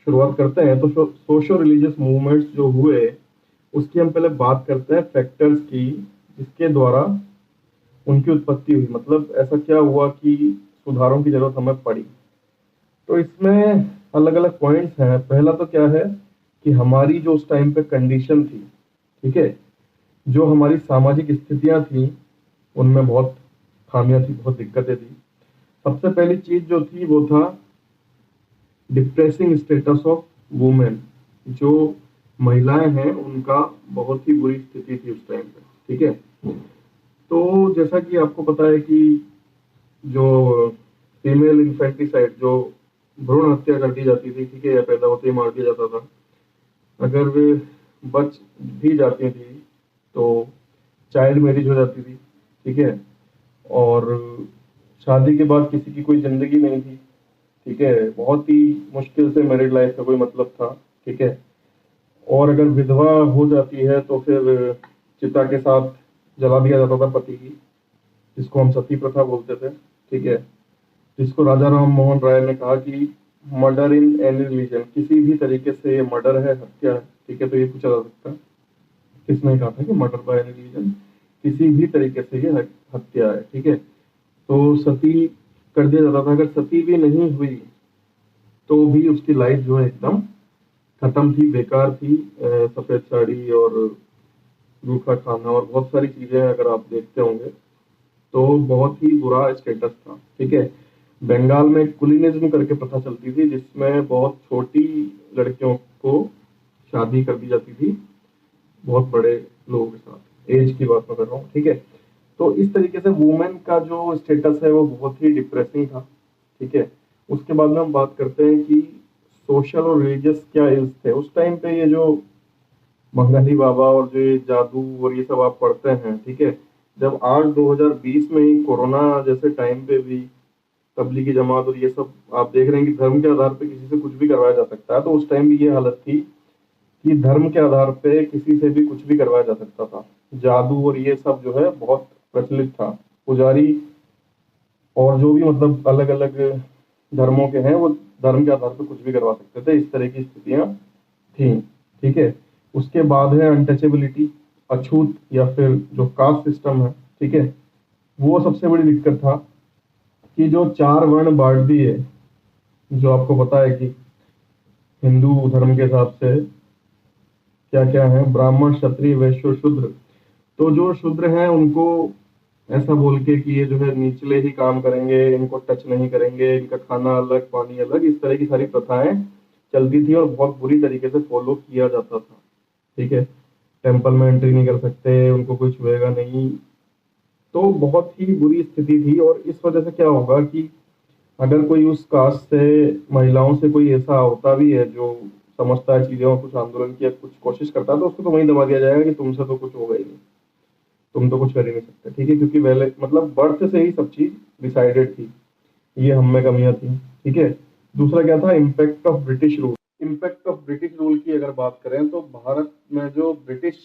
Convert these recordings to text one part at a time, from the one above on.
शुरुआत करते हैं तो सोशल रिलीजियस मूवमेंट्स जो हुए उसकी हम पहले बात करते हैं फैक्टर्स की जिसके द्वारा उनकी उत्पत्ति हुई। मतलब ऐसा क्या हुआ कि सुधारों की जरूरत हमें पड़ी। तो इसमें अलग अलग पॉइंट्स हैं। पहला तो क्या है कि हमारी जो उस टाइम पे कंडीशन थी, ठीक है, जो हमारी सामाजिक स्थितियां थी उनमें बहुत खामियां थी, बहुत दिक्कतें थी। सबसे पहली चीज जो थी वो था डिप्रेसिंग स्टेटस ऑफ वुमेन। जो महिलाएं हैं उनका बहुत ही बुरी स्थिति थी उस टाइम पे, ठीक है। तो जैसा कि आपको पता है कि जो फीमेल इन्फेंटिसाइड, जो भ्रूण हत्या कर दी जाती थी, ठीक है, या पैदा होते ही मार दिया जाता था, अगर वे बच भी जाती थी तो चाइल्ड मैरिज हो जाती थी, ठीक है। और शादी के बाद किसी की कोई जिंदगी नहीं थी, ठीक है, बहुत ही मुश्किल से मैरिड लाइफ का कोई मतलब था, ठीक है। और अगर विधवा हो जाती है तो फिर चिता के साथ जला दिया जाता था पति की, जिसको हम सती प्रथा बोलते थे, ठीक है। जिसको राजा राम मोहन राय ने कहा कि मर्डर इन एनी रिलीजन, किसी भी तरीके से ये मर्डर है, हत्या है, ठीक है। तो ये पूछा जा सकता है किसने कहा था कि मर्डर बाय एनी रिलीजन, किसी भी तरीके से ये हत्या है, ठीक है। तो सती कर दिया जाता था। अगर सती भी नहीं हुई तो भी उसकी लाइफ जो है एकदम खत्म थी, बेकार थी। सफेद साड़ी और रूखा खाना और बहुत सारी चीजें अगर आप देखते होंगे तो बहुत ही बुरा स्टेटस था, ठीक है। बंगाल में कुलीनिज्म करके प्रथा चलती थी जिसमें बहुत छोटी लड़कियों को शादी कर दी जाती थी बहुत बड़े लोगों के साथ। एज की बात मैं कर रहा हूँ, ठीक है। तो इस तरीके से वुमेन का जो स्टेटस है वो बहुत ही डिप्रेसिंग था, ठीक है। उसके बाद में हम बात करते हैं कि सोशल और रिलीजियस क्या इल्स थे उस टाइम पे। ये जो बंगाली बाबा और जो ये जादू और ये सब आप पढ़ते हैं, ठीक है, जब आज 2020 में ही कोरोना जैसे टाइम पे भी तबलीगी जमात और ये सब आप देख रहे हैं कि धर्म के आधार पे किसी से कुछ भी करवाया जा सकता है, तो उस टाइम भी ये हालत थी कि धर्म के आधार पे किसी से भी कुछ भी करवाया जा सकता था। जादू और ये सब जो है बहुत प्रचलित था। पुजारी और जो भी मतलब अलग अलग धर्मों के हैं वो धर्म के आधार पर कुछ भी करवा सकते थे। इस तरह की स्थितियां थी, ठीक है। उसके बाद है अनटचेबिलिटी, अछूत या फिर जो कास्ट सिस्टम है, ठीक है। वो सबसे बड़ी दिक्कत था कि जो 4 वर्ण बांट दिए, जो आपको पता है कि हिंदू धर्म के हिसाब से क्या क्या है, ब्राह्मण क्षत्रिय वैश्य शूद्र। तो जो शूद्र हैं उनको ऐसा बोल के कि ये जो है निचले ही काम करेंगे, इनको टच नहीं करेंगे, इनका खाना अलग पानी अलग, इस तरह की सारी प्रथाएं चलती थी और बहुत बुरी तरीके से फॉलो किया जाता था, ठीक है। टेम्पल में एंट्री नहीं कर सकते, उनको कोई छुएगा नहीं। तो बहुत ही बुरी स्थिति थी। और इस वजह से क्या होगा कि अगर कोई उस कास्ट से महिलाओं से कोई ऐसा होता भी है जो समझता है चीजें और कुछ आंदोलन की कुछ कोशिश करता है तो उसको तो वहीं दबा दिया जाएगा कि तुमसे तो कुछ होगा ही नहीं, तुम तो कुछ कर ही नहीं सकते, ठीक है। क्योंकि पहले मतलब बर्थ से ही सब चीज डिसाइडेड थी, ये हम में कमियां थी, ठीक है। दूसरा क्या था, impact of British rule. Impact of British rule की अगर बात करें तो भारत में जो ब्रिटिश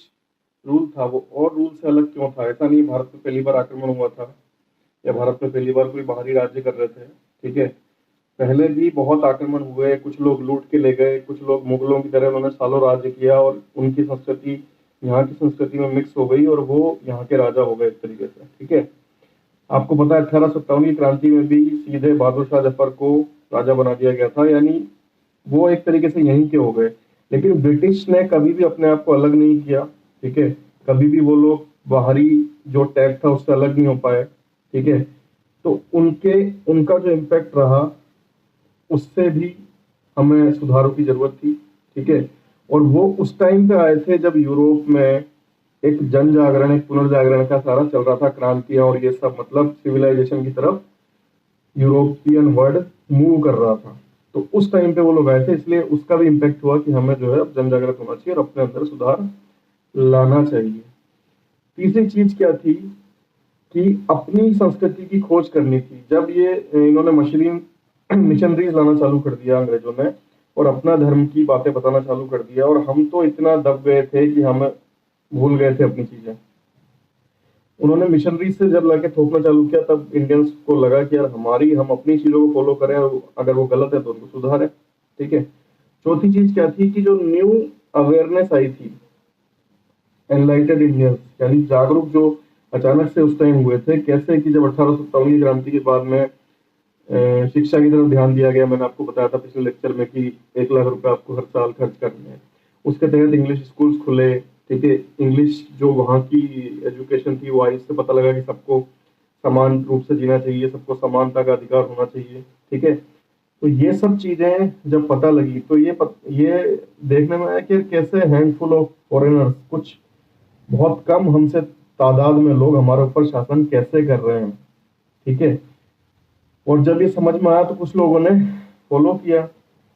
रूल था वो और रूल से अलग क्यों था। ऐसा नहीं भारत में पहली बार आक्रमण हुआ था या भारत में पहली बार कोई बाहरी राज्य कर रहे थे, ठीक है। पहले भी बहुत आक्रमण हुए, कुछ लोग लूट के ले गए, कुछ लोग मुगलों की तरह उन्होंने सालों राज्य किया और उनकी संस्कृति यहाँ की संस्कृति में मिक्स हो गई और वो यहाँ के राजा हो गए एक तरीके से, ठीक है। आपको पता है 1857 की क्रांति में भी सीधे बहादुर शाह जफर को राजा बना दिया गया था, यानी वो एक तरीके से यहीं के हो गए। लेकिन ब्रिटिश ने कभी भी अपने आप को अलग नहीं किया, ठीक है। कभी भी वो लोग बाहरी जो टैग था उससे अलग नहीं हो पाए, ठीक है। तो उनका जो इम्पैक्ट रहा उससे भी हमें सुधारों की जरूरत थी, ठीक है। और वो उस टाइम पे आए थे जब यूरोप में एक जन जागरण, एक पुनर्जागरण का सारा चल रहा था, क्रांतियां और ये सब, मतलब सिविलाइजेशन की तरफ यूरोपियन वर्ल्ड मूव कर रहा था। तो उस टाइम पे वो लोग आए थे, इसलिए उसका भी इम्पैक्ट हुआ कि हमें जो है अब जन जागृत होना चाहिए और अपने अंदर सुधार लाना चाहिए। तीसरी चीज क्या थी कि अपनी संस्कृति की खोज करनी थी। जब ये इन्होंने मिशनरीज लाना चालू कर दिया अंग्रेजों ने और अपना धर्म की बातें बताना चालू कर दिया, और हम तो इतना दब गए थे कि हम भूल गए थे अपनी चीजें। उन्होंने मिशनरी से जब लाके थोपना चालू किया तब इंडियंस को लगा कि यार हम अपनी चीजों को फॉलो करें और अगर वो गलत है तो उनको सुधारें, ठीक है। चौथी चीज क्या थी कि जो न्यू अवेयरनेस आई थी, एनलाइटेड इंडियंस यानी जागरूक जो अचानक से उस टाइम हुए थे, कैसे कि जब 1857 की क्रांति के बाद में शिक्षा की तरफ ध्यान दिया गया। मैंने आपको बताया था पिछले लेक्चर में कि 1 लाख रुपए आपको हर साल खर्च करने हैं। उसके तहत इंग्लिश स्कूल्स खुले, ठीक है। इंग्लिश जो वहाँ की एजुकेशन थी वो आई, इससे पता लगा कि सबको समान रूप से जीना चाहिए, सबको समानता का अधिकार होना चाहिए, ठीक है। तो ये सब चीजें जब पता लगी तो ये देखने में आया कि कैसे हैंडफुल ऑफ फॉरेनर्स, कुछ बहुत कम हमसे तादाद में लोग हमारे ऊपर शासन कैसे कर रहे हैं, ठीक है। और जब ये समझ में आया तो कुछ लोगों ने फॉलो किया,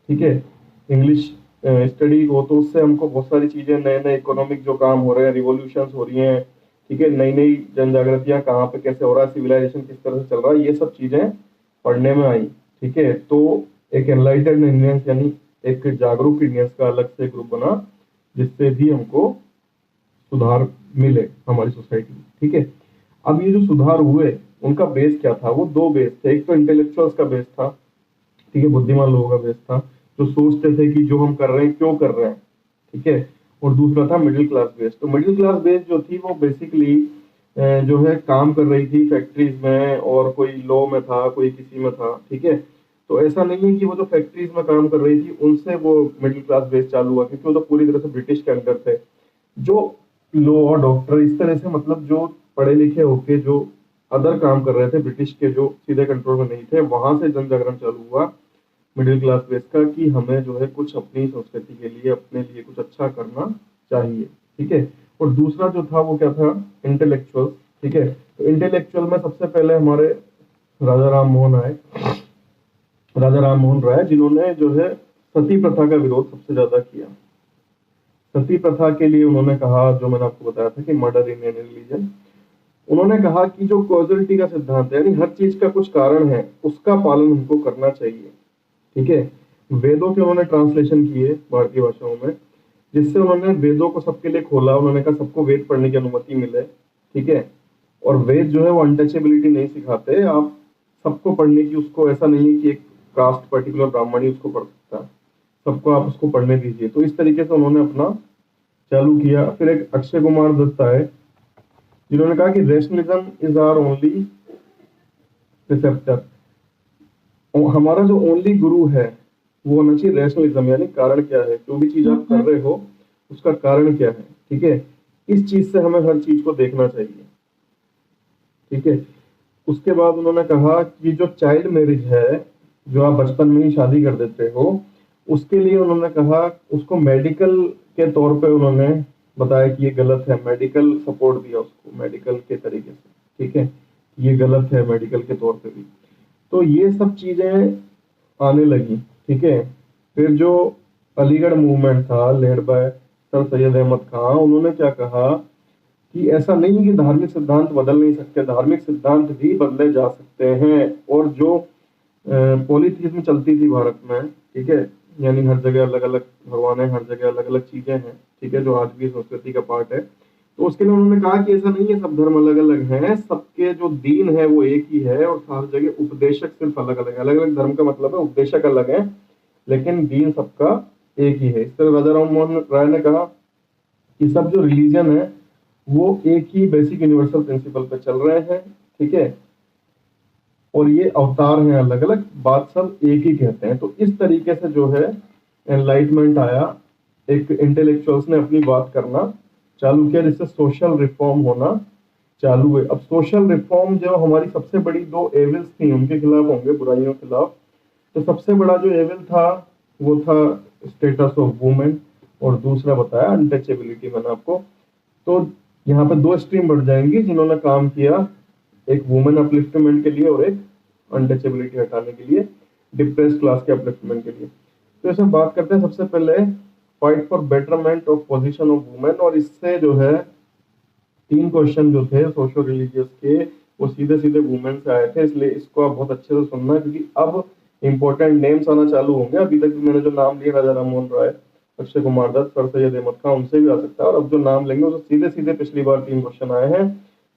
ठीक है, इंग्लिश स्टडी को। तो उससे हमको बहुत सारी चीजें, नए नए इकोनॉमिक जो काम हो रहे हैं, रिवॉल्यूशंस हो रही हैं, ठीक है, नई नई जन जागृतियां कहाँ पे कैसे हो रहा है, सिविलाइजेशन किस तरह से चल रहा है, ये सब चीजें पढ़ने में आई, ठीक है। तो एक एनलाइटेड इंडियंस यानी एक जागरूक इंडियंस का अलग से ग्रुप बना, जिससे भी हमको सुधार मिले हमारी सोसाइटी में, ठीक है। अब ये जो सुधार हुए उनका बेस क्या था? वो दो बेस थे। एक तो इंटेलेक्चुअल्स का बेस था, ठीक है, बुद्धिमान लोगों का बेस था, जो सोचते थे कि जो हम कर रहे हैं क्यों कर रहे हैं, ठीक है। और दूसरा था मिडिल क्लास बेस। तो मिडिल क्लास बेस जो थी वो बेसिकली जो है काम कर रही थी फैक्ट्रीज में, और कोई लॉ में था, कोई किसी में था, ठीक है। तो ऐसा नहीं है कि वो जो फैक्ट्रीज में काम कर रही थी उनसे वो मिडिल क्लास बेस चालू हुआ, क्योंकि वो तो पूरी तरह से ब्रिटिश के अंडर थे। जो लॉ, डॉक्टर, इस तरह से मतलब जो पढ़े लिखे होके जो अदर काम कर रहे थे ब्रिटिश के, जो सीधे कंट्रोल में नहीं थे, वहां से जन जागरण चालू हुआ मिडिल क्लास बेस का, कि हमें जो है कुछ अपनी संस्कृति के लिए, अपने लिए कुछ अच्छा करना चाहिए, ठीक है। और दूसरा जो था वो क्या था? इंटेलेक्चुअल, ठीक है। तो इंटेलेक्चुअल में सबसे पहले हमारे राजा राम मोहन आए, राजा राम मोहन राय, जिन्होंने जो है सती प्रथा का विरोध सबसे ज्यादा किया। सती प्रथा के लिए उन्होंने कहा, जो मैंने आपको बताया था कि मर्डर इन एनी रिलीजन, उन्होंने कहा कि जो कॉजलिटी का सिद्धांत है, यानी हर चीज का कुछ कारण है, उसका पालन हमको करना चाहिए, ठीक है। वेदों के उन्होंने ट्रांसलेशन किए भारतीय भाषाओं में, जिससे उन्होंने वेदों को सबके लिए खोला। उन्होंने कहा सबको वेद पढ़ने की अनुमति मिले, ठीक है। और वेद जो है वो अनटचेबिलिटी नहीं सिखाते, आप सबको पढ़ने की, उसको ऐसा नहीं है कि एक कास्ट पर्टिकुलर ब्राह्मण ही उसको पढ़ सकता है, सबको आप उसको पढ़ने दीजिए। तो इस तरीके से उन्होंने अपना चालू किया। फिर एक अक्षय कुमार दत्त आए, जिन्होंने कहा कि rationalism is our only receptor, हमारा जो ओनली गुरु है वो होना चाहिए रेशनलिज्म, यानी कारण क्या है, जो भी चीज आप कर रहे हो उसका कारण क्या है, ठीक है। इस चीज से हमें हर चीज को देखना चाहिए, ठीक है। उसके बाद उन्होंने कहा कि जो चाइल्ड मैरिज है, जो आप बचपन में ही शादी कर देते हो, उसके लिए उन्होंने कहा, उसको मेडिकल के तौर पे उन्होंने बताया कि ये गलत है, मेडिकल सपोर्ट दिया उसको मेडिकल के तरीके से, ठीक है, ये गलत है मेडिकल के तौर पे भी। तो ये सब चीजें आने लगी, ठीक है। फिर जो अलीगढ़ मूवमेंट था led by sir Syed Ahmad Khan, उन्होंने क्या कहा कि ऐसा नहीं कि धार्मिक सिद्धांत बदल नहीं सकते, धार्मिक सिद्धांत भी बदले जा सकते हैं। और जो पॉलीथीज्म चलती थी भारत में, ठीक है, यानी हर जगह अलग अलग भगवान है, हर जगह अलग अलग चीजें हैं, ठीक है, जो आज भी संस्कृति का पार्ट है। तो उसके लिए उन्होंने कहा कि ऐसा नहीं है, सब धर्म अलग अलग हैं, सबके जो दीन है वो एक ही है, और हर जगह उपदेशक सिर्फ अलग अलग है। अलग अलग धर्म का मतलब है उपदेशक अलग है, लेकिन दीन सबका एक ही है। इस तरह राजा राम मोहन राय ने कहा कि सब जो रिलीजन है वो एक ही बेसिक यूनिवर्सल प्रिंसिपल पे चल रहे हैं, ठीक है, और ये अवतार हैं अलग अलग, बात सब एक ही कहते हैं। तो इस तरीके से जो है एनलाइटमेंट आया, एक इंटेलेक्चुअल्स ने अपनी बात करना चालू किया, जिससे सोशल रिफॉर्म होना चालू हुए। अब सोशल रिफॉर्म जो हमारी सबसे बड़ी दो एविल्स थी, उनके खिलाफ होंगे, बुराइयों के खिलाफ। तो सबसे बड़ा जो एविल था वो था स्टेटस ऑफ वुमेन, और दूसरा बताया अनटचेबिलिटी मैंने आपको। तो यहाँ पे दो स्ट्रीम बढ़ जाएंगी जिन्होंने काम किया, एक वुमेन अपलिफ्टमेंट के लिए और एक अनटचेबिलिटी हटाने के लिए, डिप्रेस्ड क्लास के अपलिफ्टमेंट के लिए। तो इसमें बात करते हैं सबसे पहले fight for betterment of position of women. और इससे जो है 3 क्वेश्चन जो थे सोशो रिलीजियस के, वो सीधे सीधे वुमेन से आए थे, इसलिए इसको आप बहुत अच्छे से सुनना, क्योंकि अब इंपॉर्टेंट नेम्स आना चालू होंगे। अभी तक मैंने जो नाम लिए, राजा राम मोहन राय, अक्षय कुमार दत्त, सर सैयद अहमद खां, उनसे भी आ सकता है, और अब जो नाम लेंगे उससे सीधे सीधे पिछली बार 3 क्वेश्चन आए हैं।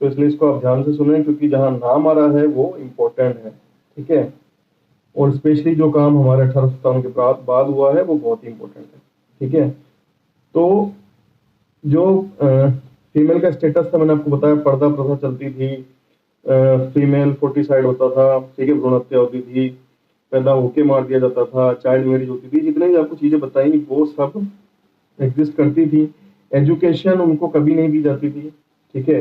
तो इसलिए इसको आप ध्यान से सुने, क्योंकि जहां नाम आ रहा है वो इम्पोर्टेंट है, ठीक है। और स्पेशली जो काम हमारे 1857 के बाद हुआ है वो बहुत ही इंपॉर्टेंट है। ठीक है, तो जो फीमेल का स्टेटस था, मैंने आपको बताया पर्दा प्रथा चलती थी, फीमेल फोर्टिसाइड होता था, ठीक है, भ्रूण हत्या होती थी, पैदा होके मार दिया जाता था, चाइल्ड मैरिज होती थी, जितने भी आपको चीजें बताई वो सब एग्जिस्ट करती थी। एजुकेशन उनको कभी नहीं दी जाती थी। ठीक है,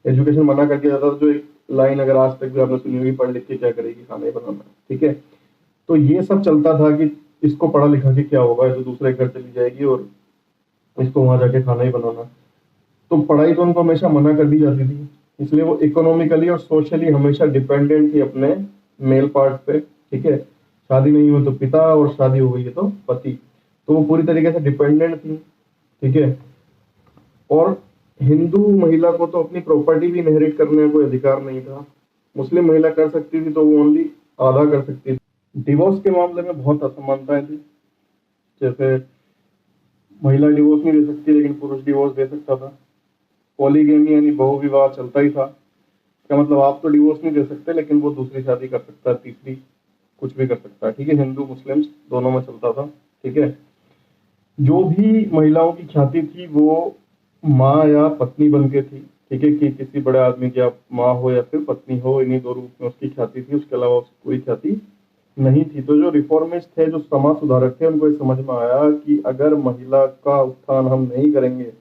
एजुकेशन मना कर दिया जाता था। जो एक लाइन अगर आज तक भी आपने सुनी होगी, पढ़ लिख के क्या करेगी, खाना ही बनाना। ठीक है, तो ये सब चलता था कि इसको पढ़ा लिखा के क्या होगा, तो दूसरे घर चली जाएगी और इसको वहां जाके खाना ही बनाना। तो पढ़ाई तो उनको हमेशा मना कर दी जाती थी, इसलिए वो इकोनॉमिकली और सोशली हमेशा डिपेंडेंट थी अपने मेल पार्ट पे। ठीक है, शादी नहीं हुई तो पिता, और शादी हो गई है तो पति, तो वो पूरी तरीके से डिपेंडेंट थी। ठीक है, और हिंदू महिला को तो अपनी प्रॉपर्टी भी इनहेरिट करने का कोई अधिकार नहीं था। मुस्लिम महिला कर सकती थी तो वो ओनली आधा कर सकती थी। डिवोर्स के मामले में बहुत असमानताएं थी। जैसे महिला डिवोर्स नहीं दे सकती लेकिन पुरुष डिवोर्स दे सकता था। पॉलीगेमी यानी बहुविवाह चलता ही था। इसका मतलब आप तो डिवोर्स नहीं दे सकते लेकिन वो दूसरी शादी कर सकता है, तीसरी कुछ भी कर सकता है। ठीक है, हिंदू मुस्लिम दोनों में चलता था। ठीक है, जो भी महिलाओं की ख्याति थी वो माँ या पत्नी बन के थी। ठीक है, कि किसी बड़े आदमी की आप माँ हो या फिर पत्नी हो, इन्हीं दो रूप में उसकी ख्याति थी, उसके अलावा उसकी कोई ख्याति नहीं थी। तो जो रिफॉर्मिस्ट थे, जो समाज सुधारक थे, उनको ये समझ में आया कि अगर महिला का उत्थान हम नहीं करेंगे,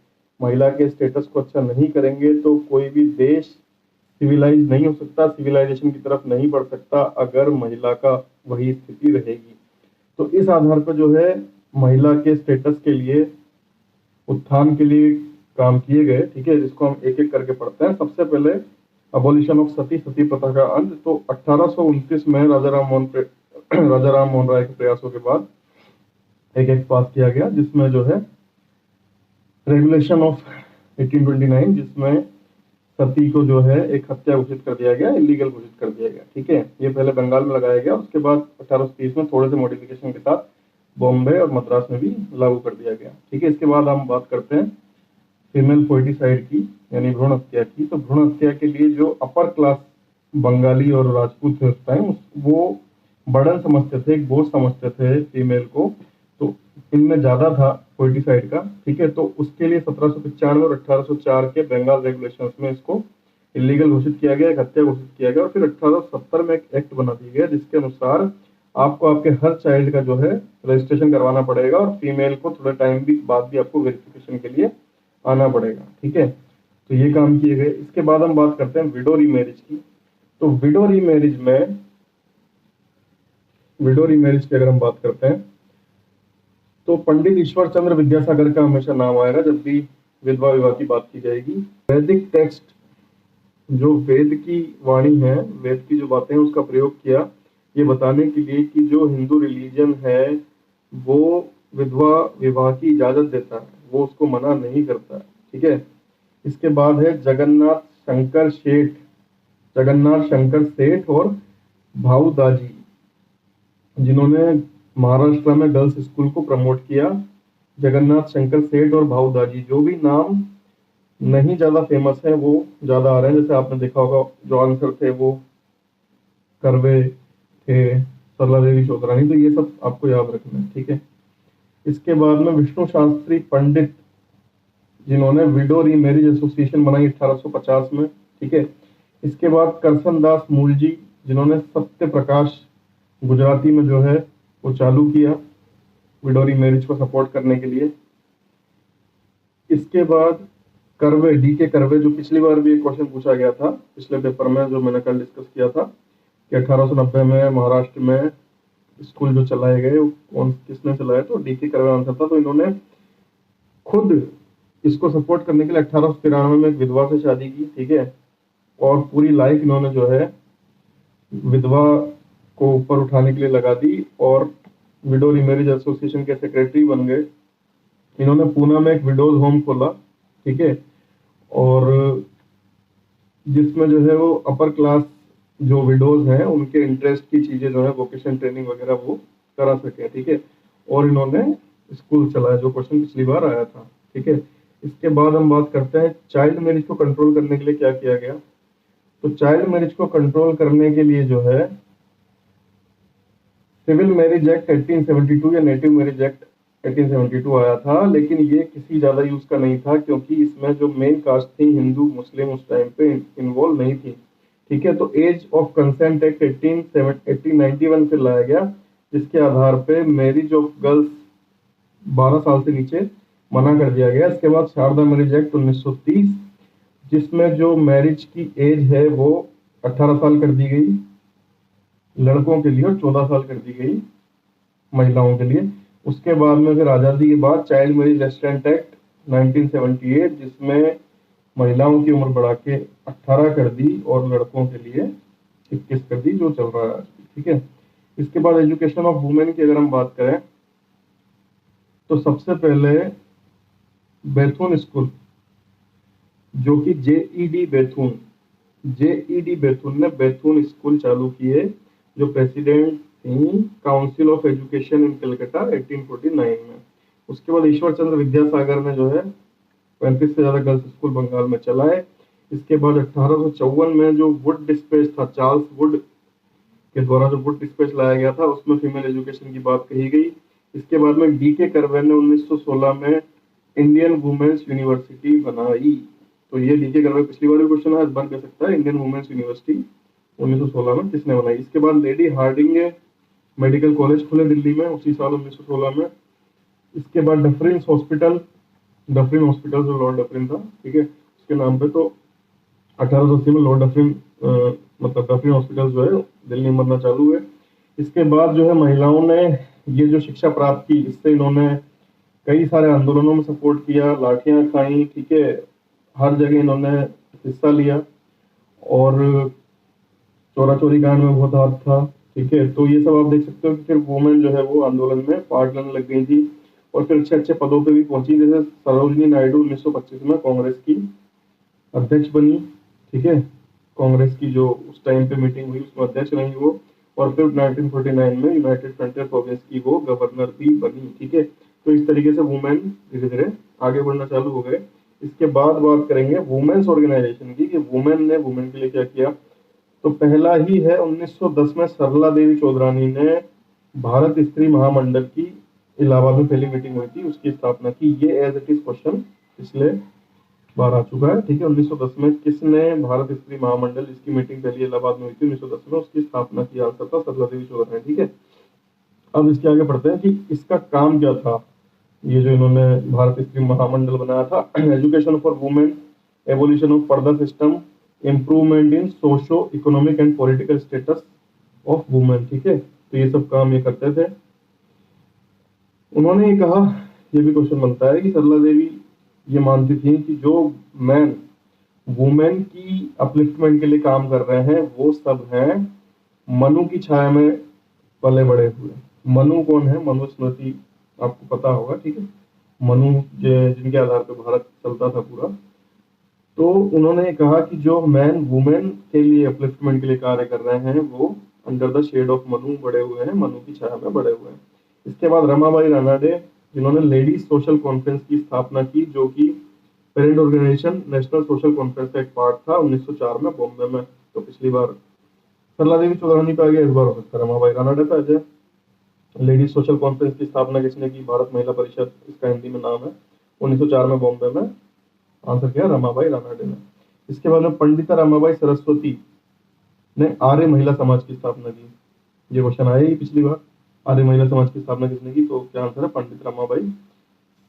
महिला के स्टेटस को अच्छा नहीं करेंगे, तो कोई भी देश सिविलाइज नहीं हो सकता, सिविलाइजेशन की तरफ नहीं बढ़ सकता अगर महिला का वही स्थिति रहेगी। तो इस आधार पर जो है महिला के स्टेटस के लिए, उत्थान के लिए काम किए गए। ठीक है, जिसको हम एक एक करके पढ़ते हैं। सबसे पहले अबॉलिशन ऑफ सती, सती प्रथा का अंत। तो 1829 में राजा राम मोहन राय के प्रयासों के बाद एक एक्ट पास किया गया, जिसमें जो है रेगुलेशन ऑफ 1829, जिसमें सती को जो है एक हत्या घोषित कर दिया गया, इलीगल घोषित कर दिया गया। ठीक है, ये पहले बंगाल में लगाया गया, उसके बाद 1830 में थोड़े से मॉडिफिकेशन के साथ बॉम्बे और मद्रास में भी लागू कर दिया गया। ठीक है, इसके बाद हम बात करते हैं फीमेल फोर्टिसाइड की, यानी भ्रूण हत्या की। तो भ्रूण हत्या के लिए जो अपर क्लास बंगाली और राजपूत थे उस टाइम, वो बर्डन समझते थे, एक बोझ समझते थे फीमेल को, तो इनमें ज्यादा था फोर्टिसाइड का। ठीक है, तो उसके लिए 1795 और 1804 के बंगाल रेगुलेशंस में इसको इलीगल घोषित किया गया, एक हत्या घोषित किया गया। और फिर 1870 में एक एक्ट बना दिया गया, जिसके अनुसार आपको आपके हर चाइल्ड का जो है रजिस्ट्रेशन करवाना पड़ेगा, और फीमेल को थोड़े टाइम भी बाद भी आपको वेरिफिकेशन के लिए आना पड़ेगा। ठीक है, तो ये काम किए गए। इसके बाद हम बात करते हैं विडो रीमैरिज की। तो विडो रीमैरिज की अगर हम बात करते हैं, तो पंडित ईश्वर चंद्र विद्यासागर का हमेशा नाम आएगा जब भी विधवा विवाह की बात की जाएगी। वैदिक टेक्स्ट, जो वेद की वाणी है, वेद की जो बातें हैं, उसका प्रयोग किया ये बताने के लिए कि जो हिंदू रिलीजन है वो विधवा विवाह की इजाजत देता है, वो उसको मना नहीं करता है। ठीक है, इसके बाद है जगन्नाथ शंकर सेठ और भाऊ दाजी, जिन्होंने महाराष्ट्र में गर्ल्स स्कूल को प्रमोट किया। जगन्नाथ शंकर सेठ और भाऊ दाजी, जो भी नाम नहीं ज्यादा फेमस है वो ज्यादा आ रहे हैं। जैसे आपने देखा होगा जो आंसर थे वो कर्वे थे, सरला देवी चौधरानी, तो ये सब आपको याद रखना है। ठीक है, इसके बाद में विष्णु शास्त्री पंडित, जिन्होंने विडो रीमैरिज एसोसिएशन बनाई 1850 में। ठीक है, इसके बाद करसन दास मूलजी, जिन्होंने सत्य प्रकाश गुजराती में जो है वो चालू किया विडो रीमैरिज को सपोर्ट करने के लिए। इसके बाद कर्वे, DK कर्वे, जो पिछली बार भी एक क्वेश्चन पूछा गया था पिछले पेपर में, जो मैंने कल डिस्कस किया था कि 1890 में महाराष्ट्र में स्कूल जो चलाए गए वो किसने चलाया, तो DK कर्वे आंसर था। तो इन्होंने खुद इसको सपोर्ट करने के लिए 1893 में एक विधवा से शादी की। ठीक है, और पूरी लाइफ इन्होंने जो है विधवा को ऊपर उठाने के लिए लगा दी, और विडो रीमैरिज एसोसिएशन के सेक्रेटरी बन गए। इन्होंने पूना में एक विडोज होम खोला। ठीक है, और जिसमें जो है वो अपर क्लास जो विडोज हैं उनके इंटरेस्ट की चीजें जो है वोकेशन ट्रेनिंग वगैरह वो करा सके। ठीक है, और इन्होंने स्कूल चलाया, जो क्वेश्चन पिछली बार आया था। ठीक है, इसके बाद हम बात करते हैं चाइल्ड मैरिज को कंट्रोल करने के लिए क्या किया गया। तो चाइल्ड मैरिज को कंट्रोल करने के लिए जो है सिविल मैरिज एक्ट 1872 या नेटिव मैरिज एक्ट 1872 आया था, लेकिन ये किसी ज्यादा यूज का नहीं था क्योंकि इसमें जो मेन कास्ट थी हिंदू मुस्लिम उस टाइम पे इन्वॉल्व नहीं थी। ठीक है, तो एज ऑफ कंसेंट एक्ट 1891 से लाया गया, जिसके आधार पे मैरिज ऑफ गर्ल्स 12 साल से नीचे मना कर दिया गया। इसके बाद शारदा मैरिज एक्ट 1930, जिसमें जो मैरिज की एज है वो 18 साल कर दी गई लड़कों के लिए और 14 साल कर दी गई महिलाओं के लिए। उसके बाद में फिर आज़ादी के बाद चाइल्ड मैरिज रेस्ट्रेंट एक्ट 1978, जिसमें महिलाओं की उम्र बढ़ा के 18 कर दी और लड़कों के लिए 21 कर दी, जो चल रहा है आज भी। ठीक है, इसके बाद एजुकेशन ऑफ वुमेन की अगर हम बात करें तो सबसे पहले बैथून स्कूल, जो कि जेईडी बैथून ने बैथून स्कूल चालू किए, जो प्रेसिडेंट थी council of education in Calcutta 1849 में। उसके बाद ईश्वर चंद्र विद्यासागर ने जो है 35 से ज्यादा गर्ल्स स्कूल बंगाल में चलाए। इसके बाद 1854 में जो वुड डिस्पैच था, चार्ल्स वुड के द्वारा जो वुड डिस्पैच लाया गया था, उसमें फीमेल एजुकेशन की बात कही गई। इसके बाद में डीके करवे ने 1916 में इंडियन वुमेन्स यूनिवर्सिटी बनाई। तो ये डीके करवे पिछली बार भी क्वेश्चन है, इस बार कह सकता है इंडियन वुमेन्स यूनिवर्सिटी 1916 में किसने बनाई। इसके बाद लेडी हार्डिंग मेडिकल कॉलेज खुले दिल्ली में उसी साल 1916 में। इसके बाद डफरिन हॉस्पिटल जो लॉर्ड डफरिन था, ठीक है, उसके नाम पे, तो 1880 में लॉर्ड डफरिन मतलब डफरिन हॉस्पिटल जो है दिल्ली में बनना चालू हुए। इसके बाद जो है महिलाओं ने ये जो शिक्षा प्राप्त की, इससे इन्होंने कई सारे आंदोलनों में सपोर्ट किया, लाठियां खाई, ठीक है, हर जगह इन्होंने हिस्सा लिया और चोरा चोरी कांड में बहुत हाथ था। ठीक है, तो ये सब आप देख सकते हो कि फिर वुमेन जो है वो आंदोलन में पार्ट लेने लग गई थी और फिर अच्छे अच्छे पदों पे भी पहुंची, जैसे सरोजनी नायडू 1925 में कांग्रेस की अध्यक्ष बनी। ठीक है, कांग्रेस की जो उस टाइम पे मीटिंग हुई उसमें अध्यक्ष रही वो, और फिर 1949 में यूनाइटेड फ्रंटियर प्रोविंस की वो गवर्नर भी बनी। ठीक है, तो इस तरीके से वुमेन धीरे धीरे आगे बढ़ना चालू हो गए। इसके बाद बात करेंगे वुमेन्स ऑर्गेनाइजेशन की, कि वुमेन ने वुमेन के लिए क्या किया। तो पहला ही है 1910 में सरला देवी चौधरानी ने भारत स्त्री महामंडल की इलाहाबाद में पहली मीटिंग हुई थी, उसकी स्थापना की। ये एज इट इज क्वेश्चन पिछले बार आ चुका है। ठीक है, 1910 में किसने भारत स्त्री महामंडल, इसकी मीटिंग पहली इलाहाबाद में हुई थी 1910 में, उसकी स्थापना की आंसर था सरला देवी चौधरानी। ठीक है, अब इसके आगे पढ़ते हैं कि इसका काम क्या था, ये जो इन्होंने भारत स्त्री महामंडल बनाया था। Education for women, evolution of purdah system, improvement in socio economic and political status of women. ठीक है, तो ये सब काम ये करते थे। उन्होंने ये कहा, ये भी क्वेश्चन बनता है कि सरला देवी ये मानती थी कि जो मैन वुमेन की अपलिफ्टमेंट के लिए काम कर रहे हैं वो सब हैं मनु की छाया में पले बड़े हुए। मनु कौन है? मनुस्मृति आपको पता होगा। ठीक है, मनु जिनके आधार पर भारत चलता था पूरा। तो उन्होंने कहा कि जो मैन वुमेन के लिए अपलिफ्टमेंट के लिए कार्य कर रहे हैं वो under the shade of Manu बड़े हुए हैं, मनु की छाया में बड़े हुए हैं। इसके बाद रमाबाई रानाडे, जिन्होंने लेडीज सोशल कॉन्फ्रेंस की स्थापना की, जो कि parent organisation national social conference का एक पार्ट था 1904 में बॉम्बे में। तो पिछली बार सरला देवी चौधरानी पे आ गया, इस बार हो सकता है रमाबाई रानाडे पे आ जाए। लेडीज सोशल कॉन्फ्रेंस की स्थापना किसने की? भारत महिला परिषद, इसका हिंदी में नाम है, 1904 में बॉम्बे में। आंसर क्या? रमाबाई रानाडे ने। इसके बाद में पंडिता रमाबाई सरस्वती ने आर्य महिला समाज की स्थापना की। ये क्वेश्चन आया ही पिछली बार, आर्य महिला समाज की स्थापना किसने की? तो क्या आंसर है? पंडित रमाबाई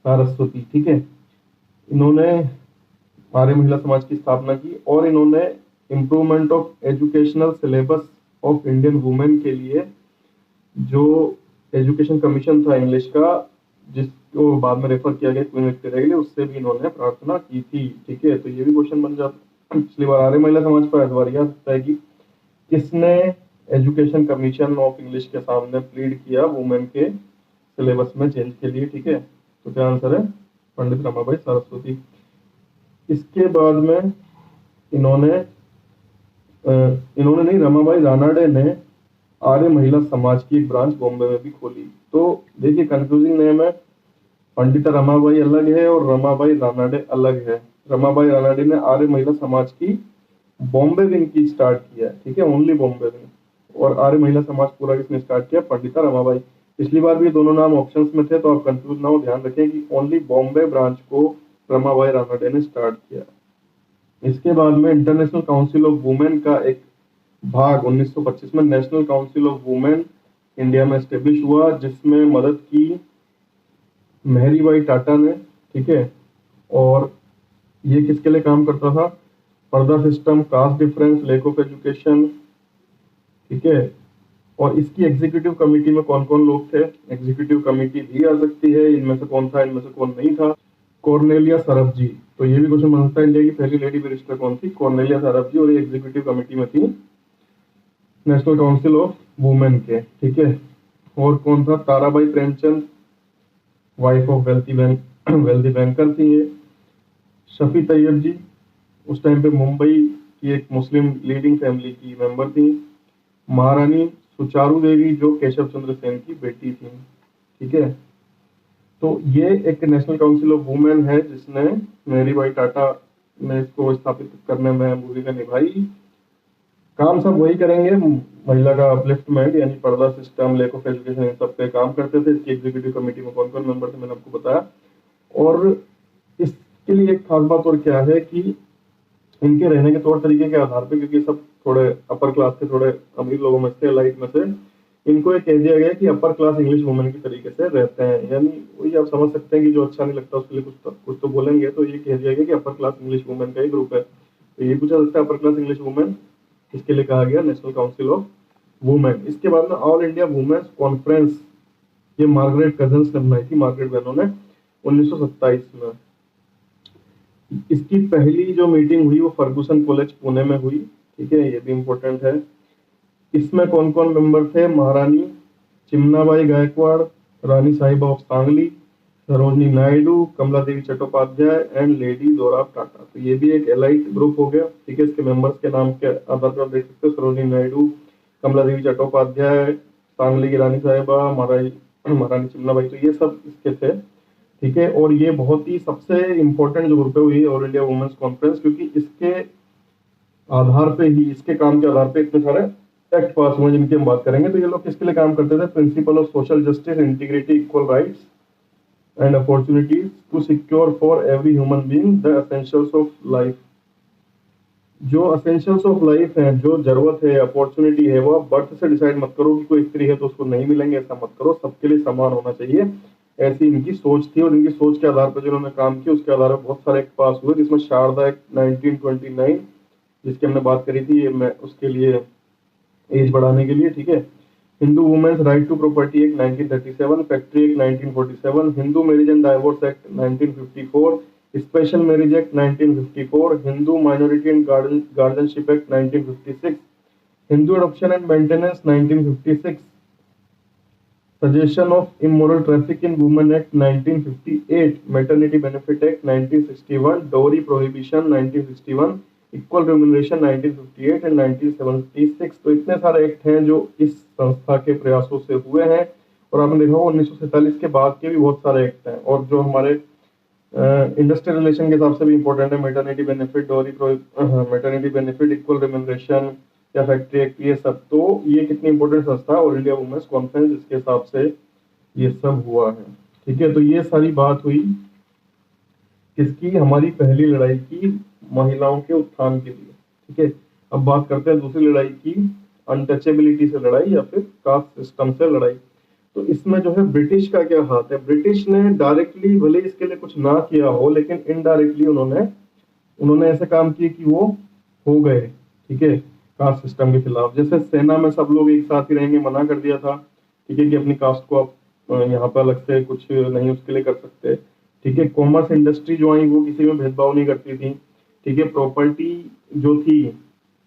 सरस्वती। ठीक है, इन्होंने आर्य महिला समाज की स्थापना की और इन्होंने improvement of educational syllabus of Indian women के लिए जो एजुकेशन कमीशन था इंग्लिश का, जिसको बाद में रेफर किया गया क्वीन विक्टोरिया के लिए, उससे भी इन्होंने प्रार्थना की थी। ठीक है, तो ये भी क्वेश्चन बन जाता है। पिछली बार आर्य महिला समाज पर, इस बार यह सकता है कि किसने एजुकेशन कमीशन ऑफ इंग्लिश के सामने प्लीड किया वुमेन के सिलेबस में चेंज के लिए। ठीक है, तो क्या आंसर है? पंडित रमाबाई सरस्वती। इसके बाद में इन्होंने नहीं, रमाबाई रानाडे ने आर्य महिला समाज की एक ब्रांच बॉम्बे में भी खोली। तो देखिए कंफ्यूजिंग नेम है, पंडिता रमाबाई अलग है और रमाबाई रानाडे अलग है। रमाबाई रानाडे ने आर्य महिला समाज की बॉम्बे विंग की स्टार्ट किया है। ठीक है, ओनली बॉम्बे विंग। और आर्य महिला समाज पूरा किसने स्टार्ट किया? पंडिता रमाबाई। पिछली बार भी ये दोनों नाम ऑप्शंस में थे, तो आप कंफ्यूज ना हो, ध्यान रखें कि ओनली बॉम्बे ब्रांच को रमाबाई रानडे ने स्टार्ट किया। इसके बाद में इंटरनेशनल काउंसिल ऑफ वुमेन का एक भाग 1925 में national council of women India में एस्टेब्लिश हुआ, जिसमें मदद की मेहरीबाई टाटा ने, ठीक है। और ये किसके लिए काम करता था? पर्दा system, caste difference, lack of education, ठीक है। और इसकी एग्जीक्यूटिव कमेटी में कौन कौन लोग थे? एग्जीक्यूटिव कमेटी भी आ सकती है, इनमें से कौन था, इनमें से कौन नहीं था? कॉर्नेलिया सरफजी। तो ये भी क्वेश्चन बन सकता है, इंडिया की पहली लेडी बैरिस्टर कौन थी? कॉर्नेलिया सरफजी, और ये एग्जीक्यूटिव कमेटी में थी नेशनल काउंसिल ऑफ वुमेन के, ठीक है। और कौन था? Tarabai Premchand, wife of wealthy banker थी ये। शफी तैयब जी उस टाइम पे मुंबई की एक मुस्लिम लीडिंग फैमिली की मेंबर थी। महारानी सुचारू देवी जो केशव चंद्र सेन की बेटी थी, ठीक है। तो ये एक नेशनल काउंसिल ऑफ वुमेन है जिसने मेहरीबाई टाटा ने इसको स्थापित करने में भूमिका निभाई। काम सब वही करेंगे, महिला का अपलिफ्टमेंट यानी पर्दा सिस्टम, लैक ऑफ एजुकेशन, इन सब पे काम करते थे। इसकी एग्जीक्यूटिव कमेटी में कौन कौन मेंबर थे मैंने आपको बताया। और इसके लिए एक खास बात और क्या है कि इनके रहने के तौर तरीके के आधार पे, क्योंकि सब थोड़े अपर क्लास के, थोड़े अमीर लोगों में से, एलाइट में से, इनको ये कह दिया गया कि अपर क्लास इंग्लिश वुमेन की तरीके से रहते हैं। यानी वही आप समझ सकते हैं कि जो अच्छा नहीं लगता उसके लिए कुछ तो बोलेंगे, तो ये कह दिया गया कि अपर क्लास इंग्लिश वुमेन का ही ग्रुप है। तो ये पूछा सकता है अपर क्लास इंग्लिश वुमेन इसके लिए कहा गया नेशनल काउंसिल ऑफ वुमेन। इसके बाद में ऑल इंडिया वुमेन्स कॉन्फ्रेंस, ये मार्गरेट कजन्स ने बनाई थी, मार्गरेट बहनों ने, 1927 में। इसकी पहली जो मीटिंग हुई वो फर्गुसन कॉलेज पुणे में हुई, ठीक है, ये भी इम्पोर्टेंट है। इसमें कौन कौन मेंबर थे? महारानी चिमनाबाई Gaikwad, Rani Sahiba of Sangli, Sarojini Naidu, Kamla Devi Chattopadhyay and lady Dorab Tata. तो ये भी एक एलाइट ग्रुप हो गया, ठीक है। इसके मेंबर्स के नाम के आधार पर देख सकते हो, सरोजनी नायडू, कमला देवी चट्टोपाध्याय, सांगली की रानी साहिबा, महारानी चिमनाबाई, तो ये सब इसके थे, ठीक है। और ये बहुत ही सबसे इंपॉर्टेंट जो ग्रुप है वो ये ऑल इंडिया वुमेन्स कॉन्फ्रेंस, क्योंकि इसके आधार पे ही, इसके काम के आधार पे इतने सारे एक्ट पास हुए जिनकी हम बात करेंगे। तो ये लोग किसके लिए काम करते थे? Principle of social justice, integrity, equal rights and opportunities to secure for every human being the essentials of life. जो एसेंशियल्स ऑफ लाइफ है, जो जरूरत है, अपॉर्चुनिटी है, वो आप बर्थ से डिसाइड मत करो कि कोई स्त्री है तो उसको नहीं मिलेंगे, ऐसा मत करो, सबके लिए समान होना चाहिए, ऐसी इनकी सोच थी। और इनकी सोच के आधार पर जिन्होंने काम किया उसके आधार पर बहुत सारे एक्ट पास हुए, जिसमें शारदा एक्ट 1929 जिसकी हमने बात करी थी, मैं उसके लिए एज बढ़ाने के लिए, ठीक है। Hindu women's right to property act 1937, factory act 1947, Hindu marriage and divorce act 1954, special marriage act 1954, Hindu minority and guardianship act 1956, Hindu adoption and maintenance 1956, सजेशन of immoral traffic in women act 1958, maternity benefit act 1961, dowry prohibition 1961, equal remuneration 1958 and 1976। तो इतने सारे act हैं जो इस संस्था के प्रयासों से हुए हैं। और आपने देखा 1947 के बाद के भी बहुत सारे एक्ट हैं, और जो हमारे इंडस्ट्रियल रिलेशन के हिसाब से भी इंपॉर्टेंट है, maternity benefit, maternity benefit, equal remuneration या फैक्ट्री एक्ट, ये सब। तो ये कितनी इंपॉर्टेंट संस्था है ऑल इंडिया वुमेन्स कॉन्फ्रेंस, जिसके हिसाब से ये सब हुआ है, ठीक है। तो ये सारी बात हुई किसकी? हमारी पहली लड़ाई की, महिलाओं के उत्थान के लिए, ठीक है। अब बात करते हैं दूसरी लड़ाई की, अनटचेबिलिटी से लड़ाई या फिर कास्ट सिस्टम से लड़ाई। तो इसमें जो है ब्रिटिश का क्या हाथ है? ब्रिटिश ने डायरेक्टली भले इसके लिए कुछ ना किया हो, लेकिन इनडायरेक्टली उन्होंने ऐसे काम किए कि वो हो गए, ठीक है, कास्ट सिस्टम के खिलाफ। जैसे सेना में सब लोग एक साथ ही रहेंगे, मना कर दिया था, ठीक है, कि अपनी कास्ट को आप यहाँ पर अलग से कुछ नहीं उसके लिए कर सकते, ठीक है। कॉमर्स इंडस्ट्री जो आई वो किसी में भेदभाव नहीं करती थी, ठीक है। प्रॉपर्टी जो थी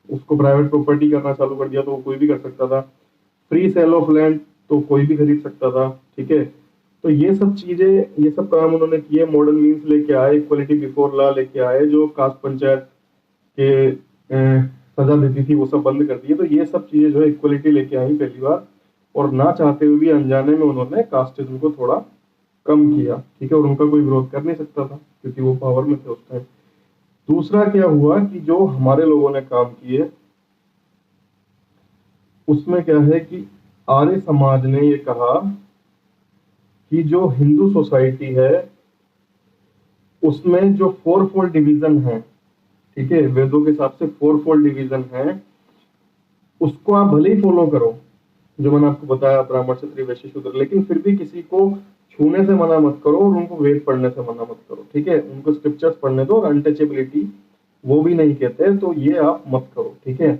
उसको प्राइवेट प्रॉपर्टी करना चालू कर दिया, तो वो कोई भी कर सकता था। फ्री सेल ऑफ लैंड, तो कोई भी खरीद सकता था, ठीक है। तो ये सब चीजें, ये सब काम उन्होंने किए, मॉडर्न मीन्स लेके आए, इक्वलिटी बिफोर लॉ लेके आए, जो कास्ट पंचायत के सजा देती थी वो सब बंद कर दिए। तो ये सब चीजें जो है इक्वलिटी लेके आई पहली बार, और ना चाहते हुए भी अनजाने में उन्होंने कास्टिज्म को थोड़ा कम किया, ठीक है। और उनका कोई विरोध कर नहीं सकता था क्योंकि वो पावर में थे उस टाइम। दूसरा क्या हुआ कि जो हमारे लोगों ने काम किए, उसमें क्या है कि आर्य समाज ने ये कहा कि जो हिंदू सोसाइटी है उसमें जो फोर फोल्ड डिवीजन है, ठीक है, वेदों के हिसाब से फोर फोल्ड डिवीजन है, उसको आप भले ही फॉलो करो, जो मैंने आपको बताया ब्राह्मण क्षत्रिय वैश्य शूद्र, लेकिन फिर भी किसी को छूने से मना मत करो और उनको वेद पढ़ने से मना मत करो, ठीक है, उनको स्क्रिप्चर्स पढ़ने दो और अनटचेबिलिटी वो भी नहीं कहते, तो ये आप मत करो, ठीक है।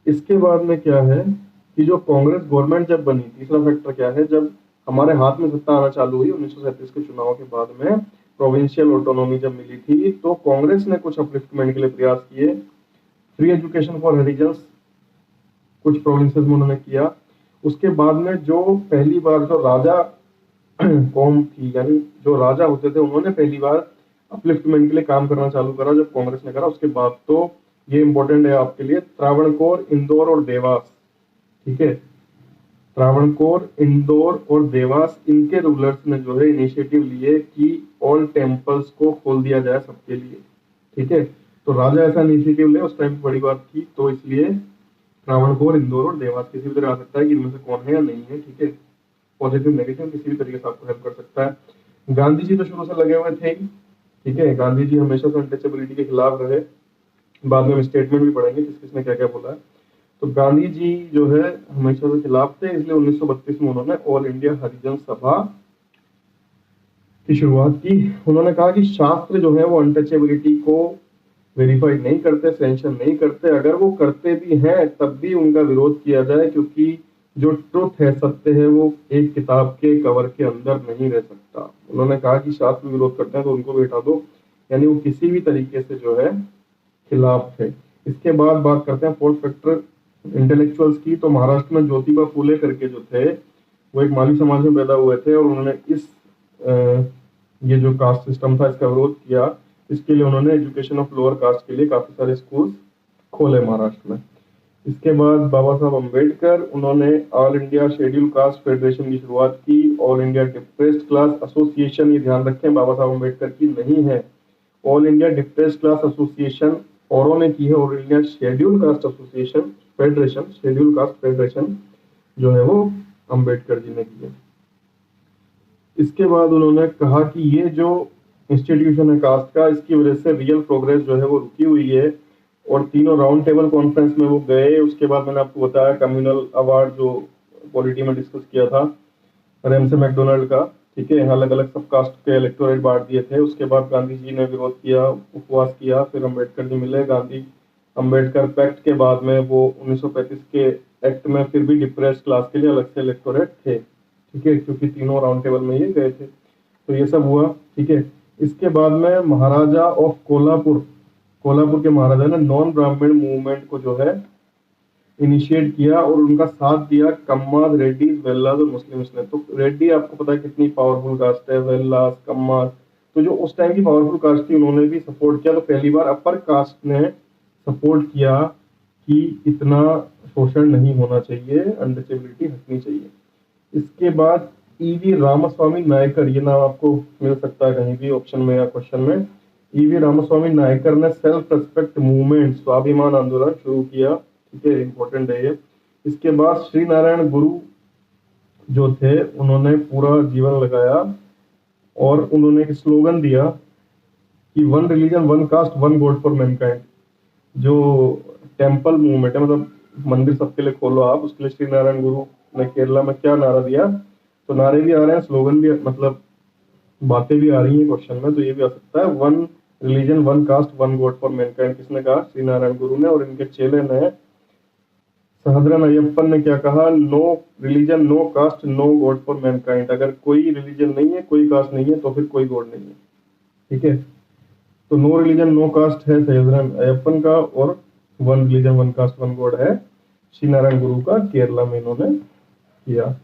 इसके बाद में क्या है कि जो कांग्रेस गवर्नमेंट जब बनी, तीसरा फैक्टर क्या है, जब हमारे हाथ में सत्ता आना चालू हुई 1937 के चुनाव के बाद में, प्रोविंशियल ऑटोनॉमी जब मिली थी, तो कांग्रेस ने कुछ अपलिफ्टमेंट के लिए प्रयास किए। फ्री एजुकेशन फॉर हरिजन्स कुछ प्रोविंसेस में उन्होंने किया। उसके बाद में जो पहली बार जो राजा कौम थी, यानी जो राजा होते थे, उन्होंने पहली बार अपलिफ्टमेंट के लिए काम करना चालू करा जब कांग्रेस ने करा। उसके बाद तो ये इंपॉर्टेंट है आपके लिए, त्रावणकोर, इंदौर और देवास, ठीक है, त्रावणकोर, इंदौर और देवास, इनके रूलर्स ने जो है इनिशिएटिव लिए कि ऑल टेम्पल्स को खोल दिया जाए सबके लिए, ठीक है। तो राजा ऐसा इनिशिएटिव ले, उस टाइम की बड़ी बात थी, तो इसलिए त्रावणकोर, इंदौर और देवास, किसी भी तरह आ सकता है कि इनमें से कौन है या नहीं है, ठीक है, पॉजिटिव नेगेटिव किसी भी तरीके से आपको हेल्प कर सकता है। गांधी जी तो शुरू से लगे हुए थे, ठीक है, गांधी जी हमेशा से अनटचेबिलिटी के खिलाफ रहे, बाद में हम स्टेटमेंट भी पढ़ेंगे किस किसने क्या क्या बोला है। तो गांधी जी जो है हमेशा से खिलाफ थे, इसलिए 1932 में उन्होंने ऑल इंडिया हरिजन सभा की शुरुआत की। उन्होंने कहा कि शास्त्र जो है वो अनटचेबिलिटी को वेरीफाई नहीं करते, सैंक्शन नहीं करते, अगर वो करते भी हैं तब भी उनका विरोध किया जाए, क्योंकि जो ट्रुथ है, सत्य है, वो एक किताब के कवर के अंदर नहीं रह सकता। उन्होंने कहा कि शास्त्र विरोध करते हैं तो उनको भी हटा दो, यानी वो किसी भी तरीके से जो है खिलाफ थे। इसके बाद बात करते हैं फोर्थ फैक्टर इंटेलेक्चुअल्स की। तो महाराष्ट्र में ज्योतिबा फूले करके जो थे, वो एक माली समाज में पैदा हुए थे और उन्होंने इस ये जो कास्ट सिस्टम था इसका विरोध किया। इसके लिए उन्होंने एजुकेशन ऑफ लोअर कास्ट के लिए काफी सारे स्कूल खोले महाराष्ट्र में। इसके बाद बाबा साहब अम्बेडकर, उन्होंने all India schedule caste federation की शुरुआत की। All India depressed class association, ये ध्यान रखें, बाबा साहब अम्बेडकर की नहीं है, all India depressed class association औरों ने की है। All India schedule caste association federation, schedule caste federation जो है वो अम्बेडकर जी ने की है। इसके बाद उन्होंने कहा कि ये जो इंस्टीट्यूशन है कास्ट का, इसकी वजह से रियल प्रोग्रेस जो है वो रुकी हुई है, और तीनों राउंड टेबल कॉन्फ्रेंस में वो गए। उसके बाद मैंने आपको बताया कम्युनल अवार्ड जो पॉलिटी में डिस्कस किया था रेमसे मैकडोनाल्ड का, ठीक है, अलग अलग सब कास्ट के इलेक्टोरेट बांट दिए थे। उसके बाद गांधी जी ने विरोध किया, उपवास किया, फिर अम्बेडकर जी मिले, गांधी अम्बेडकर पैक्ट के बाद में वो 1935 के एक्ट में फिर भी डिप्रेस्ड क्लास के लिए अलग से इलेक्टोरेट थे, ठीक है, क्योंकि तीनों राउंड टेबल में ये गए थे। तो ये सब हुआ, ठीक है। इसके बाद में महाराजा ऑफ कोल्हापुर, कोल्हापुर के महाराजा ने नॉन ब्राह्मण मूवमेंट को जो है इनिशिएट किया और उनका साथ दिया कम्माद, रेड्डी, वेल्लास और मुस्लिम्स ने। तो रेड्डी आपको पता है कितनी पावरफुल कास्ट है, वेल्लास, कम्माद, तो जो उस टाइम की पावरफुल कास्ट थी उन्होंने भी सपोर्ट किया। तो पहली बार अपर कास्ट ने सपोर्ट किया कि इतना शोषण नहीं होना चाहिए, अनटचेबिलिटी हटनी चाहिए। इसके बाद ईवी रामास्वामी नायकर, ये नाम आपको मिल सकता है कहीं भी ऑप्शन में या क्वेश्चन में। ईवी रामास्वामी नायकर ने सेल्फ रेस्पेक्ट मूवमेंट, स्वाभिमान आंदोलन शुरू किया, ठीक है, इंपॉर्टेंट है ये। इसके बाद श्री नारायण गुरु जो थे उन्होंने पूरा जीवन लगाया और उन्होंने एक स्लोगन दिया कि one religion one cast one God for Mankind. जो टेम्पल मूवमेंट है, मतलब मंदिर सबके लिए खोलो आप, उसके लिए श्री नारायण गुरु ने केरला में क्या नारा दिया, तो नारे भी आ रहे हैं, स्लोगन भी, मतलब बातें भी आ रही हैं क्वेश्चन में, तो ये भी आ सकता है। One religion one cast one God for Mankind किसने कहा? श्री नारायण गुरु ने। और इनके चेले ने सहद्रन अय्यप्पन ने क्या कहा? No religion no caste no god for mankind. अगर कोई रिलीजन नहीं है, कोई कास्ट नहीं है, तो फिर कोई गॉड नहीं है, ठीक है। तो नो रिलीजन नो कास्ट है सहद्रन अय्यप्पन का, और one religion one cast one God है श्री नारायण गुरु का, केरला में इन्होंने किया।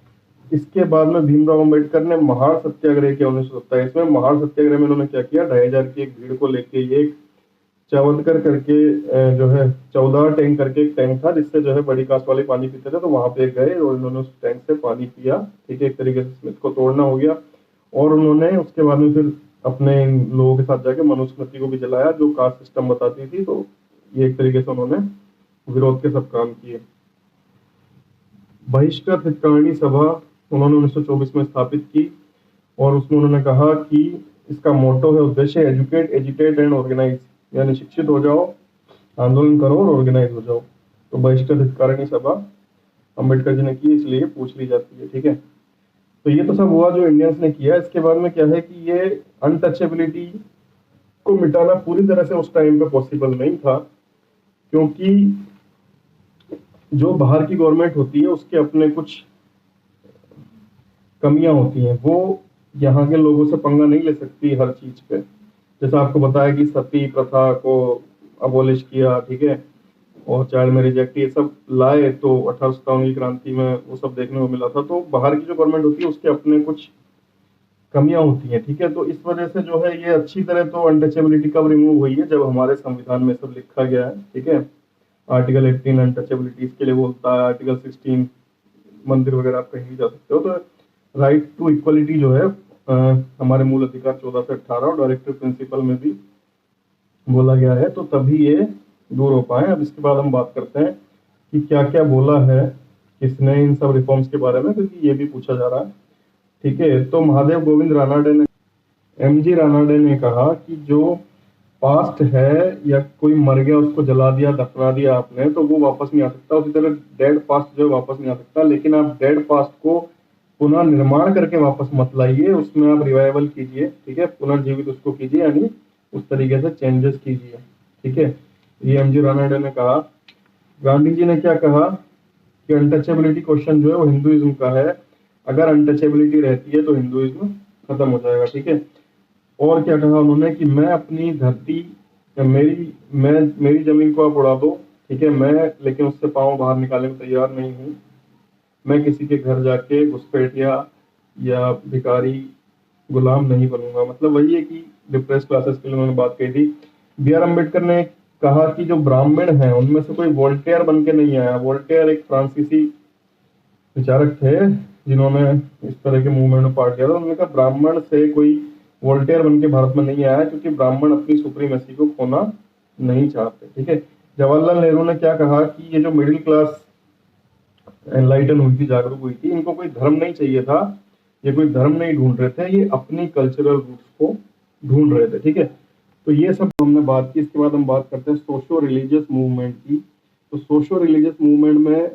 इसके बाद में भीमराव अम्बेडकर ने महार सत्याग्रह किया 1927 में। महार सत्याग्रह में इन्होंने क्या किया? 2500 की एक भीड़ को लेके, ये चावतकर करके जो है 14 टैंक करके एक टैंक था जिससे जो है बड़ी कास्ट वाले पानी पीते थे, तो वहां पे गए और इन्होंने उस टैंक से पानी पिया, ठीक है, एक तरीके से स्मिथ को तोड़ना हो गया। और उन्होंने उसके बाद में फिर अपने लोगों के साथ जाके मनुस्मृति को भी जलाया जो कास्ट सिस्टम बताती थी। तो ये एक तरीके से उन्होंने विरोध के सब काम किए। बहिष्कृत हितकारिणी सभा उन्होंने 1924 में स्थापित की और उसमें उन्होंने कहा कि इसका मोटो है, उद्देश्य एजुकेट, एजिटेट एंड ऑर्गेनाइज, यानी शिक्षित हो जाओ, आंदोलन करो और ऑर्गेनाइज हो जाओ। तो बहिष्कृत हितकारिणी सभा अम्बेडकर जी ने की, इसलिए पूछ ली जाती है। ठीक है, तो ये तो सब हुआ जो इंडियंस ने किया। इसके बाद में क्या है कि ये अनटचेबिलिटी को मिटाना पूरी तरह से उस टाइम पे पॉसिबल नहीं था, क्योंकि जो बाहर की गवर्नमेंट होती है उसके अपने कुछ कमियां होती हैं, वो यहाँ के लोगों से पंगा नहीं ले सकती हर चीज पे। जैसा आपको बताया कि सती प्रथा को अबोलिश किया, ठीक है, और चाइल्ड मैरिज एक्ट ये सब लाए, तो 1857 की क्रांति में वो सब देखने को मिला था। तो बाहर की जो गवर्नमेंट होती है उसके अपने कुछ कमियां होती हैं। ठीक है, तो इस वजह से जो है ये अच्छी तरह तो अनटचेबिलिटी कब रिमूव हुई है, जब हमारे संविधान में सब लिखा गया है। ठीक है, आर्टिकल 18 अनटचेबिलिटीज के लिए बोलता है, आर्टिकल 16 मंदिर वगैरह आप कहीं भी जा सकते हो। तो राइट टू इक्वलिटी जो है हमारे मूल अधिकार 14 से 18 और डायरेक्टिव प्रिंसिपल में भी बोला गया है, तो तभी ये दूर हो पाए। अब इसके बाद हम बात करते हैं कि क्या क्या बोला है किसने इन सब रिफॉर्म्स के बारे में, क्योंकि ये भी पूछा जा रहा है। ठीक है, तो महादेव गोविंद रानाडे ने, एमजी रानाडे ने कहा कि जो पास्ट है या कोई मर गया उसको जला दिया, दफना दिया आपने, तो वो वापस नहीं आ सकता। उसी तरह डेड पास्ट जो है वापस नहीं आ सकता, लेकिन आप डेड पास्ट को पुनः निर्माण करके वापस मत लाइए, उसमें आप रिवाइवल कीजिए। ठीक है, पुनर्जीवित उसको कीजिए, यानी उस तरीके से चेंजेस कीजिए। ठीक है, ये एमजी रानाडे ने कहा। गांधी जी ने क्या कहा कि अनटचेबिलिटी क्वेश्चन जो है वो हिंदुइज्म का है, अगर अनटचेबिलिटी रहती है तो हिंदुइज्म खत्म हो जाएगा। ठीक है, और क्या कहा उन्होंने कि मैं अपनी धरती, मेरी जमीन को आप उड़ा दो, ठीक है, मैं लेकिन उससे पाँव बाहर निकालने को तैयार नहीं हूँ। मैं किसी के घर जाके घुसपैठिया या भिखारी गुलाम नहीं बनूंगा। मतलब वही है कि डिप्रेस क्लासेस के लिए उन्होंने बात कही थी। बी आर अम्बेडकर ने कहा कि जो ब्राह्मण हैं उनमें से कोई वोल्टेयर बन के नहीं आया। वोल्टेयर एक फ्रांसीसी विचारक थे जिन्होंने इस तरह के मूवमेंट में पार्ट लिया था। उन्होंने कहा ब्राह्मण से कोई वोल्टेयर बन के भारत में नहीं आया, क्योंकि ब्राह्मण अपनी सुप्रीमेसी को खोना नहीं चाहते। ठीक है, जवाहरलाल नेहरू ने क्या कहा कि ये जो मिडिल क्लास एनलाइटन हुई थी, जागरूक हुई थी, इनको कोई धर्म नहीं चाहिए था, ये कोई धर्म नहीं ढूंढ रहे थे, ये अपनी कल्चरल रूट्स को ढूंढ रहे थे। ठीक है, तो ये सब हमने बात की। इसके बाद हम बात करते हैं सोशो रिलीजियस मूवमेंट की। तो सोशो रिलीजियस मूवमेंट में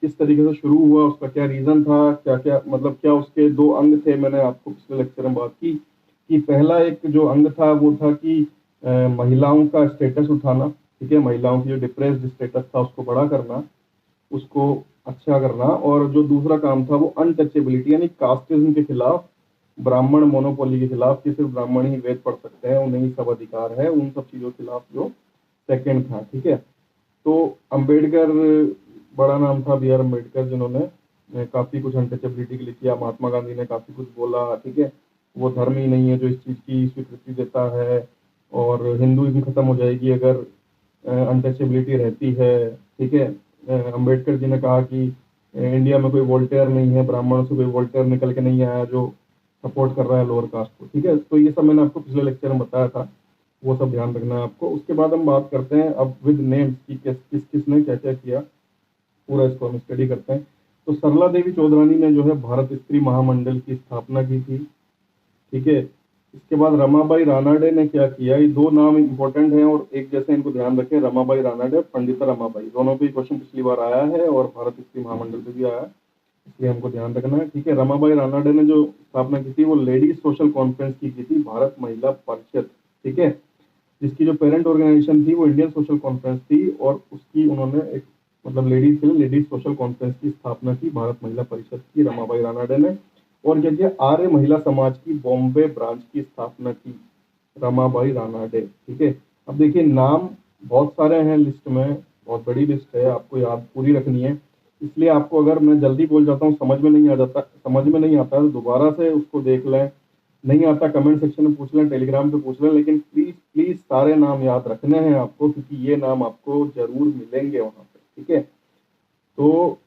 किस तरीके से शुरू हुआ, उसका क्या रीजन था, क्या क्या मतलब क्या उसके दो अंग थे। मैंने आपको पिछले लेक्चर में बात की कि पहला एक जो अंग था वो था कि महिलाओं का स्टेटस उठाना। ठीक है, महिलाओं की जो डिप्रेस्ड स्टेटस था उसको बड़ा करना, उसको अच्छा करना। और जो दूसरा काम था वो अनटचेबिलिटी यानी कास्टिज्म के खिलाफ, ब्राह्मण मोनोपोली के खिलाफ कि सिर्फ ब्राह्मण ही वेद पढ़ सकते हैं, उन्हें ही सब अधिकार है, उन सब चीजों के खिलाफ जो सेकंड था। ठीक है, तो अम्बेडकर, बड़ा नाम था बी आर अम्बेडकर, जिन्होंने काफी कुछ अनटचेबिलिटी के लिए किया। महात्मा गांधी ने काफी कुछ बोला। ठीक है, वो धर्म ही नहीं है जो इस चीज की स्वीकृति देता है, और हिंदुइज्म खत्म हो जाएगी अगर अनटचेबिलिटी रहती है। ठीक है, अम्बेडकर जी ने कहा कि इंडिया में कोई वोल्टेयर नहीं है, ब्राह्मणों से कोई वोल्टेयर निकल के नहीं आया जो सपोर्ट कर रहा है लोअर कास्ट को। ठीक है, तो ये सब मैंने आपको पिछले लेक्चर में बताया था, वो सब ध्यान रखना है आपको। उसके बाद हम बात करते हैं अब विद नेम्स की किस किसने क्या क्या किया, पूरा इसको हम स्टडी करते हैं। तो सरला देवी चौधरानी ने जो है भारत स्त्री महामंडल की स्थापना की थी। ठीक है, इसके बाद रमाबाई रानाडे ने क्या किया, ये दो नाम इंपॉर्टेंट हैं और एक जैसे, इनको ध्यान रखें, रमाबाई रानाडे, पंडिता रमाबाई, दोनों पे क्वेश्चन पिछली बार आया है और भारत स्त्री महामंडल पे भी आया है, इसलिए हमको ध्यान रखना है। ठीक है, रमाबाई रानाडे ने जो स्थापना की थी वो लेडीज सोशल कॉन्फ्रेंस की थी, भारत महिला परिषद। ठीक है, जिसकी जो पेरेंट ऑर्गेनाइजेशन थी वो इंडियन सोशल कॉन्फ्रेंस थी, और उसकी उन्होंने एक मतलब लेडीज के लिए लेडीज सोशल कॉन्फ्रेंस की स्थापना की, भारत महिला परिषद की, रमाबाई रानाडे ने। और क्या किया, आर्य महिला समाज की बॉम्बे ब्रांच की स्थापना की, रमाबाई रानाडे। ठीक है, अब देखिए नाम बहुत सारे हैं लिस्ट में, बहुत बड़ी लिस्ट है, आपको याद पूरी रखनी है, इसलिए आपको अगर मैं जल्दी बोल जाता हूँ, समझ में नहीं आता तो दोबारा से उसको देख लें, नहीं आता कमेंट सेक्शन में पूछ लें, टेलीग्राम पे पूछ लें, लेकिन प्लीज प्लीज सारे नाम याद रखने हैं आपको, क्योंकि ये नाम आपको जरूर मिलेंगे वहां पे। ठीक है, तो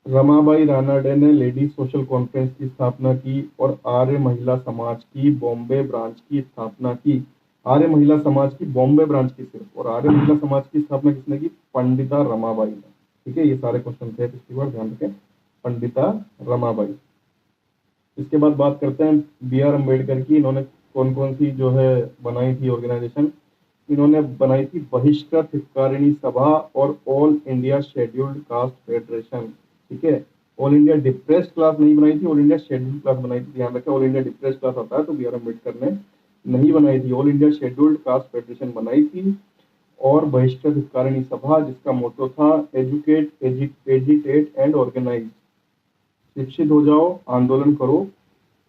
रमाबाई रानाडे ने लेडीज सोशल कॉन्फ्रेंस की स्थापना की और आर्य महिला समाज की बॉम्बे ब्रांच की स्थापना की। आर्य महिला समाज की बॉम्बे ब्रांच की सिर्फ, और आर्य महिला समाज की स्थापना किसने की, पंडिता रमाबाई ने। ठीक है, ये सारे क्वेश्चन थे पिछली बार, ध्यान रखें। पंडिता रमाबाई। इसके बाद बात करते हैं बी आर अम्बेडकर की। इन्होंने कौन कौन सी जो है बनाई थी ऑर्गेनाइजेशन। इन्होंने बनाई थी बहिष्कृत हितकारिणी सभा और all India scheduled caste federation. ठीक है, ऑल इंडिया डिप्रेस्ड क्लास नहीं बनाई थी, ऑल इंडिया शेड्यूल्ड क्लास बनाई थी। ध्यान रखें, ऑल इंडिया डिप्रेस्ड क्लास आता है तो बी आर अम्बेडकर ने नहीं बनाई थी, all India scheduled caste federation बनाई थी। और बहिष्कृत हितकारिणी सभा, जिसका मोटो था एजुकेट, एजिटेट एंड ऑर्गेनाइज। शिक्षित हो जाओ, आंदोलन करो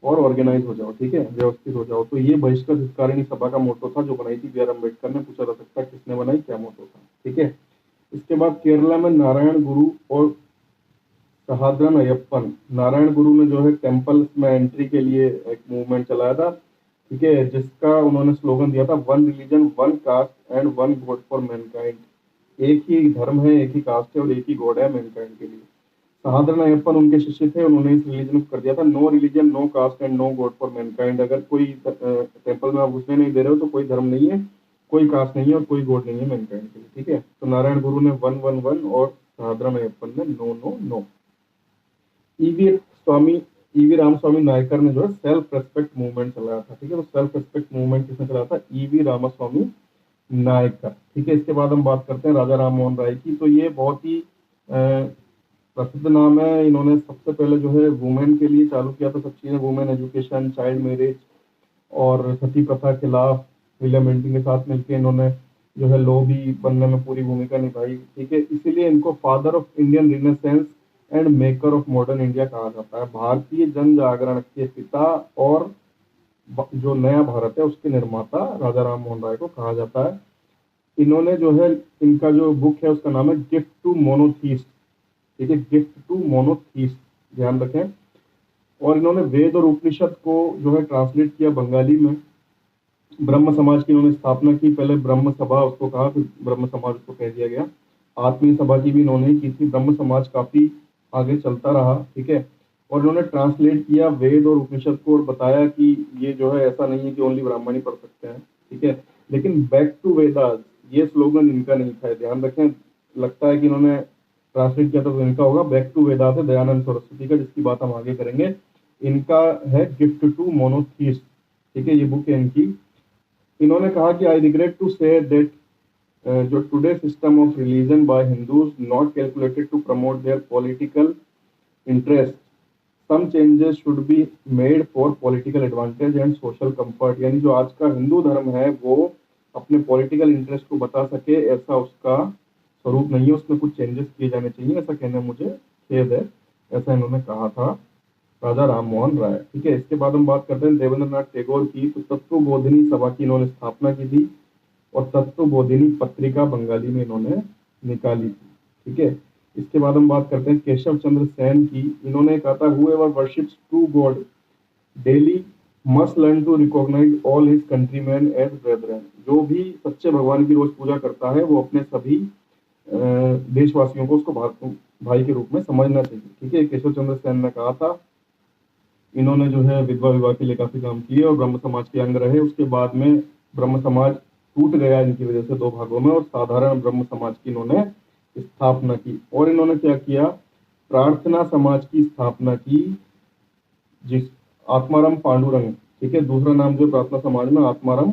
और ऑर्गेनाइज हो जाओ। ठीक है, व्यवस्थित हो जाओ। तो ये बहिष्कृत हितकारिणी सभा का मोटो था जो बनाई थी बी आर अम्बेडकर ने। पूछा जा सकता है किसने बनाई, क्या मोटो था। ठीक है, इसके बाद केरला में नारायण गुरु और सहाद्रन अयप्पन। नारायण गुरु ने जो है टेम्पल्स में एंट्री के लिए एक मूवमेंट चलाया था। ठीक है, जिसका उन्होंने स्लोगन दिया था one religion one cast and one God for Mankind. एक ही धर्म है, एक ही कास्ट है और एक ही गॉड है मैनकाइंड के लिए। सहाद्रन अयप्पन उनके शिष्य थे, उन्होंने इस रिलीजन को कर दिया था no religion no caste and no god for mankind. अगर कोई टेम्पल में आप घुसने नहीं दे रहे हो तो कोई धर्म नहीं है, कोई कास्ट नहीं है और कोई गॉड नहीं है मैनकाइंड के लिए। ठीक है, तो नारायण गुरु ने वन वन वन और सहाद्रन अयप्पन ने no no no. EV Ramaswamy Naicker ने जो है सेल्फ रेस्पेक्ट मूवमेंट चलाया था। ठीक है, तो सेल्फ रेस्पेक्ट मूवमेंट किसने चलाया था, ईवी रामास्वामी नायकर। ठीक है, इसके बाद हम बात करते हैं राजा राम मोहन राय की। तो ये बहुत ही प्रसिद्ध नाम है। इन्होंने सबसे पहले जो है वुमेन के लिए चालू किया था सब चीजें, वुमेन एजुकेशन, चाइल्ड मैरिज और सती प्रथा के खिलाफ विलियम बेंटिंग के साथ मिलकर इन्होंने जो है लॉ भी बनने में पूरी भूमिका निभाई। ठीक है, इसीलिए इनको father of Indian renaissance and maker of modern India कहा जाता है। भारतीय जन जागरण के पिता और जो नया भारत है उसके निर्माता राजा राम मोहन राय को कहा जाता है। इन्होंने जो है, इनका जो बुक है उसका नाम है गिफ्ट टू मोनोथीस्ट। ठीक है, गिफ्ट टू मोनोथीस्ट, ध्यान रखें। और इन्होंने वेद और उपनिषद को जो है ट्रांसलेट किया बंगाली में। ब्रह्म समाज की इन्होंने स्थापना की, पहले ब्रह्म सभा उसको कहा, फिर ब्रह्म समाज उसको कह दिया गया। आत्मीय सभा की भी इन्होंने की थी। ब्रह्म समाज काफी आगे चलता रहा। ठीक है, और इन्होंने ट्रांसलेट किया वेद और उपनिषद को और बताया कि ये जो है ऐसा नहीं है कि ओनली ब्राह्मण ही पढ़ सकते हैं। ठीक है, लेकिन बैक टू वेदास ये स्लोगन इनका नहीं था, ध्यान रखें। लगता है कि इन्होंने ट्रांसलेट किया था तो इनका होगा बैक टू वेदास है दयानंद सरस्वती का, जिसकी बात हम आगे करेंगे। इनका है गिफ्ट टू मोनोथीस्ट। ठीक है, ये बुक है इनकी। इन्होंने कहा कि I regret to say that जो today system of religion by Hindus not calculated to promote their political interest, some changes should be made for political advantage and social comfort. यानी जो आज का हिंदू धर्म है वो अपने पॉलिटिकल इंटरेस्ट को बता सके, ऐसा उसका स्वरूप नहीं है, उसमें कुछ चेंजेस किए जाने चाहिए, ऐसा कहने मुझे खेद है। ऐसा इन्होंने कहा था राजा राम मोहन राय। ठीक है, इसके बाद हम बात करते हैं देवेंद्रनाथ टैगोर की। तो तत्वबोधिनी सभा की इन्होंने स्थापना की थी और तत्वबोधिनी पत्रिका बंगाली में इन्होंने निकाली थी। ठीक है, इसके बाद हम बात करते हैं केशव चंद्र सेन की। इन्होंने कहा था whoever worships true God daily must learn to recognize all his countrymen as brethren। जो भी सच्चे भगवान की रोज पूजा करता है वो अपने सभी देशवासियों को उसको भाई के रूप में समझना चाहिए। ठीक है, केशव चंद्र सेन ने कहा था। इन्होंने जो है विधवा विवाह के लिए काफी काम किए और ब्रह्म समाज के अंग रहे। उसके बाद में ब्रह्म समाज टूट गया इनकी वजह से दो भागों में और साधारण ब्रह्म समाज की इन्होंने स्थापना की। और इन्होंने क्या किया, प्रार्थना समाज की स्थापना की, जिस आत्माराम पांडुरंग। ठीक है, दूसरा नाम जो प्रार्थना समाज में आत्माराम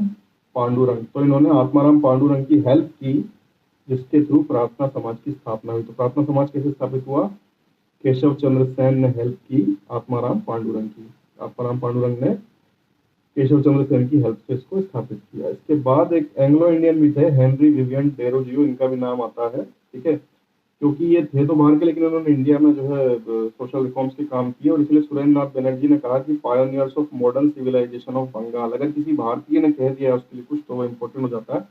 पांडुरंग। तो इन्होंने आत्माराम पांडुरंग की हेल्प की, जिसके थ्रू प्रार्थना समाज की स्थापना हुई। तो प्रार्थना समाज कैसे स्थापित हुआ, केशव चंद्र सेन ने हेल्प की आत्माराम पांडुरंग की। आत्माराम पांडुरंग ने केशव चंद्र सेन की हेल्प से इसको स्थापित किया। इसके बाद एक एंग्लो इंडियन भी थे, हेनरी विवियन डेरोजियो, इनका भी नाम आता है। ठीक है, क्योंकि ये थे तो बाहर के लेकिन उन्होंने इंडिया में जो है सोशल रिफॉर्म्स के काम किए। और इसलिए सुरेंद्र नाथ बनर्जी ने कहा कि pioneers of modern civilisation of Bengal. अगर किसी भारतीय ने कह दिया उसके लिए कुछ तो वो इम्पोर्टेंट हो जाता है।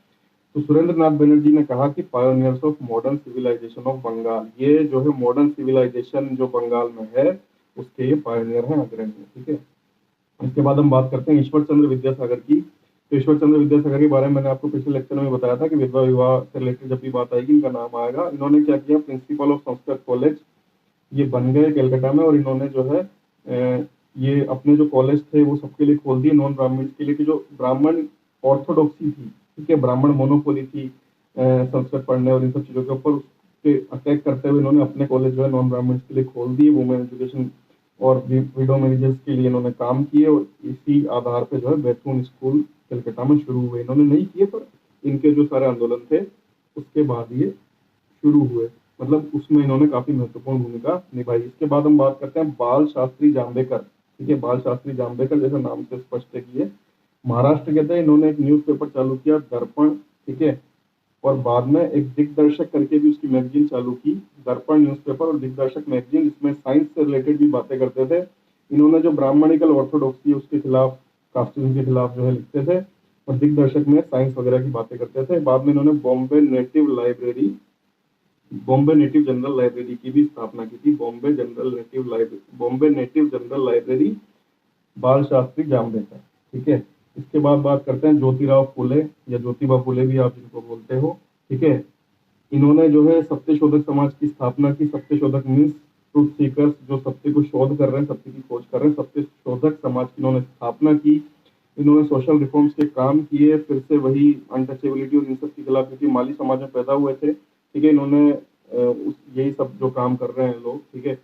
तो सुरेंद्र नाथ बनर्जी ने कहा कि pioneers of modern civilisation of Bengal, ये जो है मॉडर्न सिविलाइजेशन जो बंगाल में है उसके ये पायोनियर हैं, अग्रणी है। ठीक है, इसके बाद हम बात करते हैं ईश्वर चंद्र विद्यासागर की। तो ईश्वर चंद्र विद्यासागर के बारे में मैंने आपको पिछले लेक्चर में बताया था कि विधवा विवाह से रिलेटेड जब भी बात आएगी इनका नाम आएगा। इन्होंने क्या किया, प्रिंसिपल ऑफ संस्कृत कॉलेज ये बन गए कलकत्ता में। और इन्होंने जो है ये अपने जो कॉलेज थे वो सबके लिए खोल दिए, नॉन ब्राह्मण के लिए। कि जो ब्राह्मण ऑर्थोडॉक्सी थी, ठीक है, ब्राह्मण मोनोपोली थी संस्कृत पढ़ने और इन सब चीजों के ऊपर, पे अटैक करते हुए इन्होंने अपने कॉलेज जो है नॉन ब्राह्मण्स के लिए खोल दिए, वुमेन एजुकेशन और विडो मैरिजेस के लिए इन्होंने काम किए, और इसी आधार पे जो है बैथून स्कूल कलकत्ता में शुरू हुए। इन्होंने नहीं किए, पर इनके जो सारे आंदोलन थे उसके बाद ये शुरू हुए, मतलब उसमें इन्होंने काफी महत्वपूर्ण भूमिका निभाई। इसके बाद हम बात करते हैं बाल शास्त्री जाम्बेकर। ठीक है, बाल शास्त्री जाम्बेकर जैसे नाम से स्पष्ट है कि ये महाराष्ट्र के थे। इन्होंने एक न्यूज़पेपर चालू किया, दर्पण। ठीक है, और बाद में एक दिग्दर्शक करके भी उसकी मैगजीन चालू की, दर्पण न्यूज़पेपर और दिग्दर्शक मैगजीन, जिसमें साइंस से रिलेटेड भी बातें करते थे। इन्होंने जो ब्राह्मणिकल ऑर्थोडॉक्सी उसके खिलाफ, कास्टिज्म के खिलाफ जो है लिखते थे, और दिग्दर्शक में साइंस वगैरह की बातें करते थे। बाद में इन्होंने बॉम्बे नेटिव जनरल लाइब्रेरी की भी स्थापना की थी। बॉम्बे नेटिव जनरल लाइब्रेरी, बाल शास्त्री जाम्बेकर। ठीक है, इसके बाद बात करते हैं ज्योतिराव फुले, या ज्योतिबा फुले भी आप जिनको बोलते हो। ठीक है, इन्होंने जो है सत्यशोधक समाज की स्थापना की। सत्यशोधक मीन्स ट्रूथ सीकर्स, जो सत्य को शोध कर रहे हैं, सत्य की खोज कर रहे हैं, सत्यशोधक समाज की इन्होंने स्थापना की। इन्होंने सोशल रिफॉर्म्स के काम किए, फिर से वही अनटचेबिलिटी और इन सब के खिलाफ, क्योंकि माली समाज में पैदा हुए थे। ठीक है, इन्होंने यही सब जो काम कर रहे हैं लोग, ठीक है,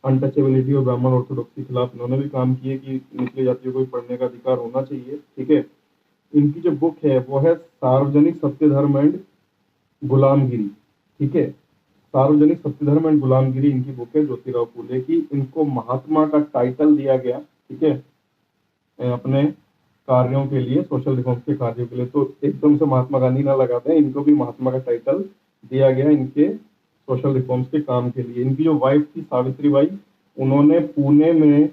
अनटचेबिलिटी और ब्राह्मण ऑर्थोडॉक्सी के खिलाफ इन्होंने भी काम किए कि निचली जातियों को भी पढ़ने का अधिकार होना चाहिए। ठीक है, इनकी जो बुक है वो है सार्वजनिक सत्य धर्म एंड गुलामगिरी। ठीक है, सार्वजनिक सत्य धर्म एंड गुलामगिरी इनकी बुक है, ज्योतिराव फुले की। इनको महात्मा का टाइटल दिया गया। ठीक है, अपने कार्यों के लिए, सोशल रिफॉर्म्स के कार्यों के लिए, तो एकदम से महात्मा गांधी ना लगाते हैं, इनको भी महात्मा का टाइटल दिया गया इनके सोशल रिफॉर्म्स के काम के लिए। इनकी जो वाइफ थी सावित्रीबाई, उन्होंने पुणे में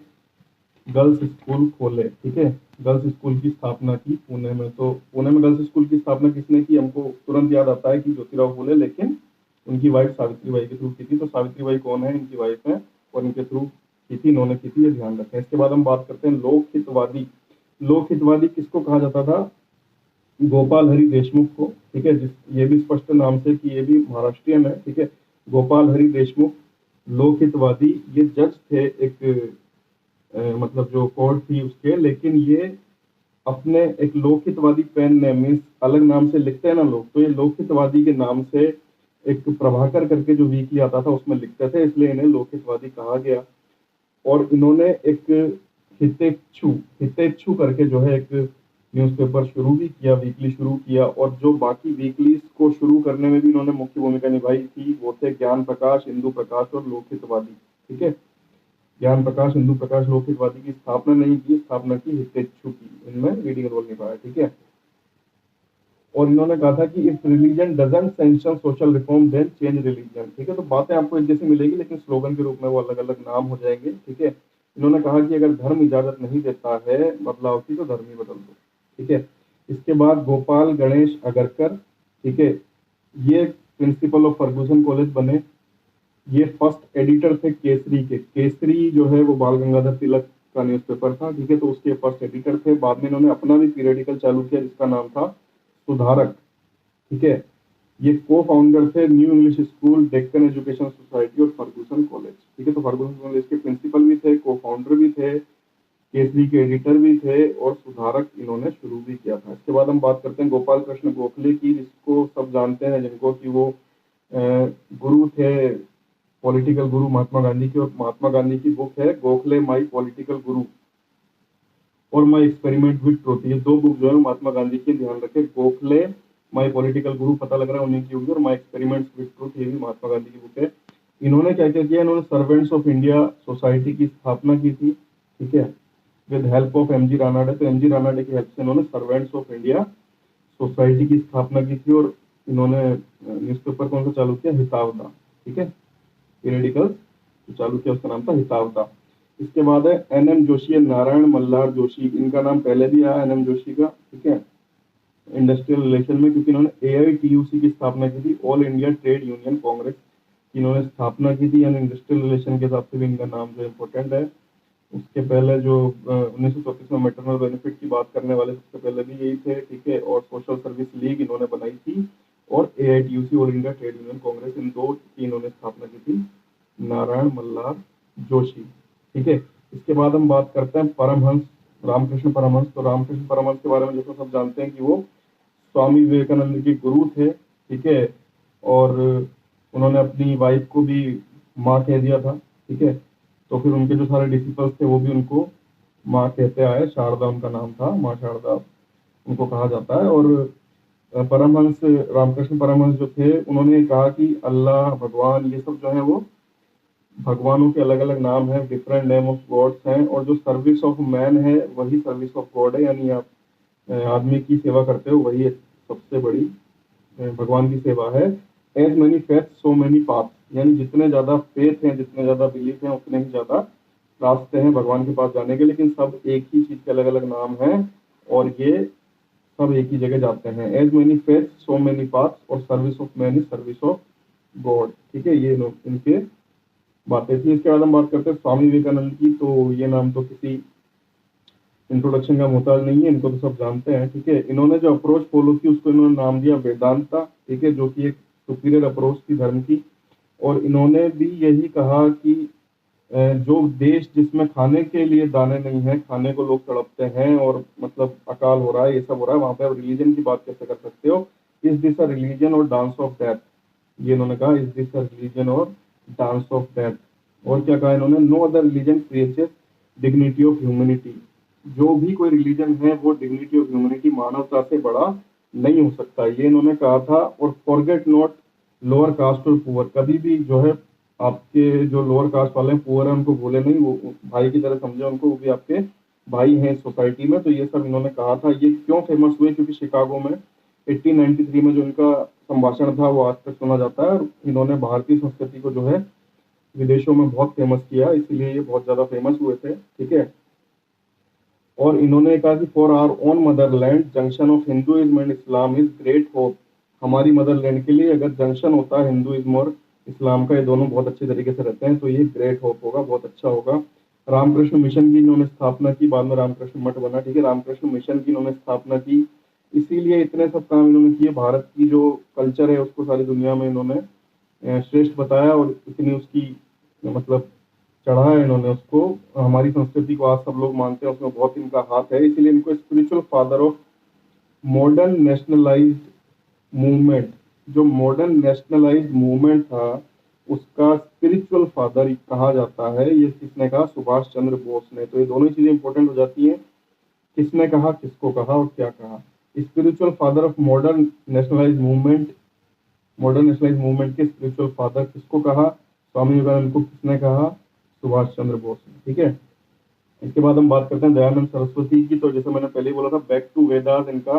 गर्ल्स स्कूल खोले। ठीक है, गर्ल्स स्कूल की स्थापना की पुणे में। तो पुणे में गर्ल्स स्कूल की स्थापना किसने की, हमको तुरंत याद आता है कि ज्योतिराव फुले, लेकिन उनकी वाइफ सावित्रीबाई के थ्रू की थी। तो सावित्रीबाई कौन है, इनकी वाइफ है, और इनके थ्रू की थी, इन्होंने की थी, ये ध्यान रखें। इसके बाद हम बात करते हैं लोकहितवादी। लोकहितवादी किसको कहा जाता था, गोपाल हरि देशमुख को। ठीक है, ये भी स्पष्ट नाम से कि ये भी महाराष्ट्रियन है। ठीक है, गोपाल हरि देशमुख लोकहितवादी, ये जज थे एक मतलब जो कोर्ट थी उसके, लेकिन ये अपने एक लोकहितवादी पेन नेम, मीन्स अलग नाम से लिखते हैं ना लोग, तो ये लोकहितवादी के नाम से एक प्रभाकर करके जो वीकली आता था उसमें लिखते थे, इसलिए इन्हें लोकहितवादी कहा गया। और इन्होंने एक हितेच्छु करके जो है एक न्यूज़पेपर शुरू भी किया, वीकली शुरू किया, और जो बाकी वीकलीज को शुरू करने में भी इन्होंने मुख्य भूमिका निभाई थी, वो थे ज्ञान प्रकाश, इंदु प्रकाश और लोकहितवादी। ठीक है, ज्ञान प्रकाश, इंदु प्रकाश, लोकहितवादी की स्थापना नहीं की, स्थापना की हितेच्छु की, इनमें लीडिंग रोल निभाया। ठीक है, और इन्होंने कहा था कि if religion doesn't sanction social reform then change religion. ठीक है, तो बातें आपको एक जैसी मिलेगी, लेकिन स्लोगन के रूप में वो अलग अलग नाम हो जाएंगे। ठीक है, इन्होंने कहा कि अगर धर्म इजाजत नहीं देता है बदलाव की, तो धर्म ही बदल दो। ठीक है, इसके बाद गोपाल गणेश अगरकर। ठीक है, ये प्रिंसिपल ऑफ फर्गूसन कॉलेज बने। ये फर्स्ट एडिटर थे केसरी के। केसरी जो है वो बाल गंगाधर तिलक का न्यूज़पेपर था। ठीक है, तो उसके फर्स्ट एडिटर थे। बाद में इन्होंने अपना भी पीरियडिकल चालू किया जिसका नाम था सुधारक। ठीक है, ये को फाउंडर थे new English school, Deccan education society और फर्गूसन कॉलेज। ठीक है, तो फर्गूसन कॉलेज के प्रिंसिपल भी थे, को फाउंडर भी थे, केसरी के एडिटर भी थे, और सुधारक इन्होंने शुरू भी किया था। इसके बाद हम बात करते हैं गोपाल कृष्ण गोखले की, जिसको सब जानते हैं, जिनको कि वो गुरु थे, पॉलिटिकल गुरु महात्मा गांधी के। और महात्मा गांधी की बुक है गोखले माई पॉलिटिकल गुरु और माई एक्सपेरिमेंट विद ट्रुथ। ये दो बुक जो है महात्मा गांधी की, ध्यान रखें, गोखले माई पॉलिटिकल गुरु पता लग रहा है उन्हीं की होगी, और माई एक्सपेरिमेंट्स विद ट्रुथ ये भी महात्मा गांधी की बुक है। इन्होंने क्या क्या किया, इन्होंने सर्वेंट्स ऑफ इंडिया सोसाइटी की स्थापना की थी। ठीक है, with help of MG Ranade. तो एमजी रानाडे की हेल्प से इन्होंने सर्वेंट्स ऑफ इंडिया सोसाइटी की स्थापना की थी, और इन्होंने न्यूज़पेपर कौन सा चालू किया, हितावता। ठीक है, पीरियडिकल चालू किया, उसका नाम था हितावता। इसके बाद है एनएम जोशी, नारायण मल्हार जोशी। इनका नाम पहले भी आया एनएम जोशी का। ठीक है, इंडस्ट्रियल रिलेशन में, क्योंकि इन्होंने एआईटीयूसी की स्थापना की थी, all India trade union Congress की इन्होंने स्थापना की थी, यानी इंडस्ट्रियल रिलेशन के हिसाब से भी इनका नाम जो इम्पोर्टेंट है। उसके पहले जो 1934 में मैटरनल बेनिफिट की बात करने वाले सबसे पहले भी यही थे। ठीक है, और सोशल सर्विस लीग इन्होंने बनाई थी, और AITUC all India trade union congress, इन दो की इन्होंने स्थापना की थी, नारायण मल्हार जोशी। ठीक है, इसके बाद हम बात करते हैं परमहंस रामकृष्ण परमहंस। तो रामकृष्ण परमहंस के बारे में जैसा सब जानते हैं कि वो स्वामी विवेकानंद के गुरु थे। ठीक है, और उन्होंने अपनी वाइफ को भी माँ कह दिया था, ठीक है। तो फिर उनके जो सारे डिसिपल्स थे वो भी उनको माँ कहते आए, शारदा उनका नाम था, माँ शारदा उनको कहा जाता है। और परमहंस रामकृष्ण परमहंस जो थे उन्होंने कहा कि अल्लाह, भगवान, ये सब जो है वो भगवानों के अलग अलग नाम है, डिफरेंट नेम ऑफ गॉड्स हैं, और जो सर्विस ऑफ मैन है वही सर्विस ऑफ गॉड है, यानी आप आदमी की सेवा करते हो वही सबसे बड़ी भगवान की सेवा है। As many faith so many path, यानी जितने ज्यादा फेथ हैं, जितने ज्यादा बिलीफ हैं, उतने ही ज्यादा रास्ते हैं भगवान के पास जाने के, लेकिन सब एक ही चीज के अलग अलग नाम हैं और ये सब एक ही जगह जाते हैं। As many faith so many path और service of many service of god, ठीक है। ये इनके बातें थी। इसके बाद हम बात करते हैं स्वामी विवेकानंद की। तो ये नाम तो किसी इंट्रोडक्शन का मोहताज नहीं है, इनको तो सब जानते हैं, ठीक है। इन्होंने जो अप्रोच फॉलो की उसको इन्होंने नाम दिया वेदांता, ठीक है, जो कि एक सुपीरियर अप्रोच थी धर्म की। और इन्होंने भी यही कहा कि जो देश जिसमें खाने के लिए दाने नहीं है, खाने को लोग तड़पते हैं और मतलब अकाल हो रहा है, ये सब हो रहा है, वहां पे आप रिलीजन की बात कैसे कर सकते हो? Is this a religion or dance of death? ये इन्होंने कहा, is this a religion or dance of death. और क्या कहा इन्होंने? No other religion creates dignity of humanity. जो भी कोई रिलीजन है वो डिग्निटी ऑफ ह्यूमैनिटी, मानवता से बड़ा नहीं हो सकता, ये इन्होंने कहा था। और फॉरगेट नॉट लोअर कास्ट और पुअर, कभी भी जो है आपके जो लोअर कास्ट वाले हैं, पुअर है, उनको भूले नहीं, वो भाई की तरह समझे उनको, वो भी आपके भाई हैं सोसाइटी में। तो ये सब इन्होंने कहा था। ये क्यों फेमस हुए? क्योंकि शिकागो में 1893 में जो इनका संभाषण था वो आज तक सुना जाता है, और इन्होंने भारतीय संस्कृति को जो है विदेशों में बहुत फेमस किया, इसलिए ये बहुत ज्यादा फेमस हुए थे, ठीक है। और इन्होंने कहा कि for our own motherland junction of Hinduism and Islam is great hope. हमारी मदरलैंड के लिए अगर जंक्शन होता है हिंदुइज्म और इस्लाम का, ये दोनों बहुत अच्छे तरीके से रहते हैं, तो ये ग्रेट होप होगा, बहुत अच्छा होगा। रामकृष्ण मिशन की इन्होंने स्थापना की, बाद में रामकृष्ण मठ बना, ठीक है। रामकृष्ण मिशन की इन्होंने स्थापना की, इसीलिए इतने सब काम इन्होंने किए। भारत की जो कल्चर है उसको सारी दुनिया में इन्होंने श्रेष्ठ बताया, और इतनी उसकी मतलब चढ़ाया इन्होंने उसको। हमारी संस्कृति को आज सब लोग मानते हैं, उसमें बहुत इनका हाथ है, इसीलिए इनको spiritual father of modern nationalised movement, जो मॉडर्न नेशनलाइज्ड मूवमेंट था उसका स्पिरिचुअल फादर कहा जाता है। ये किसने कहा? सुभाष चंद्र बोस ने। तो ये दोनों चीजें इंपॉर्टेंट हो जाती हैं, किसने कहा, किसको कहा और क्या कहा। Spiritual father of modern nationalised movement, modern nationalised movement के स्पिरिचुअल फादर किसको कहा? स्वामी विवेकानंद को। किसने कहा? सुभाष चंद्र बोस ने, ठीक है। इसके बाद हम बात करते हैं दयानंद सरस्वती की। तो जैसे मैंने पहले ही बोला था, बैक टू वेदास इनका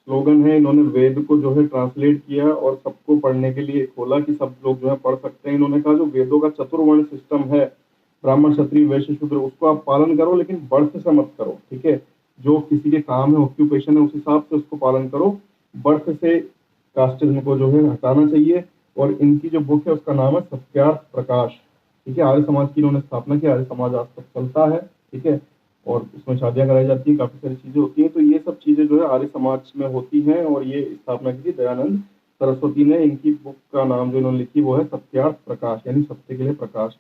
स्लोगन है। इन्होंने वेद को जो है ट्रांसलेट किया और सबको पढ़ने के लिए खोला कि सब लोग जो है पढ़ सकते हैं। इन्होंने कहा जो वेदों का चतुर्वर्ण सिस्टम है, ब्राह्मण क्षत्रिय वैश्य शूद्र, उसको आप पालन करो, लेकिन बर्थ से मत करो, ठीक है। जो किसी के काम है, ऑक्यूपेशन है, उस हिसाब से उसको पालन करो, बर्थ से कास्टिज्म को जो है हटाना चाहिए। और इनकी जो बुक है उसका नाम है सत्यार्थ प्रकाश, ठीक है। आर्य समाज की इन्होंने स्थापना की, आर्य समाज आज तक चलता है, ठीक है। और उसमें शादियां कराई जाती है, काफी सारी चीजें होती हैं। तो ये सब चीजें जो है आर्य समाज में होती हैं, और ये स्थापना की थी दयानंद सरस्वती ने। इनकी बुक का नाम जो इन्होंने लिखी वो है सत्यार्थ प्रकाश, यानी सत्य के लिए प्रकाश।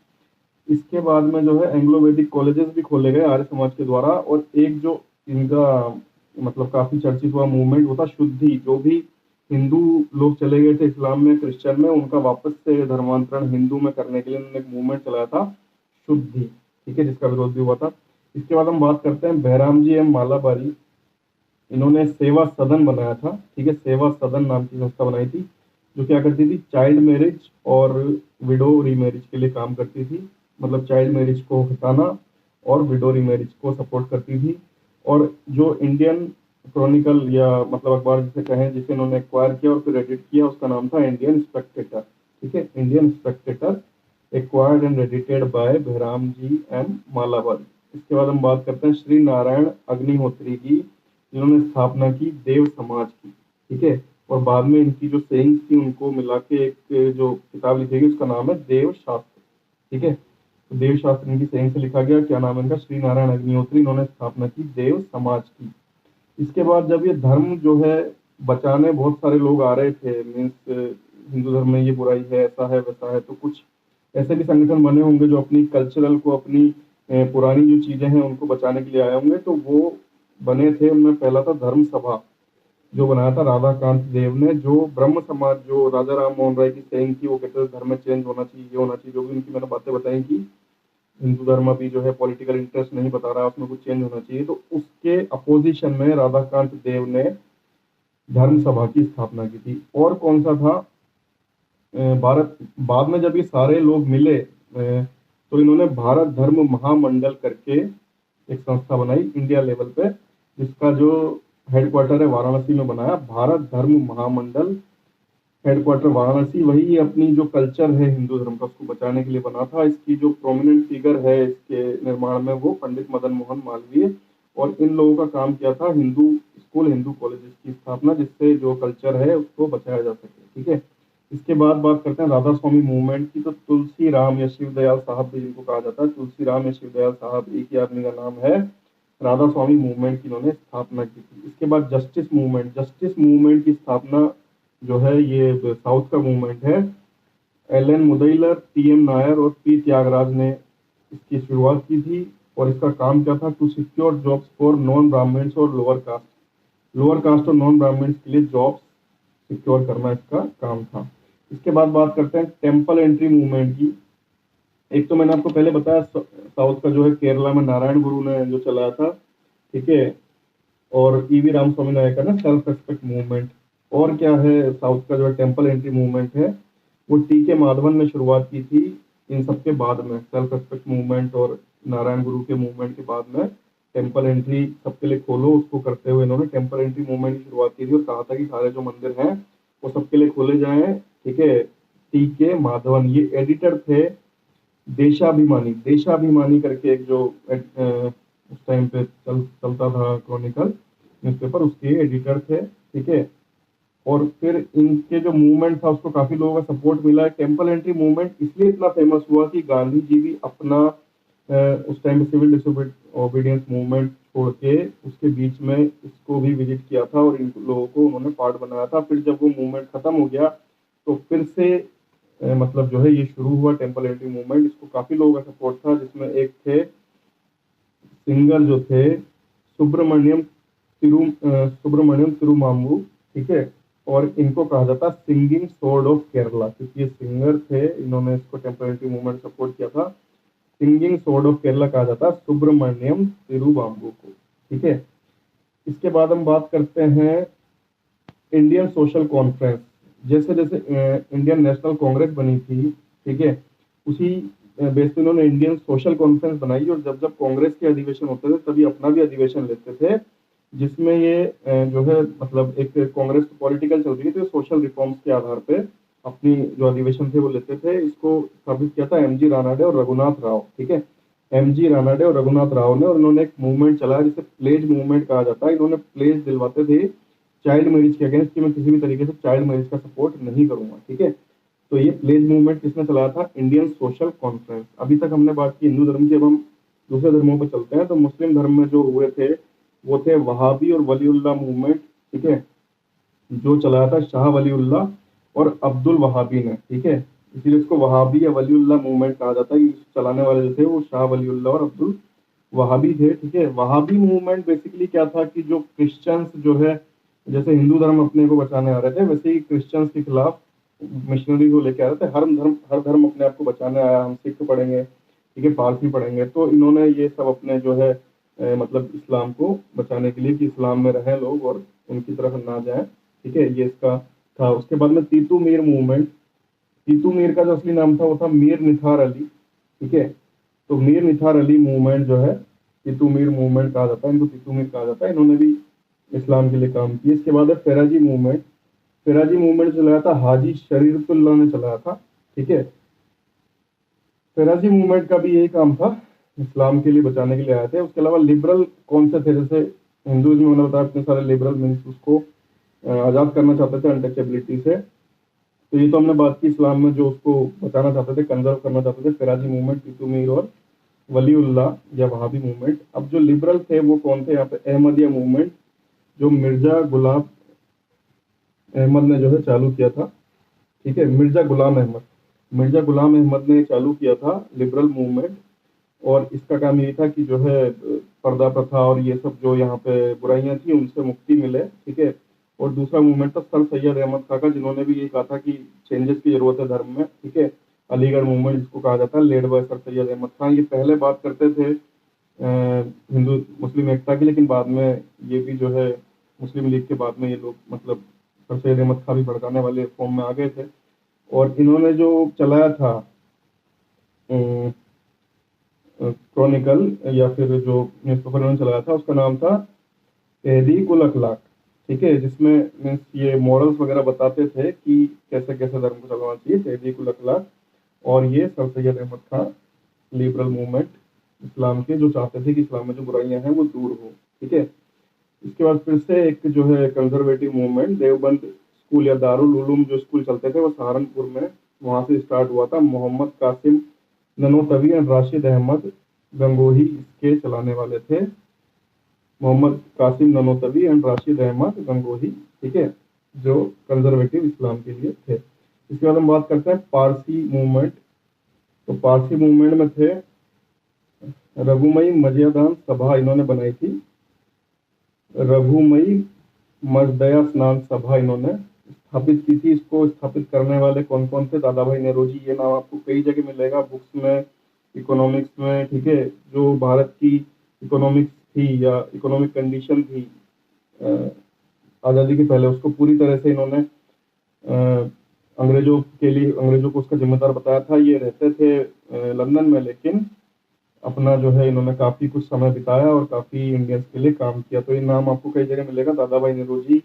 इसके बाद में जो है एंग्लो वैदिक कॉलेजेस भी खोले गए आर्य समाज के द्वारा। और एक जो इनका मतलब काफी चर्चित हुआ मूवमेंट वो था शुद्धि। जो भी हिंदू लोग चले गए थे इस्लाम में, क्रिश्चियन में, उनका वापस से धर्मांतरण हिंदू में करने के लिए उन्होंने एक मूवमेंट चलाया था, शुद्धि, ठीक है, जिसका विरोध भी हुआ था। इसके बाद हम बात करते हैं बहराम जी एम मालाबारी। इन्होंने सेवा सदन बनाया था, ठीक है। सेवा सदन नाम की संस्था बनाई थी, जो क्या करती थी? चाइल्ड मैरिज और विडो रीमैरिज के लिए काम करती थी। मतलब चाइल्ड मैरिज को हटाना और विडो रीमैरिज को सपोर्ट करती थी। और जो इंडियन क्रॉनिकल या मतलब अखबार जिसे कहें, जिसे इन्होंने एक्वायर किया और फिर एडिट किया, उसका नाम था इंडियन स्पेक्टेटर, ठीक है। Indian spectator acquired and edited by Behramji M Malabari. इसके बाद हम बात करते हैं श्री नारायण अग्निहोत्री की, जिन्होंने स्थापना की देव समाज की, ठीक है। और बाद में इनकी जो सेइंग्स थी उनको मिला के एक जो किताब लिखेगी उसका नाम है देव शास्त्र, ठीक है। तो देव शास्त्र इनकी सेइंग से लिखा गया। क्या नाम है इनका? श्री नारायण अग्निहोत्री। इन्होंने स्थापना की देव समाज की। इसके बाद जब ये धर्म जो है बचाने बहुत सारे लोग आ रहे थे, मीन्स हिंदू धर्म में ये बुराई है, ऐसा है, वैसा है, तो कुछ ऐसे भी संगठन बने होंगे जो अपनी कल्चरल को, अपनी पुरानी जो चीजें हैं उनको बचाने के लिए आए होंगे। तो वो बने थे, उनमें पहला था धर्म सभा। जो बनाया था राधाकांत देव ने, जो ब्रह्म समाज, जो राजा राम मोहन राय की सेइंग थी, वो कहते थे धर्म में चेंज होना चाहिए, ये होना चाहिए, जो भी उनकी मैंने बातें बताई कि हिंदू धर्म अभी जो है पॉलिटिकल इंटरेस्ट नहीं बता रहा, उसमें कुछ चेंज होना चाहिए, तो उसके अपोजिशन में राधाकांत देव ने धर्म सभा की स्थापना की थी। और कौन सा था, भारत, बाद में जब ये सारे लोग मिले तो इन्होंने भारत धर्म महामंडल करके एक संस्था बनाई इंडिया लेवल पे, जिसका जो हेडक्वार्टर है वाराणसी में बनाया, भारत धर्म महामंडल, हेडक्वार्टर वाराणसी। वही ये अपनी जो कल्चर है हिंदू धर्म का, उसको बचाने के लिए बना था। इसकी जो प्रोमिनेंट फिगर है इसके निर्माण में, वो पंडित मदन मोहन मालवीय, और इन लोगों का काम क्या था, हिंदू स्कूल, हिंदू कॉलेजेस की स्थापना, जिससे जो कल्चर है उसको बचाया जा सके। ठीक है, इसके बाद बात करते हैं राधा स्वामी मूवमेंट की। तो तुलसी राम या शिव दयाल साहब भी जिनको कहा जाता है, तुलसी राम या शिव दयाल साहब एक ही आदमी का नाम है। राधा स्वामी मूवमेंट की इन्होंने स्थापना की थी। इसके बाद जस्टिस मूवमेंट, जस्टिस मूवमेंट की स्थापना जो है ये साउथ का मूवमेंट है। एल.एन. मुदइलर, टी.एम. नायर और पी. त्यागराज ने इसकी शुरुआत की थी। और इसका काम क्या था, to secure jobs for non Brahmins और लोअर कास्ट, लोअर कास्ट और नॉन ब्राह्मण्स के लिए जॉब्स सिक्योर करना इसका काम था। इसके बाद बात करते हैं टेम्पल एंट्री मूवमेंट की। एक तो मैंने आपको पहले बताया साउथ का जो है केरला में नारायण गुरु ने जो चलाया था, ठीक है, और ईवी रामस्वामी नायकर ने सेल्फ रेस्पेक्ट मूवमेंट। और क्या है साउथ का जो है टेम्पल एंट्री मूवमेंट है, वो टी.के. माधवन ने शुरुआत की थी। इन सबके बाद में सेल्फ रेस्पेक्ट मूवमेंट और नारायण गुरु के मूवमेंट के बाद में टेम्पल एंट्री सबके लिए खोलो, उसको करते हुए इन्होंने टेम्पल एंट्री मूवमेंट की शुरुआत की थी और कहा था कि सारे जो मंदिर हैं वो सबके लिए खोले जाएं। ठीक है, टी.के. माधवन ये एडिटर थे देशाभिमानी, देशाभिमानी करके एक जो उस टाइम पे चलता था क्रॉनिकल न्यूज़पेपर, उसके एडिटर थे। ठीक है, और फिर इनके जो मूवमेंट था उसको काफी लोगों का सपोर्ट मिला। टेम्पल एंट्री मूवमेंट इसलिए इतना फेमस हुआ कि गांधी जी भी अपना उस टाइम पे सिविल डिसोबीडियंस मूवमेंट छोड़ के उसके बीच में इसको भी विजिट किया था और इन लोगों को उन्होंने पार्ट बनाया था। फिर जब वो मूवमेंट खत्म हो गया तो फिर से मतलब जो है ये शुरू हुआ टेम्पल एंट्री मूवमेंट। इसको काफी लोगों का सपोर्ट था, जिसमें एक थे सिंगर जो थे सुब्रमण्यम तिरुमांबू। ठीक है, और इनको कहा जाता सिंगिंग सोर्ड ऑफ केरला, क्योंकि ये सिंगर थे, इन्होंने इसको टेम्पल एंट्री मूवमेंट सपोर्ट किया था। सिंगिंग सोर्ड ऑफ केरला कहा जाता सुब्रमण्यम तिरुमांबू को। ठीक है, इसके बाद हम बात करते हैं इंडियन सोशल कॉन्फ्रेंस। जैसे जैसे इंडियन नेशनल कांग्रेस बनी थी, ठीक है, उसी बेस पे उन्होंने इंडियन सोशल कॉन्फ्रेंस बनाई। और जब जब कांग्रेस के अधिवेशन होते थे तभी अपना भी अधिवेशन लेते थे, जिसमें ये जो है मतलब एक कांग्रेस पॉलिटिकल चल रही थी, तो सोशल रिफॉर्म्स के आधार पे अपनी जो अधिवेशन थे वो लेते थे। इसको स्थापित किया था एम.जी. रानाडे और रघुनाथ राव। ठीक है, एम.जी. रानाडे और रघुनाथ राव ने, और इन्होंने एक मूवमेंट चलाया जिसे प्लेज मूवमेंट कहा जाता है। इन्होंने प्लेज दिलवाते थे चाइल्ड मैरिज के अगेंस्ट कि मैं किसी भी तरीके से चाइल्ड मैरिज का सपोर्ट नहीं करूंगा। ठीक है, तो ये प्लेज मूवमेंट किसने चलाया था, इंडियन सोशल कॉन्फ्रेंस। अभी तक हमने बात की हिंदू धर्म की, अब हम दूसरे धर्मों पर चलते हैं। तो मुस्लिम धर्म में जो हुए थे वो थे वहाबी और वलीउल्लाह मूवमेंट। ठीक है, जो चलाया था शाह वलीउल्लाह और अब्दुल वहाबी ने। ठीक है, इसीलिए इसको वहाबी या वलीउल्लाह मूवमेंट कहा जाता है। चलाने वाले जो थे वो शाह वलीउल्लाह और अब्दुल वहाबी थे। ठीक है, वहाबी मूवमेंट बेसिकली क्या था कि जो क्रिश्चियंस जो है, जैसे हिंदू धर्म अपने को बचाने आ रहे थे, वैसे ही क्रिश्चियंस के खिलाफ मिशनरी को लेके आ रहे थे। हर धर्म अपने आप को बचाने आया। हम सिख पढ़ेंगे, ठीक है, पारसी पढ़ेंगे, तो इन्होंने ये सब अपने जो है मतलब इस्लाम को बचाने के लिए कि इस्लाम में रहें लोग और उनकी तरफ ना जाएं। ठीक है, ये इसका था। उसके बाद में तीतू मीर मूवमेंट। तीतू मीर का जो असली नाम था वो था मीर निथार अली। ठीक है, तो मीर निथार अली मूवमेंट जो है तीतू मीर मूवमेंट कहा जाता है, इनको तीतू मीर कहा जाता है। इन्होंने भी इस्लाम के लिए काम किया। इसके बाद है फेराजी मूवमेंट। फेराजी मूवमेंट चलाया था हाजी शरीयतुल्लाह ने चलाया था। ठीक है, फेराजी मूवमेंट का भी यही काम था, इस्लाम के लिए बचाने के लिए आए थे। उसके अलावा लिबरल कौन से थे, जैसे हिंदुइज्म में मैंने बताया इतने सारे लिबरल मीन्स उसको आज़ाद करना चाहते थे अनटचेबिलिटी से। तो ये तो हमने बात की इस्लाम में जो उसको बचाना चाहते थे, कंजर्व करना चाहते थे, फेराजी मूवमेंट, तीतू मीर और वलीउल्लाह या वहाबी मूवमेंट। अब जो लिबरल थे वो कौन थे यहाँ पे, अहमदिया मूवमेंट, जो मिर्जा गुलाम अहमद ने जो है चालू किया था। ठीक है, मिर्जा गुलाम अहमद ने चालू किया था लिबरल मूवमेंट। और इसका काम ये था कि जो है पर्दा प्रथा और ये सब जो यहाँ पे बुराइयां थी उनसे मुक्ति मिले। ठीक है, और दूसरा मूवमेंट था सर सैयद अहमद खां का, जिन्होंने भी ये कहा था कि चेंजेस की जरूरत है धर्म में, ठीक है। अलीगढ़ मूवमेंट जिसको कहा जाता है, led by sir Syed Ahmad Khan. ये पहले बात करते थे हिंदू मुस्लिम एकता की, लेकिन बाद में ये भी जो है मुस्लिम लीग के बाद में ये लोग मतलब सर सैयद अहमद खान भी भड़काने वाले फॉर्म में आ गए थे। और इन्होंने जो चलाया था क्रॉनिकल या फिर जो न्यूज़पेपर इन्होंने चलाया था उसका नाम था तहरीक उल अखलाक, ठीक है, जिसमें मीन्स ये मॉडल्स वगैरह बताते थे कि कैसे कैसे धर्म को चलाना चाहिए, तहरीक उल अखलाक। और ये sir Syed Ahmad Khan liberal movement Islam के जो चाहते थे कि इस्लाम में जो बुराइयां हैं वो दूर हो, ठीक है। इसके बाद फिर से एक जो है कंजर्वेटिव मूवमेंट, देवबंद स्कूल या दारुल उलूम जो स्कूल चलते थे वो सहारनपुर में, वहां से स्टार्ट हुआ था। मोहम्मद कासिम ननोतवी और राशिद अहमद गंगोही इसके चलाने वाले थे। मोहम्मद कासिम ननोतवी एंड राशिद अहमद गंगोही, ठीक है, जो कंजर्वेटिव इस्लाम के लिए थे। इसके बाद हम बात करते हैं पारसी मूवमेंट। तो पारसी मूवमेंट में थे रघुमई मर्यादान सभा इन्होंने बनाई थी, रघुमई मजदया स्नान सभा इन्होंने स्थापित की थी। इसको स्थापित करने वाले कौन कौन थे? दादा भाई नेहरूजी। ये नाम आपको कई जगह मिलेगा, बुक्स में, इकोनॉमिक्स में, ठीक है। जो भारत की इकोनॉमिक्स थी या इकोनॉमिक कंडीशन थी आज़ादी के पहले, उसको पूरी तरह से इन्होंने अंग्रेजों के लिए, अंग्रेजों को उसका जिम्मेदार बताया था। ये रहते थे लंदन में, लेकिन अपना जो है इन्होंने काफी कुछ समय बिताया और काफी इंडियंस के लिए काम किया। तो ये नाम आपको कई जगह मिलेगा, दादा भाई नेहरूजी।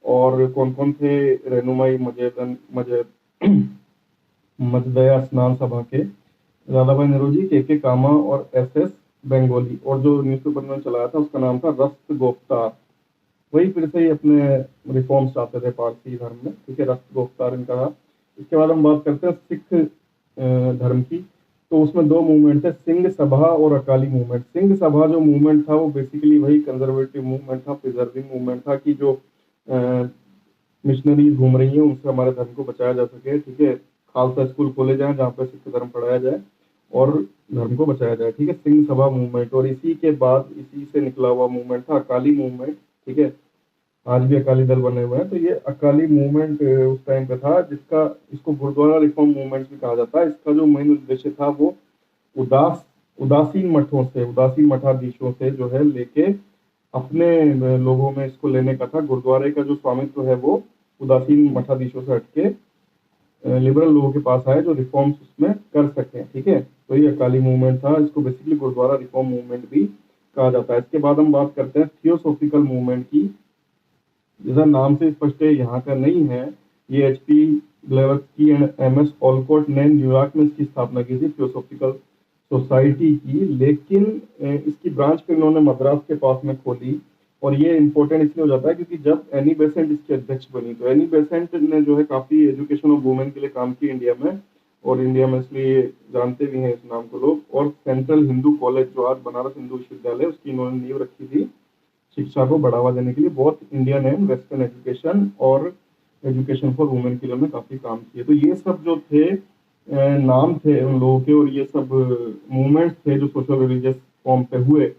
और कौन कौन थे? रहनुमाई मजदया स्नान सभा के दादा भाई नेहरूजी, के कामा और एस बेंगोली। और जो न्यूज़पेपर में चलाया था उसका नाम था रस्त गोफ्तार। वही फिर से ही अपने रिफॉर्म्स चाहते थे पारसी धर्म में, ठीक है, रस्त गोफ्तार इनका था। इसके बाद हम बात करते हैं सिख धर्म की। तो उसमें दो मूवमेंट थे, सिंह सभा और अकाली मूवमेंट। सिंह सभा जो मूवमेंट था वो बेसिकली वही कंजर्वेटिव मूवमेंट था, प्रिजर्विंग मूवमेंट था कि जो मिशनरीज घूम रही हैं उनसे हमारे धर्म को बचाया जा सके, ठीक है। खालसा स्कूल खोले जाए जहाँ पे सिख धर्म पढ़ाया जाए और धर्म को बचाया जाए, ठीक है, सिंह सभा मूवमेंट। और इसी के बाद इसी से निकला हुआ मूवमेंट था अकाली मूवमेंट, ठीक है। आज भी अकाली दल बने हुए हैं। तो ये अकाली मूवमेंट उस टाइम पे था, जिसका इसको गुरुद्वारा रिफॉर्म मूवमेंट भी कहा जाता है। इसका जो मेन उद्देश्य था वो उदासीन मठों से, उदासीन मठाधीशों से जो है लेके अपने लोगों में इसको लेने का था। गुरुद्वारे का जो स्वामित्व है वो उदासीन मठाधीशों से हटके लिबरल लोगों के पास आए जो रिफॉर्म्स उसमें कर सके, ठीक है। तो ये अकाली मूवमेंट था, इसको बेसिकली गुरुद्वारा रिफॉर्म मूवमेंट भी कहा जाता है। इसके बाद हम बात करते हैं थियोसॉफिकल मूवमेंट की। जैसा नाम से स्पष्ट है, यहाँ का नहीं है। ये HP ब्लेवत्स्की एंड MS ऑलकॉट ने न्यूयॉर्क में इसकी स्थापना की थी, थियोसॉफिकल सोसाइटी की। लेकिन इसकी ब्रांच फिर इन्होंने मद्रास के पास में खोली। और ये इम्पोर्टेंट इसलिए हो जाता है क्योंकि जब एनी बेसेंट इसकी अध्यक्ष बनी, तो एनी बेसेंट ने जो है काफी एजुकेशन ऑफ वुमेन के लिए काम किया इंडिया में। और इंडिया में इसलिए जानते भी हैं इस नाम को लोग। और सेंट्रल हिंदू कॉलेज जो आज बनारस हिंदू विश्वविद्यालय, उसकी इन्होंने नींव रखी थी शिक्षा को बढ़ावा देने के लिए। बहुत इंडियन एंड वेस्टर्न एजुकेशन और एजुकेशन फॉर वुमेन के लिए उन्होंने काफी काम किए। तो ये सब जो थे नाम थे उन लोगों के, और ये सब मूवमेंट्स थे जो सोशल रिलीजियस फॉर्म पे हुए।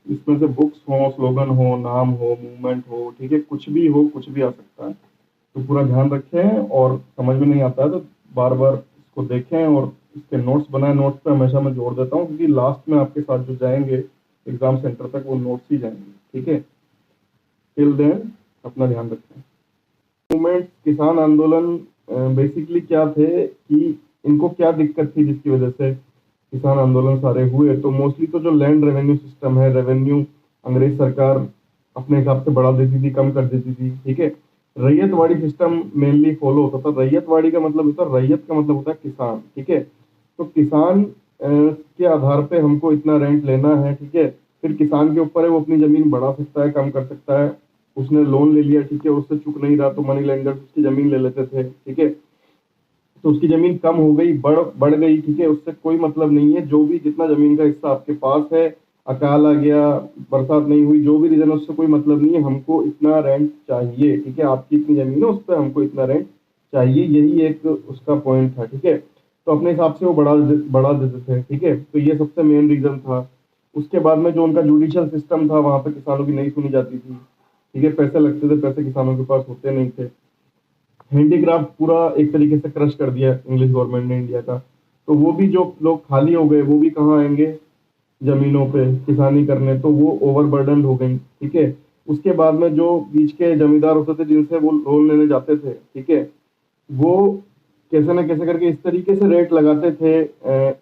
इसमें से बुक्स हो, स्लोगन हो, नाम हो, मूवमेंट हो, ठीक है, कुछ भी हो, कुछ भी आ सकता है। तो पूरा ध्यान रखें, और समझ में नहीं आता है तो बार बार इसको देखें और इसके नोट्स बनाएं। नोट्स पे हमेशा मैं जोड़ देता हूँ क्योंकि लास्ट में आपके साथ जो जाएंगे एग्जाम सेंटर तक वो नोट्स ही जाएंगे, ठीक है। टिल देन अपना ध्यान रखें। मूवमेंट, किसान आंदोलन बेसिकली क्या थे कि इनको क्या दिक्कत थी जिसकी वजह से किसान आंदोलन सारे हुए? तो मोस्टली तो जो लैंड रेवेन्यू सिस्टम है, रेवेन्यू अंग्रेज सरकार अपने हिसाब से बढ़ा देती थी, कम कर देती थी, ठीक है। रैयतवाड़ी सिस्टम मेनली फॉलो होता था। रैयतवाड़ी का मतलब होता है, रैयत का मतलब होता है किसान, ठीक है। तो किसान के आधार पे हमको इतना रेंट लेना है, ठीक है। फिर किसान के ऊपर है, वो अपनी जमीन बढ़ा सकता है, कम कर सकता है। उसने लोन ले लिया, ठीक है, उससे चुक नहीं रहा तो मनी लेंडर्स उसकी जमीन ले लेते थे, ठीक है। तो उसकी जमीन कम हो गई, बढ़ गई, ठीक है, उससे कोई मतलब नहीं है। जो भी जितना जमीन का हिस्सा आपके पास है, अकाल आ गया, बरसात नहीं हुई, जो भी रीजन है, उससे कोई मतलब नहीं है। हमको इतना रेंट चाहिए, ठीक है, आपकी इतनी जमीन है उस पर हमको इतना रेंट चाहिए, यही एक उसका पॉइंट था, ठीक है। तो अपने हिसाब से वो बढ़ा देते थे, ठीक है। तो ये सबसे मेन रीजन था। उसके बाद में जो उनका जुडिशियल सिस्टम था, वहां पे किसानों की नहीं सुनी जाती थी, ठीक है, पैसे लगते थे, पैसे किसानों के पास होते नहीं थे। हैंडीक्राफ्ट पूरा एक तरीके से क्रश कर दिया इंग्लिश गवर्नमेंट ने इंडिया का। तो वो भी जो लोग खाली हो गए वो भी कहाँ आएंगे जमीनों पे किसानी करने, तो वो ओवरबर्डन हो गई। ठीक है, उसके बाद में जो बीच के जमींदार होते थे जिनसे वो लोन लेने जाते थे, ठीक है, वो कैसे ना कैसे करके इस तरीके से रेट लगाते थे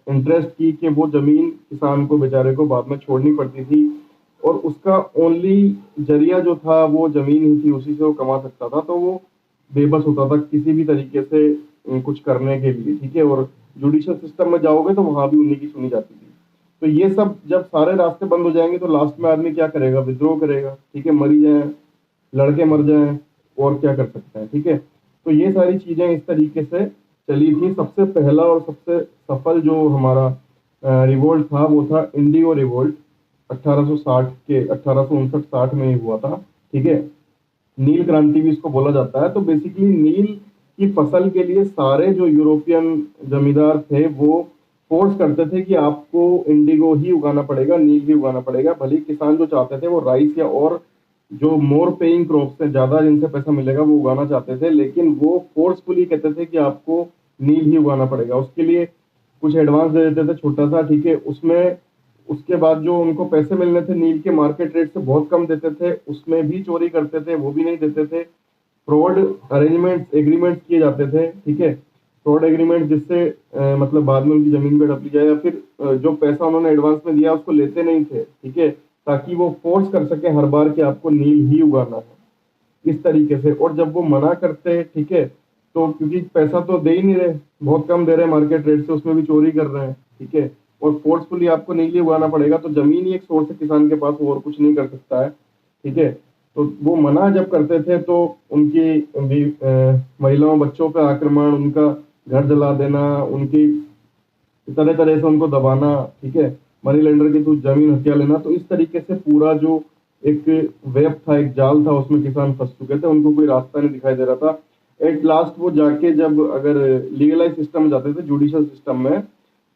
इंटरेस्ट की कि वो जमीन किसान को बेचारे को बाद में छोड़नी पड़ती थी, और उसका ओनली जरिया जो था वो जमीन ही थी, उसी से वो कमा सकता था। तो वो बेबस होता था किसी भी तरीके से कुछ करने के लिए। ठीक है, और जुडिशियल सिस्टम में जाओगे तो वहां भी उन्हीं की सुनी जाती थी। तो ये सब जब सारे रास्ते बंद हो जाएंगे तो लास्ट में आदमी क्या करेगा, विद्रोह करेगा। ठीक है, मरी जाए, लड़के मर जाएं, और क्या कर सकते हैं। ठीक है, तो ये सारी चीजें इस तरीके से चली थी। सबसे पहला और सबसे सफल जो हमारा रिवोल्ट था वो था इंडिगो रिवोल्ट, 1860 के 1859-60 में ही हुआ था। ठीक है, नील क्रांति भी इसको बोला जाता है। तो बेसिकली नील की फसल के लिए सारे जो यूरोपियन जमींदार थे वो फोर्स करते थे कि आपको इंडिगो ही उगाना पड़ेगा, नील ही उगाना पड़ेगा। भले किसान जो चाहते थे वो राइस या और जो मोर पेइंग क्रॉप्स है, ज्यादा जिनसे पैसा मिलेगा वो उगाना चाहते थे, लेकिन वो फोर्सफुली कहते थे कि आपको नील ही उगाना पड़ेगा। उसके लिए कुछ एडवांस दे देते थे छोटा सा। ठीक है, उसमें उसके बाद जो उनको पैसे मिलने थे नील के मार्केट रेट से बहुत कम देते थे, उसमें भी चोरी करते थे, वो भी नहीं देते थे। फ्रॉड अरेंजमेंट एग्रीमेंट किए जाते थे। ठीक है, फ्रॉड एग्रीमेंट जिससे मतलब बाद में उनकी जमीन पे डपली जाए, या फिर जो पैसा उन्होंने एडवांस में दिया उसको लेते नहीं थे। ठीक है, ताकि वो फोर्स कर सके हर बार कि आपको नील ही उगाना है, इस तरीके से। और जब वो मना करते, ठीक है, तो क्योंकि पैसा तो दे ही नहीं रहे, बहुत कम दे रहे मार्केट रेट से, उसमें भी चोरी कर रहे हैं। ठीक है, और फोर्सफुली आपको नील ही उगाना पड़ेगा, तो जमीन ही एक सोर्स है किसान के पास, वो और कुछ नहीं कर सकता है। ठीक है, तो वो मना जब करते थे तो उनकी महिलाओं बच्चों पर आक्रमण, उनका घर जला देना, उनकी तरह तरह से उनको दबाना, ठीक है, मनी लेंडर की तो जमीन हथिया लेना। तो इस तरीके से पूरा जो एक वेब था, एक जाल था, उसमें किसान फंस चुके थे, उनको कोई रास्ता नहीं दिखाई दे रहा था। एट लास्ट वो जाके जब अगर लीगलाइज सिस्टम में जाते थे, जुडिशियल सिस्टम में,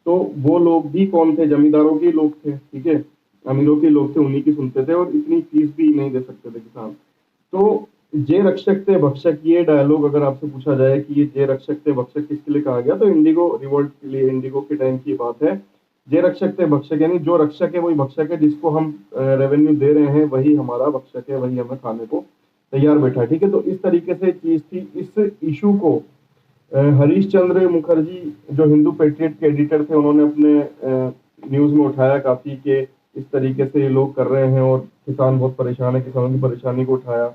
तो वो लोग भी कौन थे, जमींदारों के लोग थे। ठीक है, अमीरों के लोग थे, उन्हीं की सुनते थे, और इतनी फीस भी नहीं दे सकते थे किसान। तो जे रक्षक थे भक्षक, ये डायलॉग अगर आपसे पूछा जाए कि ये जे रक्षक थे भक्षक किसके लिए कहा गया, तो इंडिगो रिवोल्ट के लिए, इंडिगो के टाइम की बात है। जे रक्षक थे भक्षक, यानी जो रक्षक है वही भक्षक है, जिसको हम रेवेन्यू दे रहे हैं वही हमारा भक्षक है, वही हमें खाने को तैयार बैठा है। ठीक है, तो इस तरीके से चीज थी। इस इशू को हरीश चंद्र मुखर्जी जो हिंदू पेट्रियट के एडिटर थे, उन्होंने अपने न्यूज में उठाया काफी कि इस तरीके से ये लोग कर रहे हैं और किसान बहुत परेशान है, किसानों की परेशानी को उठाया।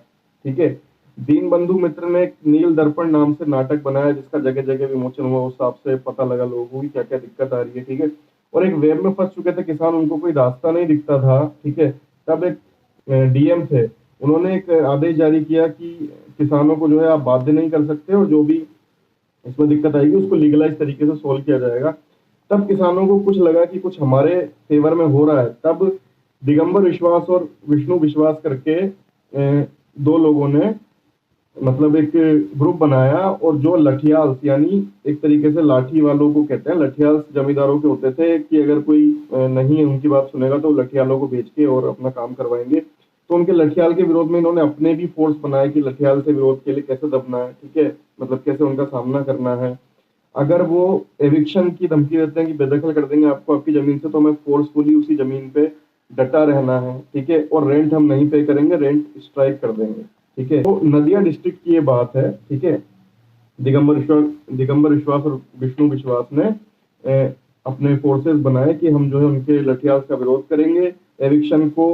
ठीक है, दीन बंधु मित्र ने एक नील दर्पण नाम से नाटक बनाया, जिसका जगह जगह विमोचन हुआ, उस हिसाब से पता लगा लोगों को क्या क्या दिक्कत आ रही है। ठीक है, और एक वेब में फंस चुके थे किसान, उनको कोई रास्ता नहीं दिखता था। ठीक है, तब एक डीएम थे, उन्होंने एक आदेश जारी किया कि किसानों को जो है आप बाध्य नहीं कर सकते, और जो भी इसमें दिक्कत आएगी उसको लीगलाइज तरीके से सोल्व किया जाएगा। तब किसानों को कुछ लगा कि कुछ हमारे फेवर में हो रहा है। तब दिगंबर विश्वास और विष्णु विश्वास करके दो लोगों ने मतलब एक ग्रुप बनाया, और जो लठियाल यानी एक तरीके से लाठी वालों को कहते हैं, लठियाल जमींदारों के होते थे कि अगर कोई नहीं उनकी बात सुनेगा तो लठियालों को बेच के और अपना काम करवाएंगे। तो उनके लठियाल के विरोध में इन्होंने अपने भी फोर्स बनाए कि लठियाल से विरोध के लिए कैसे दबना है। ठीक है, मतलब कैसे उनका सामना करना है। अगर वो एविक्शन की धमकी देते हैं कि बेदखल कर देंगे आपको आपकी जमीन से, तो हमें फोर्सफुली उसी जमीन पे डटा रहना है। ठीक है, और रेंट हम नहीं पे करेंगे, रेंट स्ट्राइक कर देंगे। ठीक है, तो नदिया डिस्ट्रिक्ट की ये बात है। ठीक है, दिगंबर विश्वास और विष्णु विश्वास ने अपने फोर्सेस बनाए कि हम जो है उनके लठियाल का विरोध करेंगे, एविक्शन को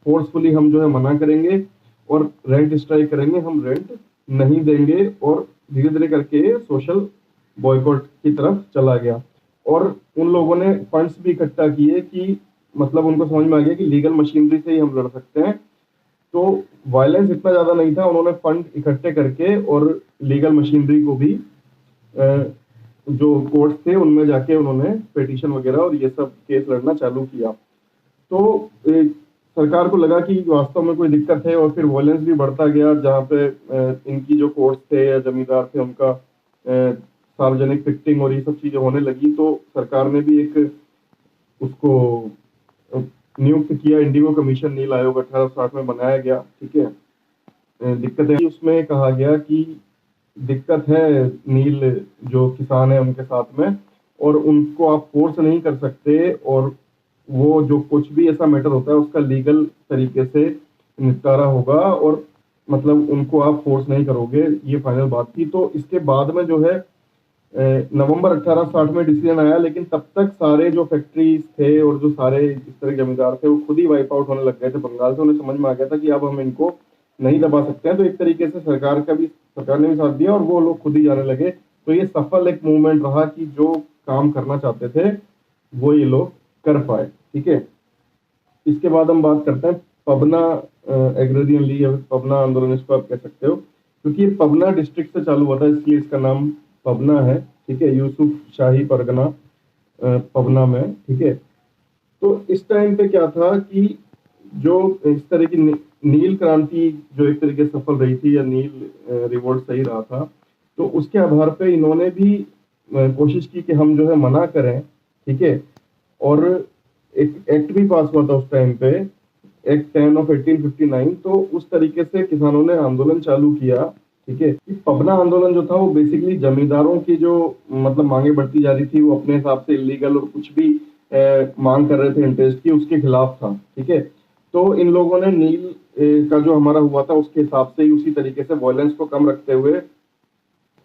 फोर्सफुली हम जो है मना करेंगे, और रेंट स्ट्राइक करेंगे, हम रेंट नहीं देंगे। और धीरे धीरे करके सोशल बॉयकॉट की तरफ चला गया, और उन लोगों ने फंड्स भी इकट्ठा किए कि मतलब उनको समझ में आ गया कि लीगल मशीनरी से ही हम लड़ सकते हैं। तो वायलेंस इतना ज्यादा नहीं था, उन्होंने फंड इकट्ठे करके और लीगल मशीनरी को भी जो कोर्ट्स थे उनमें जाके उन्होंने पिटीशन वगैरह और ये सब केस लड़ना चालू किया। तो सरकार को लगा कि वास्तव में कोई दिक्कत है, और फिर वायलेंस भी बढ़ता गया, जहाँ पे इनकी जो कोर्ट्स थे या जमींदार थे उनका सार्वजनिक पिक्टिंग और ये सब चीजें होने लगी। तो सरकार ने भी एक उसको नियुक्त किया इंडिगो कमीशन, नील आयोग 1860 में बनाया गया, ठीक है। दिक्कत है कि उसमें कहा गया कि दिक्कत है नील जो किसान है उनके साथ में, और उनको आप फोर्स नहीं कर सकते, और वो जो कुछ भी ऐसा मैटर होता है उसका लीगल तरीके से निपटारा होगा, और मतलब उनको आप फोर्स नहीं करोगे, ये फाइनल बात थी। तो इसके बाद में जो है नवंबर 1860 में डिसीजन आया, लेकिन तब तक सारे जो फैक्ट्रीज थे और जो सारे इस तरह के जमींदार थे वो खुद ही वाइप आउट होने लग गए थे बंगाल से। उन्हें समझ में आ गया था कि अब हम इनको नहीं दबा सकते हैं, तो एक तरीके से सरकार ने भी साथ दिया और वो लोग खुद ही जाने लगे। तो ये सफल एक मूवमेंट रहा कि जो काम करना चाहते थे वो ये लोग कर पाए, ठीक है। इसके बाद हम बात करते हैं पबना एग्रेरियन लीग या पबना आंदोलन, इसको आप कह सकते हो, क्योंकि ये पबना डिस्ट्रिक्ट से चालू हुआ था इसलिए इसका नाम पबना है, ठीक है। यूसुफ शाही परगना पबना में, ठीक है। तो इस टाइम पे क्या था कि जो इस तरह की नील क्रांति जो एक तरीके से सफल रही थी, या नील रिवोल्ट सही रहा था, तो उसके आधार पे इन्होंने भी कोशिश की कि हम जो है मना करें, ठीक है। और एक एक्ट भी पास हुआ था उस टाइम पे, एक्ट 10 ऑफ 1859। तो उस तरीके से किसानों ने आंदोलन चालू किया, ठीक है। कि पबना आंदोलन जो था वो बेसिकली जमींदारों की जो मतलब मांगे बढ़ती जा रही थी, वो अपने हिसाब से इलीगल और कुछ भी मांग कर रहे थे इंटरेस्ट की, उसके खिलाफ था, ठीक है। तो इन लोगों ने नील का जो हमारा हुआ था उसके हिसाब से ही उसी तरीके से वायलेंस को कम रखते हुए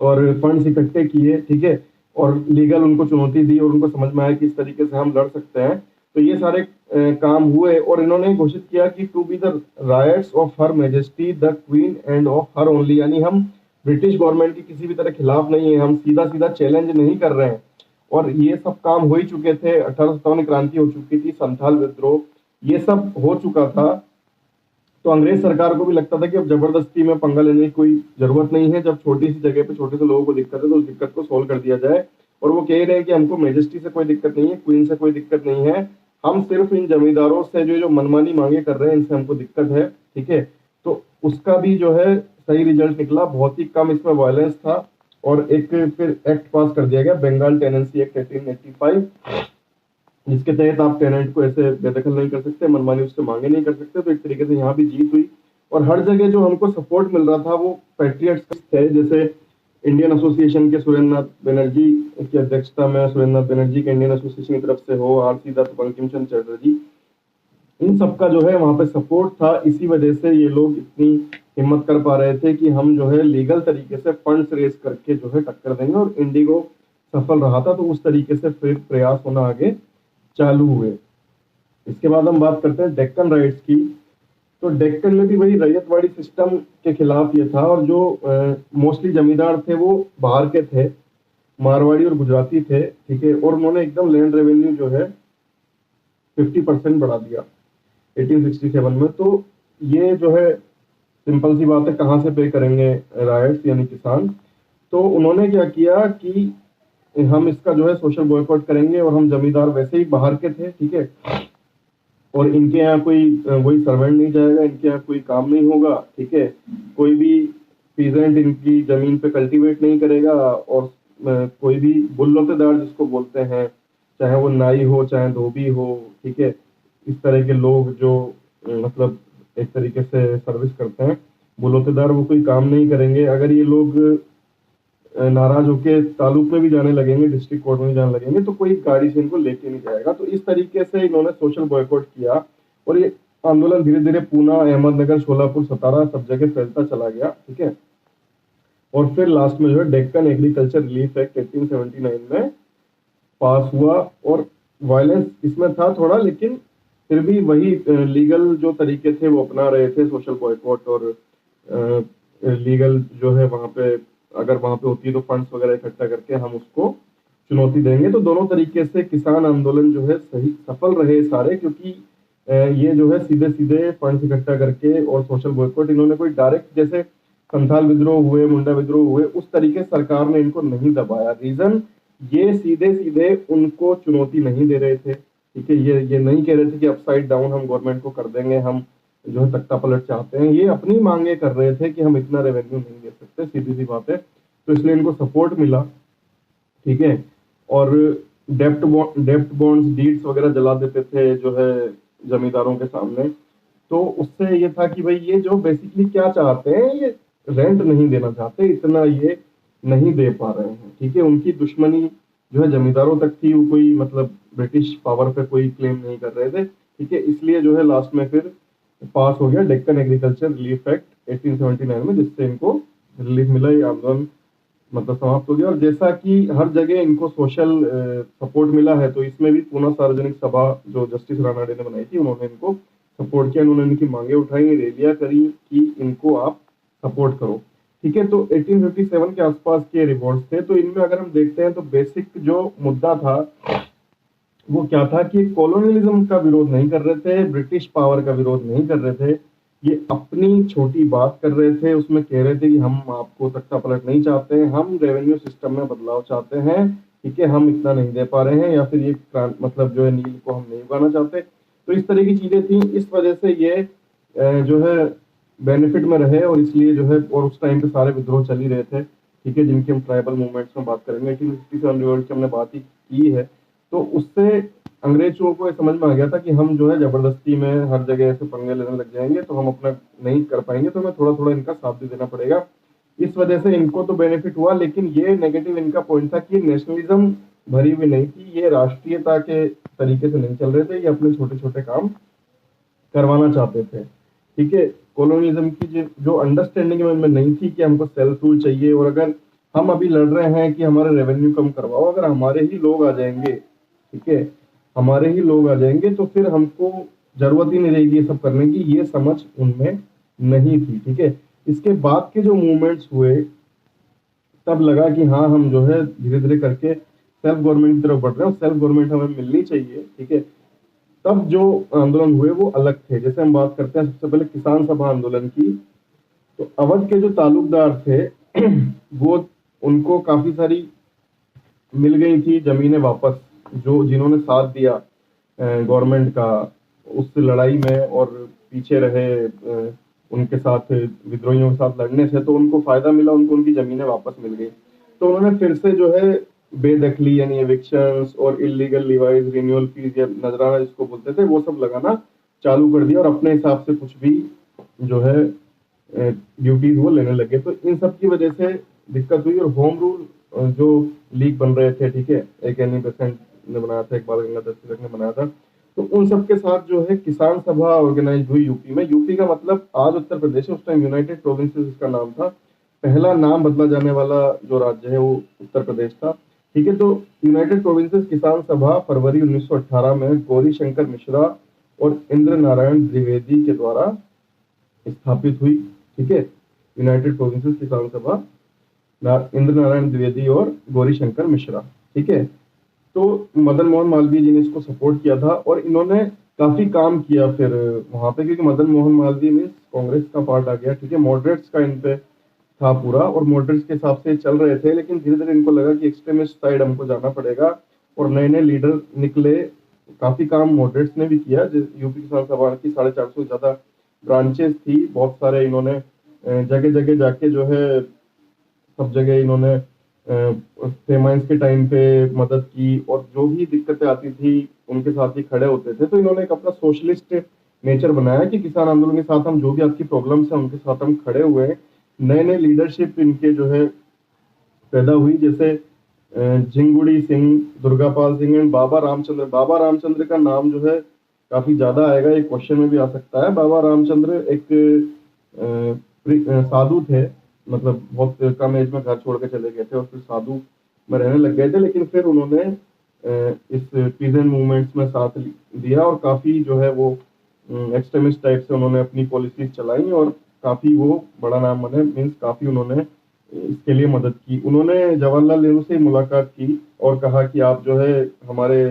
और फंड्स इकट्ठे किए, ठीक है, और लीगल उनको चुनौती दी, और उनको समझ में आया कि इस तरीके से हम लड़ सकते हैं। तो ये सारे काम हुए, और इन्होंने घोषित किया कि to be the rights of her majesty the queen and of her only, यानी हम ब्रिटिश गवर्नमेंट की किसी भी तरह खिलाफ नहीं है, हम सीधा सीधा चैलेंज नहीं कर रहे हैं। और ये सब काम हो ही चुके थे, 1857 क्रांति हो चुकी थी, संथाल विद्रोह ये सब हो चुका था। तो अंग्रेज सरकार को भी लगता था कि अब जबरदस्ती में पंगा लेने की कोई जरूरत नहीं है, जब छोटी सी जगह पे छोटे से लोगों को दिक्कत है तो उस दिक्कत को सोल्व कर दिया जाए। और वो कह रहे हैं कि हमको मैजेस्टी से कोई दिक्कत नहीं है, क्वीन से कोई दिक्कत नहीं है, हम सिर्फ इन जमींदारों से जो मनमानी मांगे कर रहे हैं इनसे हमको दिक्कत है, ठीक है। तो उसका भी जो है सही रिजल्ट निकला, बहुत ही कम इसमें वायलेंस था, और एक फिर एक्ट पास कर दिया गया, बंगाल टेनेंसी एक्ट 1885, जिसके तहत आप टेनेंट को ऐसे बेदखल नहीं कर सकते, मनमानी उससे मांगे नहीं कर सकते। तो एक तरीके से यहाँ भी जीत हुई, और हर जगह जो हमको सपोर्ट मिल रहा था वो पैट्रियट्स थे, जैसे इंडियन एसोसिएशन के सुरेंद्रनाथ बनर्जी की अध्यक्षता में, सुरेंद्रनाथ बनर्जी के इंडियन एसोसिएशन की तरफ से हो, आरसी दत्त, बंकिम चंद्र चटर्जी, इन सबका जो है वहां पे सपोर्ट था। इसी वजह से ये लोग इतनी हिम्मत कर पा रहे थे कि हम जो है लीगल तरीके से फंड्स रेज करके जो है टक्कर देंगे, और इंडिगो सफल रहा था, तो उस तरीके से फिर प्रयास होना आगे चालू हुए। इसके बाद हम बात करते हैं डेक्कन राइट्स की। तो डेक्कन में भी वही रैयतवाड़ी सिस्टम के खिलाफ ये था, और जो मोस्टली जमींदार थे वो बाहर के थे, मारवाड़ी और गुजराती थे, ठीक है। और उन्होंने एकदम लैंड रेवेन्यू जो है 50% बढ़ा दिया 1867 में। तो ये जो है सिंपल सी बात है, कहाँ से पे करेंगे राइट्स यानी किसान। तो उन्होंने क्या किया कि हम इसका जो है सोशल बॉयकॉट करेंगे, और हम जमींदार वैसे ही बाहर के थे, ठीक है, और इनके यहाँ कोई वही सर्वेंट नहीं जाएगा, इनके यहाँ कोई काम नहीं होगा, ठीक है, कोई भी पीजेंट इनकी जमीन पे कल्टीवेट नहीं करेगा, और कोई भी बुल्लौतेदार जिसको बोलते हैं, चाहे वो नाई हो चाहे धोबी हो, ठीक है, इस तरह के लोग जो मतलब एक तरीके से सर्विस करते हैं, बुल्लौतेदार, वो कोई काम नहीं करेंगे। अगर ये लोग नाराज होके तालुक में भी जाने लगेंगे, डिस्ट्रिक्ट कोर्ट में भी जाने लगेंगे, तो कोई गाड़ी से इनको लेके नहीं जाएगा। तो इस तरीके से इन्होंने सोशल बॉयकॉट किया, और ये आंदोलन धीरे धीरे पूना, अहमदनगर, शोलापुर, सतारा सब जगह फैलता चला गया, ठीक है। और फिर लास्ट में जो है डेक्कन एग्रीकल्चर रिलीफ एक्ट 1879 में पास हुआ, और वायलेंस इसमें था थोड़ा, लेकिन फिर भी वही लीगल जो तरीके थे वो अपना रहे थे, सोशल बॉयकॉट, और लीगल जो है वहां पे अगर वहां पे होती है तो फंड्स वगैरह इकट्ठा करके हम उसको चुनौती देंगे। तो दोनों तरीके से किसान आंदोलन जो है सही सफल रहे सारे, क्योंकि ये जो है सीधे सीधे फंड्स इकट्ठा करके और सोशल बॉयकॉट, इन्होंने कोई डायरेक्ट जैसे संथाल विद्रोह हुए, मुंडा विद्रोह हुए, उस तरीके सरकार ने इनको नहीं दबाया। रीजन ये सीधे सीधे उनको चुनौती नहीं दे रहे थे, ठीक है, ये नहीं कह रहे थे कि अपसाइड डाउन हम गवर्नमेंट को कर देंगे, हम जो है तख्ता पलट चाहते हैं। ये अपनी मांगे कर रहे थे कि हम इतना रेवेन्यू नहीं दे सकते, सीधी सी बात है। तो इसलिए इनको सपोर्ट मिला, ठीक है। और डेप्ट बॉन्ड्स, डीड्स वगैरह जला देते थे जो है जमींदारों के सामने। तो उससे ये था कि भाई ये जो बेसिकली क्या चाहते हैं, ये रेंट नहीं देना चाहते, इतना ये नहीं दे पा रहे हैं, ठीक है। उनकी दुश्मनी जो है जमींदारों तक थी, वो कोई मतलब ब्रिटिश पावर पे कोई क्लेम नहीं कर रहे थे, ठीक है। इसलिए जो है लास्ट में फिर पास हो गया डेक्कन एग्रीकल्चर रिलीफ एक्ट 1879 में, जिससे इनको रिलीफ मिला, ये आंदोलन मतलब समाप्त हो गया। और जैसा कि हर जगह इनको सोशल सपोर्ट मिला है, तो इसमें भी पूना सार्वजनिक सभा जो जस्टिस रानाडे ने बनाई थी, उन्होंने इनको सपोर्ट किया, उन्होंने इनकी मांगे उठाई, रैलियां करी कि इनको आप सपोर्ट करो, ठीक है। तो 1857 के आसपास के रिवॉल्ट्स थे। तो इनमें अगर हम देखते हैं तो बेसिक जो मुद्दा था वो क्या था कि कॉलोनियलिज्म का विरोध नहीं कर रहे थे, ब्रिटिश पावर का विरोध नहीं कर रहे थे, ये अपनी छोटी बात कर रहे थे। उसमें कह रहे थे कि हम आपको तख्ता पलट नहीं चाहते हैं, हम रेवेन्यू सिस्टम में बदलाव चाहते हैं, ठीक है, हम इतना नहीं दे पा रहे हैं, या फिर ये मतलब जो है नील को हम नहीं उगाना चाहते। तो इस तरह की चीजें थी, इस वजह से ये जो है बेनिफिट में रहे, और इसलिए जो है, और उस टाइम पे सारे विद्रोह चल ही रहे थे, ठीक है, जिनकी हम ट्राइबल मूवमेंट्स में बात करेंगे। 1857 रिवॉल्ट की हमने बात ही की है। तो उससे अंग्रेजों को ये समझ में आ गया था कि हम जो है जबरदस्ती में हर जगह ऐसे पंगे लेने लग जाएंगे तो हम अपना नहीं कर पाएंगे, तो हमें थोड़ा थोड़ा इनका साथ भी देना पड़ेगा। इस वजह से इनको तो बेनिफिट हुआ, लेकिन ये नेगेटिव इनका पॉइंट था कि नेशनलिज्म भरी हुई नहीं थी, ये राष्ट्रीयता के तरीके से नहीं चल रहे थे, ये अपने छोटे छोटे काम करवाना चाहते थे, ठीक है। कॉलोनिज्म की जो अंडरस्टैंडिंग में नहीं थी कि हमको सेल्फ रूल चाहिए, और अगर हम अभी लड़ रहे हैं कि हमारे रेवेन्यू कम करवाओ, अगर हमारे ही लोग आ जाएंगे, ठीक है, हमारे ही लोग आ जाएंगे, तो फिर हमको जरूरत ही नहीं रहेगी ये सब करने की, ये समझ उनमें नहीं थी, ठीक है। इसके बाद के जो मूवमेंट्स हुए, तब लगा कि हाँ हम जो है धीरे धीरे करके सेल्फ गवर्नमेंट की तरफ बढ़ रहे हैं, सेल्फ गवर्नमेंट हमें मिलनी चाहिए, ठीक है। तब जो आंदोलन हुए वो अलग थे। जैसे हम बात करते हैं सबसे पहले किसान सभा आंदोलन की, तो अवध के जो तालुकदार थे वो, उनको काफी सारी मिल गई थी जमीनें वापस, जो जिन्होंने साथ दिया गवर्नमेंट का उस लड़ाई में, और पीछे रहे उनके साथ विद्रोहियों के साथ लड़ने से, तो उनको फायदा मिला, उनको उनकी जमीनें वापस मिल गई। तो उन्होंने फिर से जो है बेदखली यानी एविक्शंस और इलीगल लिवाइज रिन्यूअल फीस या नजराना जिसको बोलते थे, वो सब लगाना चालू कर दिया, और अपने हिसाब से कुछ भी जो है ड्यूटीज वो लेने लगे। तो इन सब की वजह से दिक्कत हुई, और होम रूल जो लीग बन रहे थे, ठीक है, एक एनी बेसेंट ने बनाया था, एक बाल गंगाधर तिलक ने बनाया था, तो उन सब के साथ जो है किसान सभा ऑर्गेनाइज हुई यूपी में। यूपी का मतलब आज उत्तर प्रदेश है, उस टाइम यूनाइटेड प्रोविंसेस इसका नाम था, पहला नाम बदला जाने वाला जो राज्य है वो उत्तर प्रदेश था, ठीक है। तो यूनाइटेड प्रोविंसेस किसान सभा फरवरी 1918 में गौरी शंकर मिश्रा और इंद्र नारायण द्विवेदी के द्वारा स्थापित हुई, ठीक है। यूनाइटेड प्रोविंसेस किसान सभा, इंद्र नारायण द्विवेदी और गौरी शंकर मिश्रा, ठीक है। तो मदन मोहन मालवीय जी ने इसको सपोर्ट किया था, और इन्होंने काफी काम किया फिर वहां पे, क्योंकि मदन मोहन मालवीय में कांग्रेस का पार्ट आ गया, ठीक है, मॉडरेट्स का इन पे था पूरा, और मॉडरेट्स के हिसाब से चल रहे थे, लेकिन धीरे धीरे इनको लगा कि एक्सट्रीमिस्ट साइड हमको जाना पड़ेगा, और नए नए लीडर निकले। काफी काम मॉडरेट्स ने भी किया, यूपी किसान सभा की 450 से ज्यादा ब्रांचेस थी, बहुत सारे इन्होंने जगह जगह जाके जो है सब जगह इन्होंने फेमाइंस के टाइम पे मदद की, और जो भी दिक्कतें आती थी उनके साथ ही खड़े होते थे। तो इन्होंने एक अपना सोशलिस्ट नेचर बनाया कि किसान आंदोलन के साथ हम जो भी आपकी प्रॉब्लम्स हैं उनके साथ हम खड़े हुए हैं। नए नए लीडरशिप इनके जो है पैदा हुई, जैसे झिंगुड़ी सिंह, दुर्गापाल सिंह एंड बाबा रामचंद्र। बाबा रामचंद्र का नाम जो है काफी ज्यादा आएगा, एक क्वेश्चन में भी आ सकता है। बाबा रामचंद्र एक साधु थे, मतलब बहुत कम एज में घर छोड़ के चले गए थे और फिर साधु में रहने लग गए थे, लेकिन फिर उन्होंने इस पीजेंट मूवमेंट्स में साथ दिया, और काफी जो है वो एक्सट्रीमिस्ट टाइप से उन्होंने अपनी पॉलिसीज चलाई, और काफी वो बड़ा नाम बने, मीन्स काफी उन्होंने इसके लिए मदद की। उन्होंने जवाहरलाल नेहरू से मुलाकात की और कहा कि आप जो है हमारे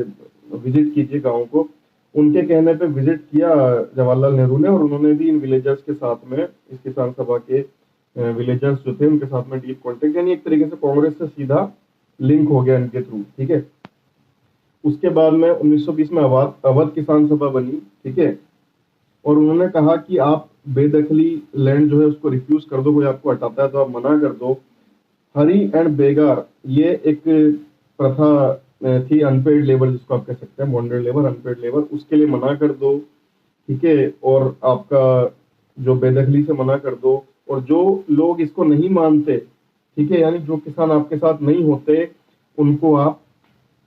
विजिट कीजिए गाँव को। उनके कहने पे विजिट किया जवाहरलाल नेहरू ने, और उन्होंने भी इन विलेजर्स के साथ में, इस किसान सभा के विलेजर्स जो थे उनके साथ में डीप कॉन्टेक्ट, यानी एक तरीके से कांग्रेस से सीधा लिंक हो गया इनके थ्रू, ठीक है। उसके बाद में 1920 में अवध किसान सभा बनी, ठीक है, और उन्होंने कहा कि आप बेदखली लैंड जो है उसको रिफ्यूज कर दो, कोई आपको हटाता है तो आप मना कर दो। हरी एंड बेगार, ये एक प्रथा थी, अनपेड लेबर जिसको आप कह सकते हैं, बॉन्डेड लेबर, अनपेड लेबर, उसके लिए मना कर दो। ठीक है, और आपका जो बेदखली से मना कर दो, और जो लोग इसको नहीं मानते, ठीक है, यानी जो किसान आपके साथ नहीं होते, उनको आप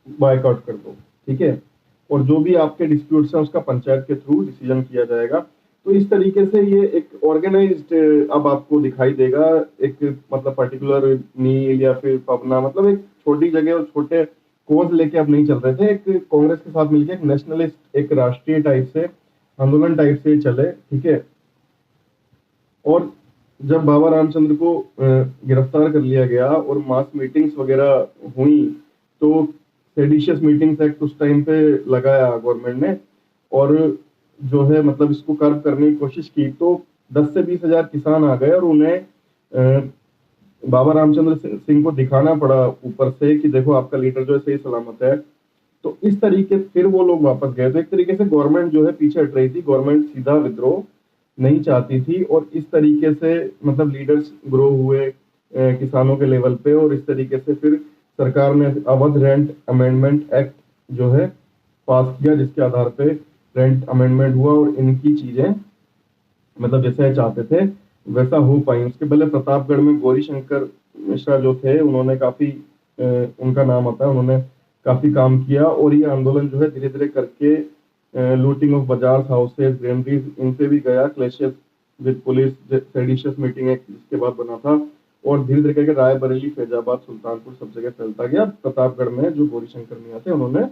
बायकॉट कर दो, ठीक है, और जो भी आपके डिस्प्यूट्स हैं उसका पंचायत के थ्रू डिसीजन किया जाएगा। तो इस तरीके से ये एक ऑर्गेनाइज्ड अब आपको दिखाई देगा, एक मतलब पर्टिकुलर नील या फिर पबना, मतलब एक छोटी जगह और छोटे कोज लेके अब नहीं चल रहे थे, एक कांग्रेस के साथ मिलकर एक नेशनलिस्ट, एक राष्ट्रीय टाइप से आंदोलन टाइप से चले, ठीक है। और जब बाबा रामचंद्र को गिरफ्तार कर लिया गया और मास मीटिंग्स वगैरह हुई, तो सेडिशियस मीटिंग्स एक्ट उस टाइम पे लगाया गवर्नमेंट ने, और जो है मतलब इसको कर्व करने की कोशिश की, तो 10 से 20 हजार किसान आ गए और उन्हें बाबा रामचंद्र सिंह को दिखाना पड़ा ऊपर से कि देखो आपका लीडर जो है सही सलामत है। तो इस तरीके फिर वो लोग वापस गए। तो एक तरीके से गवर्नमेंट जो है पीछे हट रही थी, गवर्नमेंट सीधा विद्रोह नहीं चाहती थी, और इस तरीके से मतलब लीडर्स ग्रो हुए किसानों के लेवल पे, और इस तरीके से फिर सरकार ने अवध रेंट अमेंडमेंट एक्ट जो है पास किया, जिसके आधार पे रेंट अमेंडमेंट हुआ और इनकी चीजें मतलब जैसे चाहते थे वैसा हो पाई। उसके पहले प्रतापगढ़ में गौरी शंकर मिश्रा जो थे, उन्होंने काफी उनका नाम आता है, उन्होंने काफी काम किया, और ये आंदोलन जो है धीरे धीरे करके लूटिंग ऑफ बाजार हाउसेज, ग्रेनरीज, इनसे भी गया, clashes with police, seditious meeting act जिसके बाद बना था, और धीरे धीरे करके रायबरेली, फैजाबाद, सुल्तानपुर सब जगह फैलता गया। प्रतापगढ़ में जो गौरी शंकर मियाँ थे उन्होंने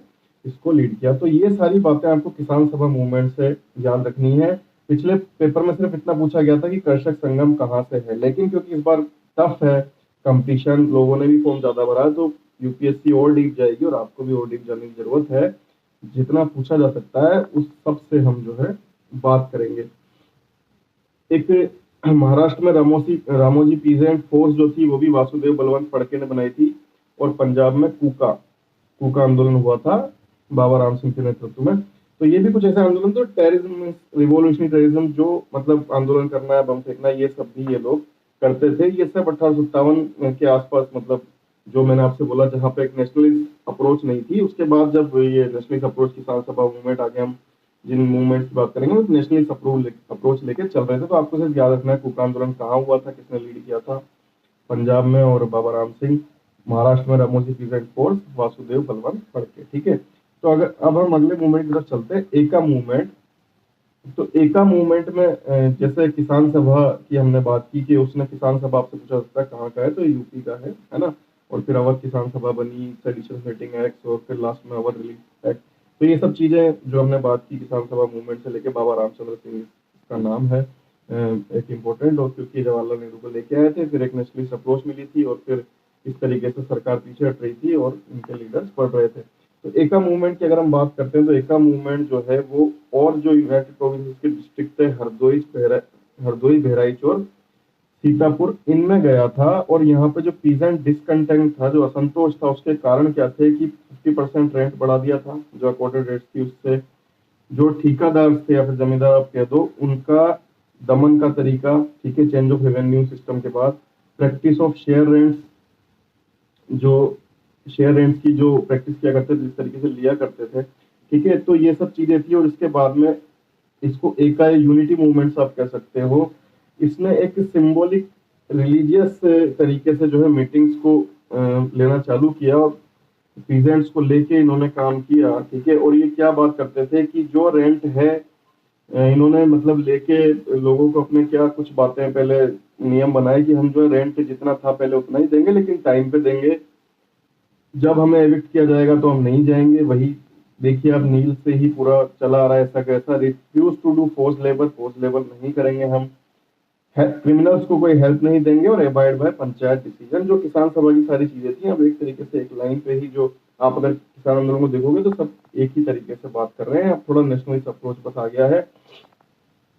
इसको लीड किया। तो ये सारी बातें आपको किसान सभा मूवमेंट से याद रखनी है। पिछले पेपर में सिर्फ इतना पूछा गया था कि कृषक संगम कहाँ से है, लेकिन क्योंकि इस बार टफ है कंपटीशन, लोगों ने भी फॉर्म ज्यादा भरा है, तो यूपीएससी और डीप जाएगी और आपको भी और डीप जाने की जरूरत है। जितना पूछा जा सकता है उस सब से हम जो है बात करेंगे। एक महाराष्ट्र में रामोजी पीजेंट फोर्स जो थी वो भी वासुदेव बलवंत फड़के ने बनाई थी, और पंजाब में कूका आंदोलन हुआ था बाबा राम सिंह के नेतृत्व में। तो ये भी कुछ ऐसे आंदोलन, तो टेररिज्म, रिवोल्यूशनरी टेररिज्म, जो मतलब आंदोलन करना है, बम फेंकना, ये सब भी ये लोग करते थे। ये सब 1857 के आसपास, मतलब जो मैंने आपसे बोला जहाँ पे एक नेशनलिस्ट अप्रोच नहीं थी, उसके बाद जब ये नेशनलिस्ट अप्रोच किसान सभा मूवमेंट आगे हम जिन मूवमेंट्स की बात करेंगे, वो नेशनलिस्ट अप्रोच लेके चल रहे थे। तो आपको सिर्फ याद रखना है कूका आंदोलन कहाँ हुआ था, किसने लीड किया था, पंजाब में और बाबा राम सिंह, महाराष्ट्र में रामोजी पीजेंट फोर्स, वासुदेव बलवंत फड़के, ठीक है। तो अगर अब हम अगले मूवमेंट की तरफ चलते हैं, एका मूवमेंट। तो एका मूवमेंट में जैसे किसान सभा की हमने बात की कि उसने किसान सभा आपसे पूछा सकता है कहाँ का है, तो यूपी का है ना, और फिर अवध किसान सभा बनी, सेडिशियस मीटिंग एक्ट, और फिर लास्ट में अवध रिलीफ एक्ट। तो ये सब चीजें जो हमने बात की किसान सभा मूवमेंट से लेके बाबा रामचंद्र सिंह का नाम है एक इम्पोर्टेंट, और क्योंकि जवाहरलाल नेहरू को लेके आए थे, फिर एक नेशनलिस्ट अप्रोच मिली थी, और फिर इस तरीके से सरकार पीछे हट रही थी और इनके लीडर्स बढ़ रहे थे। तो एका मूवमेंट की अगर हम बात करते हैं, तो एका मूवमेंट जो है वो, और जो यूनाइटेड प्रोविंसेस के डिस्ट्रिक्ट थे, हरदोई, बहराइच और सीतापुर, इनमें गया था। और यहाँ पे जो पीजेंट डिसकंटेंट था, जो असंतोष था, उसके कारण क्या थे कि 50% रेंट बढ़ा दिया था जो अकॉर्डेड रेट्स थी उससे, जो ठेकेदार थे या फिर जमींदार आप कह दो, उनका दमन का तरीका, ठीक है, चेंज ऑफ रेवेन्यू सिस्टम के बाद, प्रैक्टिस ऑफ शेयर रेंट्स, जो शेयर रेंट्स की जो प्रैक्टिस किया करते थे, जिस तरीके से लिया करते थे, ठीक है। तो ये सब चीजें थी, और इसके बाद में इसको एका यूनिटी मूवमेंट्स आप कह सकते हो। इसने एक सिंबॉलिक रिलीजियस तरीके से जो है मीटिंग्स को लेना चालू किया, और पीजेंट्स को लेके इन्होंने काम किया, ठीक है। और ये क्या बात करते थे कि जो रेंट है, इन्होंने मतलब लेके लोगों को अपने क्या कुछ बातें पहले नियम बनाए कि हम जो है रेंट जितना था पहले उतना ही देंगे, लेकिन टाइम पे देंगे, जब हमें एविक्ट किया जाएगा तो हम नहीं जाएंगे। वही देखिए अब नील से ही पूरा चला आ रहा है, ऐसा कैसा, refuse to do force labour नहीं करेंगे हम, क्रिमिनल्स को कोई हेल्प नहीं देंगे, और अबाइड बाय पंचायत डिसीजन, जो किसान सभा की सारी चीजें थी। अब एक तरीके से एक लाइन पे ही जो आप अगर किसान आंदोलन को देखोगे तो सब एक ही तरीके से बात कर रहे हैं। अब थोड़ा नेशनलिस्ट अप्रोच बस आ गया है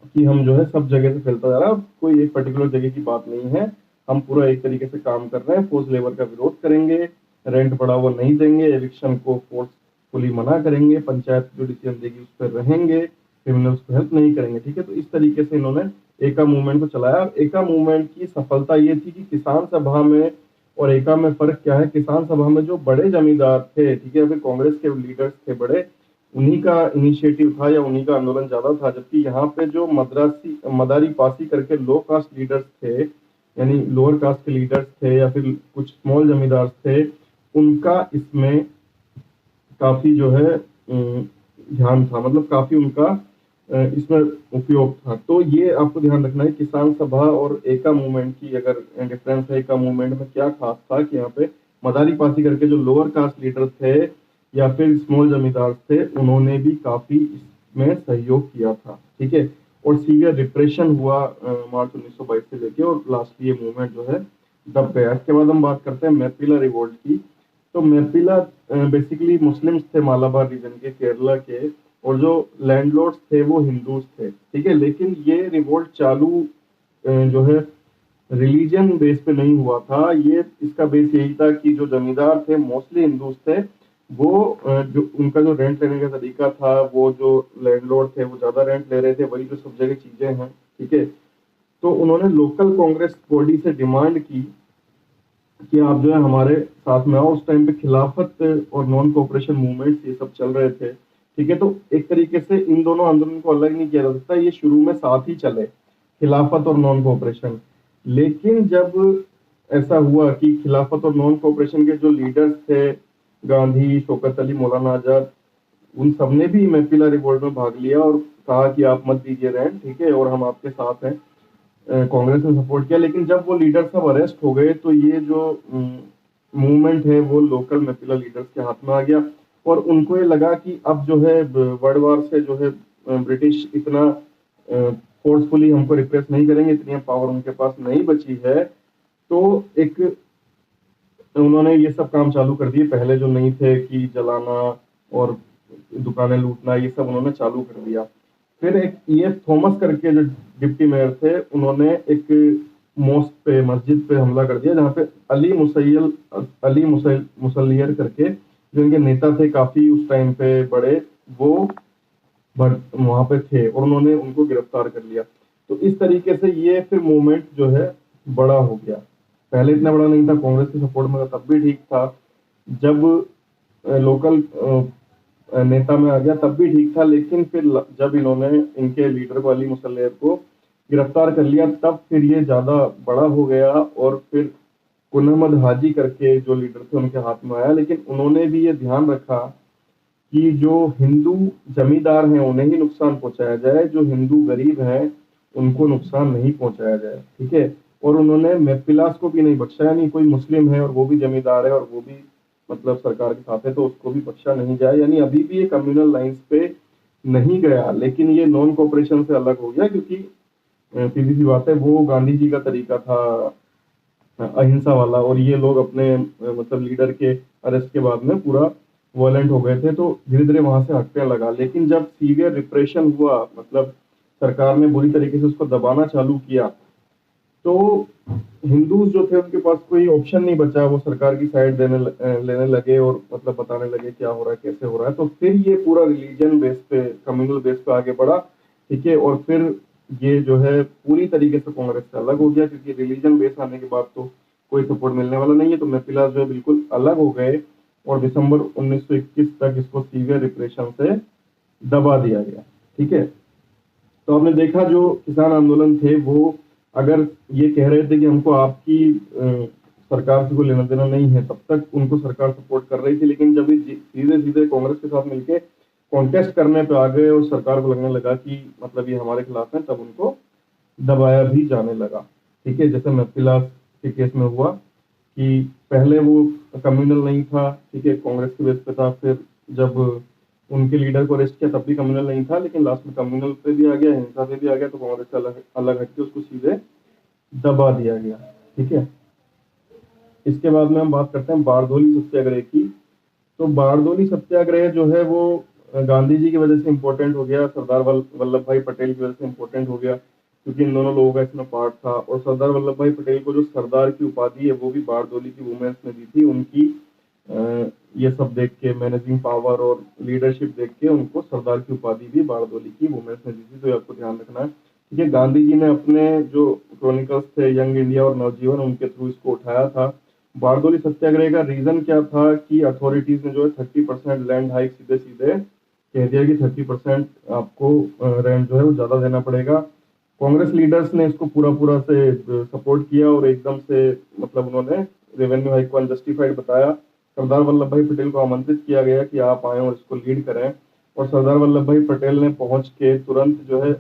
कि हम जो है सब जगह से फैलता जा रहा है, कोई एक पर्टिकुलर जगह की बात नहीं है, हम पूरा एक तरीके से काम कर रहे हैं। फोर्स लेबर का विरोध करेंगे, रेंट बढ़ा हुआ नहीं देंगे, एविक्शन को फोर्सफुली मना करेंगे, पंचायत जो डिसीजन देगी उस पर रहेंगे, क्रिमिनल्स को हेल्प नहीं करेंगे, ठीक है। तो इस तरीके से इन्होंने एका मूवमेंट को चलाया। एका मूवमेंट की सफलता ये थी कि किसान सभा में और एका में फर्क क्या है, किसान सभा में जो बड़े जमींदार थे, ठीक है, अभी कांग्रेस के लीडर्स थे बड़े, उन्हीं का इनिशिएटिव था या उन्हीं का आंदोलन ज्यादा था, जबकि यहाँ पे जो मदारी पासी करके लो कास्ट लीडर्स थे, यानी लोअर कास्ट के लीडर्स थे या फिर कुछ स्मॉल जमींदार थे, उनका इसमें काफी जो है ध्यान था, मतलब काफी उनका इसमें उपयोग था। तो ये आपको ध्यान रखना है, किसान सभा और एका मूवमेंट की अगर डिफरेंस है, एका मूवमेंट में क्या खास था कि यहाँ पे मदारी पासी करके जो लोअर कास्ट लीडर थे या फिर स्मॉल जमींदार थे, उन्होंने भी काफी इसमें सहयोग किया था, ठीक है। और सीवियर रिप्रेशन हुआ मार्च 1922 से लेके, और लास्टली ये मूवमेंट जो है दब गया। इसके बाद हम बात करते हैं मैपिला रिवोल्ट की। तो मैपिला बेसिकली मुस्लिम्स थे मालाबार रीजन के, केरला के, और जो लैंडलॉर्ड्स थे वो हिंदूज थे, ठीक है। लेकिन ये रिवोल्ट चालू जो है रिलीजन बेस पे नहीं हुआ था, ये इसका बेस यही था कि जो जमींदार थे मोस्टली हिंदूज थे, वो जो उनका जो रेंट लेने का तरीका था, वो जो लैंडलॉर्ड थे वो ज्यादा रेंट ले रहे थे, वही जो सब जगह चीजें हैं, ठीक है। तो उन्होंने लोकल कांग्रेस बॉडी से डिमांड की कि आप जो है हमारे साथ में आओ। उस टाइम पे खिलाफत और नॉन कोऑपरेशन मूवमेंट्स ये सब चल रहे थे, ठीक है। तो एक तरीके से इन दोनों आंदोलन को अलग नहीं किया जा सकता, ये शुरू में साथ ही चले, खिलाफत और नॉन कोऑपरेशन। लेकिन जब ऐसा हुआ कि खिलाफत और नॉन कोऑपरेशन के जो लीडर्स थे, गांधी, शौकत अली, मौलाना आजाद, उन सबने भी मैपिला रिवोल्ट में भाग लिया और कहा कि आप मत दीजिए रेंट, ठीक है, और हम आपके साथ हैं। कांग्रेस ने सपोर्ट किया। लेकिन जब वो लीडर सब अरेस्ट हो गए, तो ये जो मूवमेंट है वो लोकल मैपिला लीडर्स के हाथ में आ गया, और उनको ये लगा कि अब जो है वर्ल्ड वार से जो है ब्रिटिश इतना फोर्सफुली हमको रिप्रेस नहीं करेंगे, इतनी पावर उनके पास नहीं बची है। तो एक उन्होंने ये सब काम चालू कर दिए, पहले जो नहीं थे कि जलाना और दुकानें लूटना, ये सब उन्होंने चालू कर दिया। फिर एक ये थॉमस करके जो डिप्टी मेयर थे, उन्होंने एक मॉस्क पे, मस्जिद पे हमला कर दिया, जहाँ पे अली मुसल्लियर करके जो इनके नेता थे काफी उस टाइम पे बड़े, वो वहां पे थे, और उन्होंने उनको गिरफ्तार कर लिया। तो इस तरीके से ये फिर मूवमेंट जो है बड़ा हो गया। पहले इतना बड़ा नहीं था, कांग्रेस के सपोर्ट में था तब भी ठीक था, जब लोकल नेता में आ गया तब भी ठीक था, लेकिन फिर जब इन्होंने इनके लीडर को, अली मुसल्लेर को गिरफ्तार कर लिया, तब फिर ये ज्यादा बड़ा हो गया, और फिर कुनमद हाजी करके जो लीडर थे उनके हाथ में आया। लेकिन उन्होंने भी ये ध्यान रखा कि जो हिंदू जमींदार हैं उन्हें ही नुकसान पहुंचाया जाए, जो हिंदू गरीब हैं उनको नुकसान नहीं पहुंचाया जाए, ठीक है। और उन्होंने मैपिलास को भी नहीं बख्शा, यानी कोई मुस्लिम है और वो भी जमींदार है और वो भी मतलब सरकार के साथ है, तो उसको भी बख्शा नहीं जाए। यानी अभी भी ये कम्युनल लाइंस पे नहीं गया, लेकिन ये नॉन कोऑपरेशन से अलग हो गया, क्योंकि सीधी सी बात है, वो गांधी जी का तरीका था अहिंसा वाला, और ये लोग अपने मतलब लीडर के अरेस्ट के बाद में पूरा वायलेंट हो गए थे, तो धीरे धीरे वहां से हटने लगा। लेकिन जब सीवियर रिप्रेशन हुआ, मतलब सरकार ने बुरी तरीके से उसको दबाना चालू किया, तो हिंदूज जो थे उनके पास कोई ऑप्शन नहीं बचा, वो सरकार की साइड लेने लगे और मतलब बताने लगे क्या हो रहा है, कैसे हो रहा है। तो फिर ये पूरा रिलीजन बेस पे, कम्युनल बेस पे आगे बढ़ा, ठीक है। और फिर ये जो है पूरी तरीके से कांग्रेस से अलग हो गया, क्योंकि रिलीजन बेस आने के बाद तो कोई सपोर्ट मिलने वाला नहीं है। तो मैपिला जो है बिल्कुल अलग हो गए, और दिसंबर 1921 तक इसको सीवियर रिप्रेशन से दबा दिया गया, ठीक है। तो आपने देखा जो किसान आंदोलन थे, वो अगर ये कह रहे थे कि हमको आपकी सरकार से कोई लेना देना नहीं है, तब तक उनको सरकार सपोर्ट कर रही थी। लेकिन जब सीधे सीधे कांग्रेस के साथ मिलके कॉन्टेस्ट करने पे आ गए और सरकार को लगने लगा कि मतलब ये हमारे खिलाफ है, तब उनको दबाया भी जाने लगा, ठीक है। जैसे मैपिला के केस में हुआ कि पहले वो कम्युनल नहीं था, ठीक है, कांग्रेस के बेस पे था। फिर जब उनके लीडर को अरेस्ट किया तब भी कम्युनल नहीं था, लेकिन लास्ट में कम्युनल पे भी आ गया, हिंसा पे भी आ गया, तो कांग्रेस से अलग अलग हटके उसको सीधे दबा दिया गया, ठीक है। इसके बाद में हम बात करते हैं बारदोली सत्याग्रह की। तो बारदोली सत्याग्रह जो है वो गांधी जी की वजह से इम्पोर्टेंट हो गया, सरदार वल्लभ भाई पटेल की वजह से इम्पोर्टेंट हो गया, क्योंकि इन दोनों लोगों का इसमें पार्ट था। और सरदार वल्लभ भाई पटेल को जो सरदार की उपाधि है वो भी बारदोली की वुमेन्स ने दी थी। उनकी ये सब देख के, मैनेजिंग पावर और लीडरशिप देख के, उनको सरदार की उपाधि भी बारदोली की वुमेन्स ने दी थी। तो आपको ध्यान रखना है, ठीक है। गांधी जी ने अपने जो क्रॉनिकल्स थे, यंग इंडिया और नवजीवन, उनके थ्रू इसको उठाया था। बारदोली सत्याग्रह का रीजन क्या था कि अथॉरिटीज ने जो है 30% लैंड हाइक सीधे सीधे कह दिया कि 30% आपको रेंट जो है वो ज़्यादा देना पड़ेगा। कांग्रेस लीडर्स ने इसको पूरा पूरा से सपोर्ट किया और एकदम से मतलब उन्होंने रेवेन्यू हाइक को अनजस्टिफाइड बताया। सरदार वल्लभ भाई पटेल को आमंत्रित किया गया कि आप आए और इसको लीड करें, और सरदार वल्लभ भाई पटेल ने पहुंच के तुरंत जो है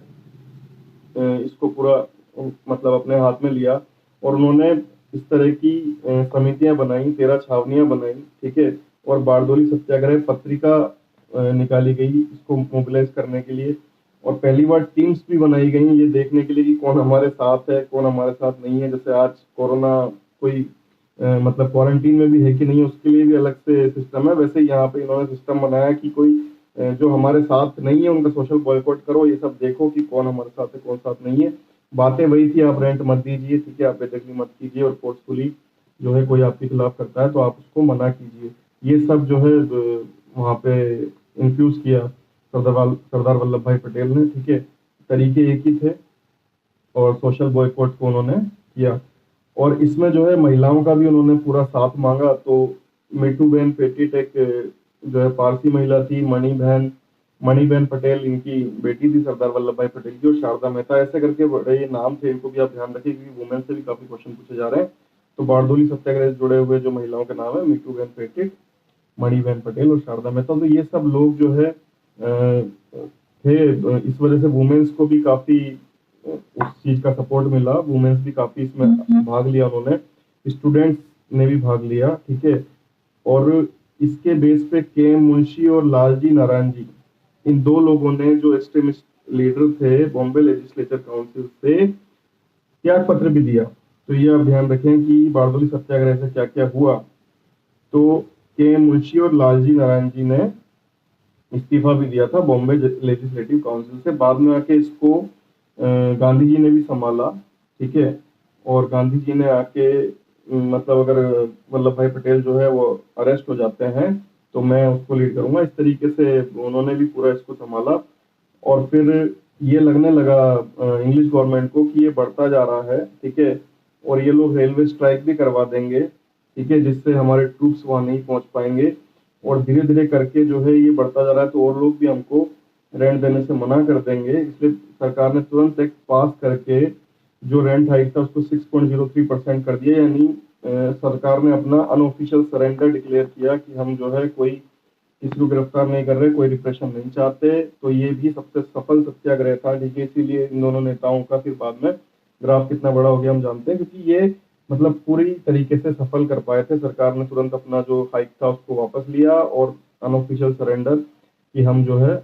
इसको पूरा मतलब अपने हाथ में लिया, और उन्होंने इस तरह की समितियां बनाई, 13 छावनियां बनाई, ठीक है, और बारडोली सत्याग्रह पत्रिका निकाली गई इसको मोबिलाइज करने के लिए, और पहली बार टीम्स भी बनाई गई ये देखने के लिए कि कौन हमारे साथ है कौन हमारे साथ नहीं है। जैसे आज कोरोना कोई मतलब क्वारंटीन में भी है कि नहीं, उसके लिए भी अलग से सिस्टम है, वैसे यहाँ पे इन्होंने सिस्टम बनाया कि कोई जो हमारे साथ नहीं है उनका सोशल बॉयकॉट करो, ये सब देखो कि कौन हमारे साथ है कौन साथ नहीं है। बातें वही थी, आप रेंट मत दीजिए, ठीक है, आप बेदखली मत कीजिए, और फोर्सफुली जो है कोई आपके खिलाफ करता है तो आप उसको मना कीजिए। ये सब जो है वहाँ पे इन्फ्यूज किया सरदार वल्लभ भाई पटेल ने, ठीक है। तरीके एक ही थे और सोशल बॉयकॉट को उन्होंने किया, और इसमें जो है महिलाओं का भी उन्होंने पूरा साथ मांगा। तो मिट्टू बहन पेटिट एक जो है पारसी महिला थी, मणिबहन पटेल इनकी बेटी थी सरदार वल्लभ भाई पटेल की, और शारदा मेहता, ऐसे करके बड़े ये नाम थे, इनको भी आप ध्यान रखिए क्योंकि वुमेन से भी काफी क्वेश्चन पूछे जा रहे हैं। तो बारडोली सत्याग्रह से जुड़े हुए जो महिलाओं के नाम है मिट्टू बहन पेटिट, मणिबहन पटेल और शारदा मेहता, तो ये सब लोग जो है थे। इस वजह से वुमेन्स को भी काफी उस चीज का सपोर्ट मिला, वुमेन्स भी काफी इसमें भाग लिया उन्होंने, स्टूडेंट्स ने भी भाग लिया, ठीक है। और इसके बेस पे के मुंशी और लालजी नारायण जी, इन दो लोगों ने जो एक्सट्रीमिस्ट लीडर थे बॉम्बे लेजिस्लेचर काउंसिल से त्याग पत्र भी दिया। तो ये आप ध्यान रखें कि बारडोली सत्याग्रह से क्या क्या हुआ। तो के मुंशी और लालजी नारायण जी ने इस्तीफा भी दिया था बॉम्बे लेजिस्लेटिव काउंसिल से, बाद में आके इसको गांधी जी ने भी संभाला, ठीक है। और गांधी जी ने आके मतलब अगर वल्लभ भाई पटेल जो है वो अरेस्ट हो जाते हैं तो मैं उसको लीड करूंगा, इस तरीके से उन्होंने भी पूरा इसको संभाला। और फिर ये लगने लगा इंग्लिश गवर्नमेंट को कि ये बढ़ता जा रहा है, ठीक है, और ये लोग रेलवे स्ट्राइक भी करवा देंगे, ठीक है, जिससे हमारे ट्रूप्स वहां नहीं पहुंच पाएंगे, और धीरे धीरे करके जो है ये बढ़ता जा रहा है तो और लोग भी हमको रेंट देने से मना कर देंगे। इसलिए सरकार ने तुरंत एक पास करके जो रेंट हाइक था उसको 6.03% कर दिया, यानी सरकार ने अपना अनऑफिशियल सरेंडर डिक्लेयर किया कि हम जो है कोई किसी को गिरफ्तार नहीं कर रहे, कोई रिप्रेशन नहीं चाहते। तो ये भी सबसे सफल सत्याग्रह था, ठीक है, इसीलिए इन दोनों नेताओं का फिर बाद में ग्राफ कितना बड़ा हो गया हम जानते हैं, क्योंकि ये मतलब पूरी तरीके से सफल कर पाए थे। सरकार ने तुरंत अपना जो हाइक था उसको वापस लिया और अनऑफिशियल सरेंडर कि हम जो है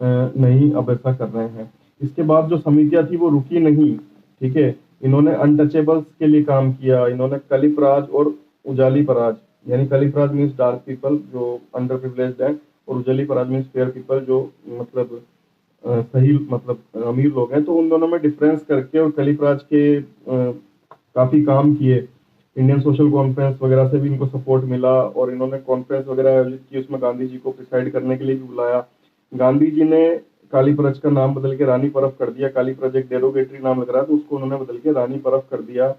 नहीं अब ऐसा कर रहे हैं। इसके बाद जो समितियां थी वो रुकी नहीं, ठीक है, इन्होंने अनटचेबल्स के लिए काम किया, इन्होंने कलिप राज और उजाली पराज, यानी कलिप राज मीन्स डार्क पीपल जो अंडर प्रिविलेज्ड है, और उजाली पराज मीन्स फेयर पीपल जो मतलब सही मतलब अमीर लोग हैं। तो उन दोनों में डिफरेंस करके और कलिप राज के काफी काम किए। इंडियन सोशल कॉन्फ्रेंस वगैरह से भी इनको सपोर्ट मिला, और इन्होंने कॉन्फ्रेंस वगैरह आयोजित की, उसमें गांधी जी को प्रिसाइड करने के लिए भी बुलाया। गांधी जी ने काली परच का नाम बदल के रानी परफ कर दिया, काली परच एक डेरोगेटरी नाम लग रहा है तो उसको उन्होंने बदल के रानी परफ कर दिया,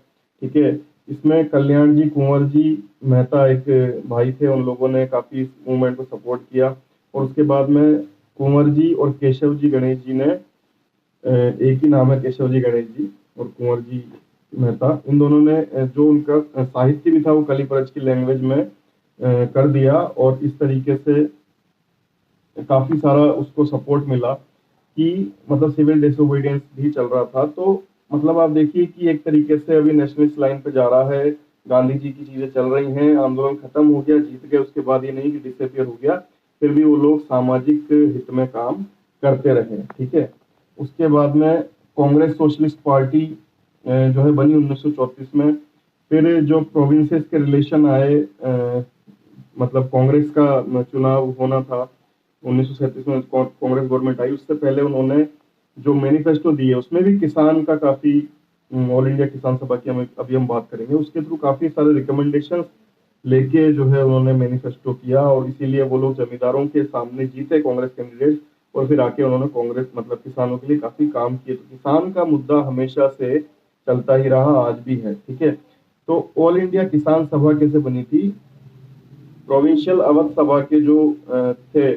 ठीक है। इसमें कल्याण जी कुंवर जी मेहता एक भाई थे, उन लोगों ने काफी इस मूवमेंट को सपोर्ट किया। और उसके बाद में कुंवर जी और केशव जी गणेश जी ने, एक ही नाम है केशव जी गणेश जी और कुंवर जी मेहता, इन दोनों ने जो उनका साहित्य भी था वो कलिपरज की लैंग्वेज में कर दिया, और इस तरीके से काफी सारा उसको सपोर्ट मिला कि मतलब सिविल डिसोबीडियंस भी चल रहा था। तो मतलब आप देखिए कि एक तरीके से अभी नेशनलिस्ट लाइन पे जा रहा है, गांधी जी की चीजें चल रही हैं, आंदोलन खत्म हो गया, जीत गए, उसके बाद ये नहीं कि डिसअपियर हो गया, फिर भी वो लोग सामाजिक हित में काम करते रहे, ठीक है। उसके बाद में कांग्रेस सोशलिस्ट पार्टी जो है बनी 1934 में। फिर जो प्रोविंसेस के रिलेशन आए, मतलब कांग्रेस का चुनाव होना था 1937 में, कांग्रेस गवर्नमेंट आई, उससे पहले उन्होंने जो मैनिफेस्टो दिए उसमें भी किसान का काफी, ऑल इंडिया किसान सभा की अभी हम बात करेंगे, उसके थ्रू काफी सारे रिकमेंडेशन लेके जो है उन्होंने मैनिफेस्टो किया, और इसीलिए वो लोग जमींदारों के सामने जीते कांग्रेस कैंडिडेट, और फिर आके उन्होंने कांग्रेस मतलब किसानों के लिए काफी काम किए। तो किसान का मुद्दा हमेशा से चलता ही रहा, आज भी है, ठीक है। तो ऑल इंडिया किसान सभा कैसे बनी थी? प्रोविंशियल अवध सभा के जो थे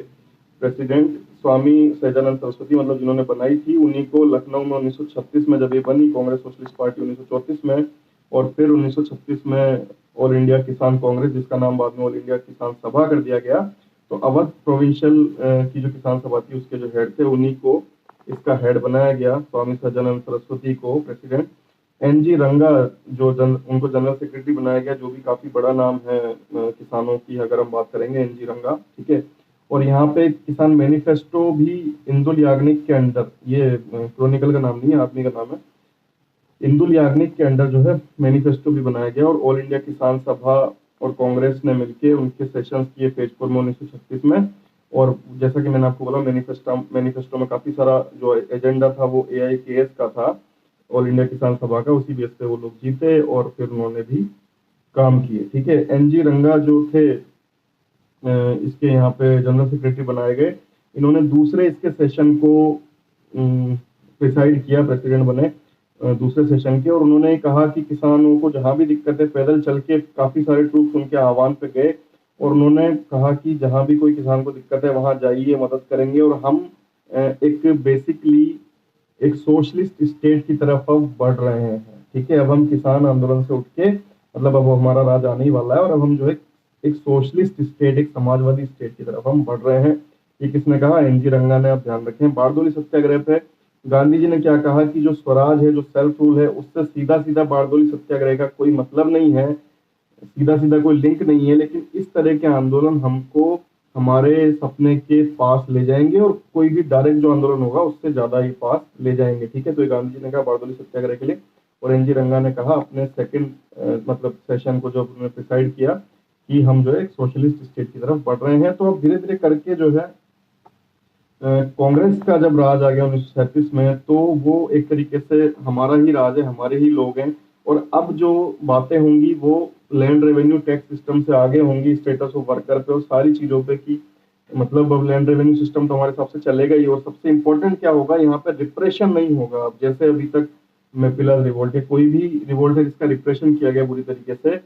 प्रेसिडेंट स्वामी सहजानंद सरस्वती, मतलब जिन्होंने बनाई थी, उन्हीं को लखनऊ में 1936 में जब ये बनी कांग्रेस सोशलिस्ट पार्टी 1934 में, और फिर 1936 में ऑल इंडिया किसान कांग्रेस, जिसका नाम बाद में ऑल इंडिया किसान सभा कर दिया गया। तो अवध प्रोविंशियल की जो किसान सभा थी उसके जो हेड थे, उन्हीं को इसका हेड बनाया गया, स्वामी सहजानंद सरस्वती को प्रेसिडेंट। एनजी रंगा उनको जनरल सेक्रेटरी बनाया गया, जो भी काफी बड़ा नाम है किसानों की अगर हम बात करेंगे, एनजी रंगा, ठीक है। और यहाँ पे किसान मैनिफेस्टो भी इंदुल याग्निक के अंडर, ये क्रोनिकल का नाम नहीं है, आदमी का नाम है, इंदुल याग्निक के अंडर जो है मैनिफेस्टो भी बनाया गया। और ऑल इंडिया किसान सभा और कांग्रेस ने मिलकर उनके सेशंस किए पेजपुर में 1936 में। और जैसा कि मैंने आपको बोला, मैनिफेस्टो में काफी सारा जो एजेंडा था वो AIKS का था, ऑल इंडिया किसान सभा का, उसी बेस पे वो लोग जीते और फिर उन्होंने भी काम किए, ठीक है। एनजी रंगा जो थे इसके यहाँ पे जनरल सेक्रेटरी बनाए गए। इन्होंने दूसरे इसके सेशन को प्रिसाइड किया, प्रेसिडेंट बने दूसरे सेशन के, और उन्होंने कहा कि किसानों को जहां भी दिक्कत है, पैदल चल के काफी सारे ट्रूप्स उनके आह्वान पे गए और उन्होंने कहा कि जहां भी कोई किसान को दिक्कत है वहां जाइए, मदद करेंगे, और हम एक बेसिकली एक सोशलिस्ट स्टेट की तरफ अब बढ़ रहे हैं, ठीक है। अब हम किसान आंदोलन से उठ के, मतलब अब हमारा राज आने ही वाला है और अब हम जो है एक सोशलिस्ट स्टेट, एक समाजवादी स्टेट की तरफ हम बढ़ रहे हैं। ये किसने कहा? एनजी रंगा ने। आप ध्यान रखें, बारदोली सत्याग्रह पे गांधी जी ने क्या कहा कि जो स्वराज है, जो सेल्फ रूल है, उससे सीधा सीधा बारदोली सत्याग्रह का कोई मतलब नहीं है, सीधा सीधा कोई लिंक नहीं है, लेकिन इस तरह के आंदोलन हमको हमारे सपने के पास ले जाएंगे और कोई भी डायरेक्ट जो आंदोलन होगा उससे ज्यादा ही पास ले जाएंगे, ठीक है। तो गांधी जी ने कहा बारदोली सत्याग्रह के लिए, और एनजी रंगा ने कहा अपने सेकंड मतलब सेशन को जब उन्होंने डिसाइड किया कि हम जो है एक सोशलिस्ट स्टेट की तरफ बढ़ रहे हैं। तो अब धीरे धीरे करके जो है कांग्रेस का जब राज आ गया 1937 में, तो वो एक तरीके से हमारा ही राज है, हमारे ही लोग हैं, और अब जो बातें होंगी वो लैंड रेवेन्यू टैक्स सिस्टम से आगे होंगी, स्टेटस ऑफ वर्कर पे और सारी चीजों पे की, मतलब अब लैंड रेवेन्यू सिस्टम तो हमारे हिसाब से चलेगा ही। और सबसे इंपॉर्टेंट क्या होगा, यहाँ पे रिप्रेशन नहीं होगा। अब जैसे अभी तक मेपिलर रिवोल्ट है, कोई भी रिवोल्ट है जिसका रिप्रेशन किया गया बुरी तरीके से,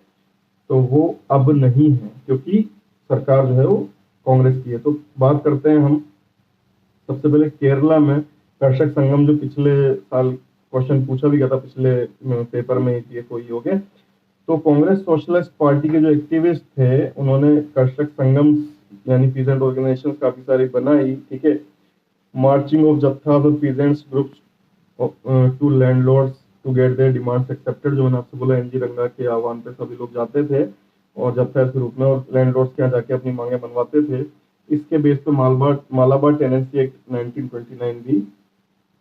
तो वो अब नहीं है, क्योंकि सरकार जो है वो कांग्रेस की है। तो बात करते हैं हम सबसे पहले केरला में कर्षक संगम, जो पिछले साल क्वेश्चन पूछा भी गया था, पिछले पेपर में ये कोई हो गया। तो कांग्रेस सोशलिस्ट पार्टी के जो एक्टिविस्ट थे, उन्होंने कर्षक संगम यानी पीजेंट ऑर्गेनाइजेशन काफी सारी बनाई, ठीक है। मार्चिंग ऑफ जत्थास और peasants groups to landlords to get their demands accepted, जो मैंने आपसे बोला एनजी रंगा के आह्वान पे सभी लोग जाते थे और जत्था के रूप में, और लैंडलॉर्ड्स के यहाँ जाके अपनी मांगे बनवाते थे। इसके बेस पे मालाबार टेनेंसी एक्ट 1929 भी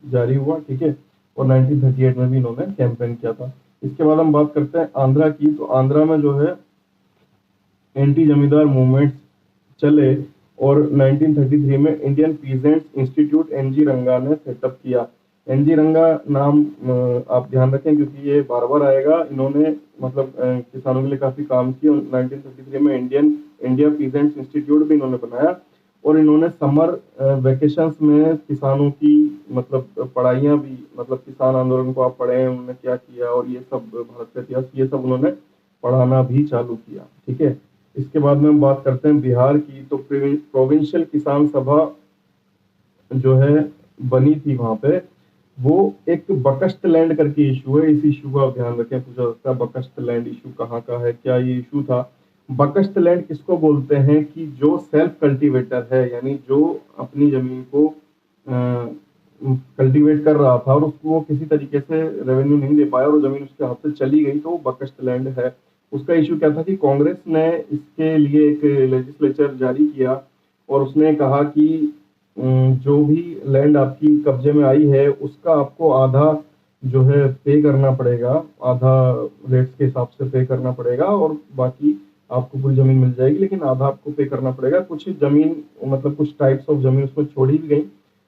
जारी हुआ, ठीक है। और 1938 में भी इन्होंने कैंपेन किया था। इसके बाद हम बात करते हैं आंध्रा की। तो आंध्रा में जो है एंटी जमींदार मूवमेंट चले और 1933 में इंडियन पीजेंट्स इंस्टीट्यूट एनजी रंगा ने सेटअप किया। एनजी रंगा नाम आप ध्यान रखें क्योंकि ये बार बार आएगा। इन्होंने मतलब किसानों के लिए काफी काम किया। 1933 में इंडिया पीजेंट्स इंस्टीट्यूट भी इन्होंने बनाया और इन्होंने समर वेकेशंस में किसानों की मतलब पढ़ाइयाँ भी, मतलब किसान आंदोलन को आप पढ़े, उन्होंने क्या किया और ये सब भारत का इतिहास, ये सब उन्होंने पढ़ाना भी चालू किया, ठीक है। इसके बाद में हम बात करते हैं बिहार की। तो प्रोविंशियल किसान सभा जो है बनी थी वहां पे, वो एक बकस्ट लैंड करके इशू है। इस इशू का आप ध्यान रखें, पूछा जाता है बकस्ट लैंड इशू कहाँ का है, क्या ये इशू था। बकस्ट लैंड किसको बोलते हैं कि जो सेल्फ कल्टीवेटर है, यानी जो अपनी जमीन को कल्टीवेट कर रहा था और उसको वो किसी तरीके से रेवेन्यू नहीं दे पाया और जमीन उसके हाथ से चली गई, तो बकस्ट लैंड है। उसका इशू क्या था कि कांग्रेस ने इसके लिए एक लेजिस्लेचर जारी किया और उसने कहा कि जो भी लैंड आपकी कब्जे में आई है उसका आपको आधा जो है पे करना पड़ेगा, आधा रेट्स के हिसाब से पे करना पड़ेगा और बाकी आपको पूरी जमीन मिल जाएगी, लेकिन आधा आपको पे करना पड़ेगा। कुछ जमीन मतलब कुछ टाइप्स ऑफ जमीन उसमें छोड़ी भी गई,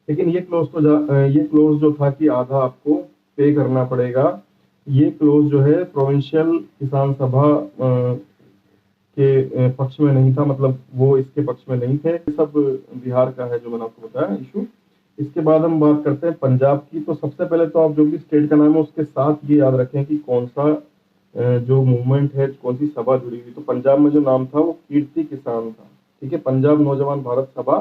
लेकिन ये क्लोज जो था कि आधा आपको पे करना पड़ेगा, ये क्लोज जो है प्रोविंशियल किसान सभा के पक्ष में नहीं था, मतलब वो इसके पक्ष में नहीं थे। सब बिहार का है जो मैंने आपको बताया इशू। इसके बाद हम बात करते हैं पंजाब की। तो सबसे पहले तो आप जो भी स्टेट का नाम है उसके साथ ये याद रखें कि कौन सा जो मूवमेंट है, कौन सी सभा जुड़ी हुई। तो पंजाब में जो नाम था वो कीर्ति किसान था, ठीक है। पंजाब नौजवान भारत सभा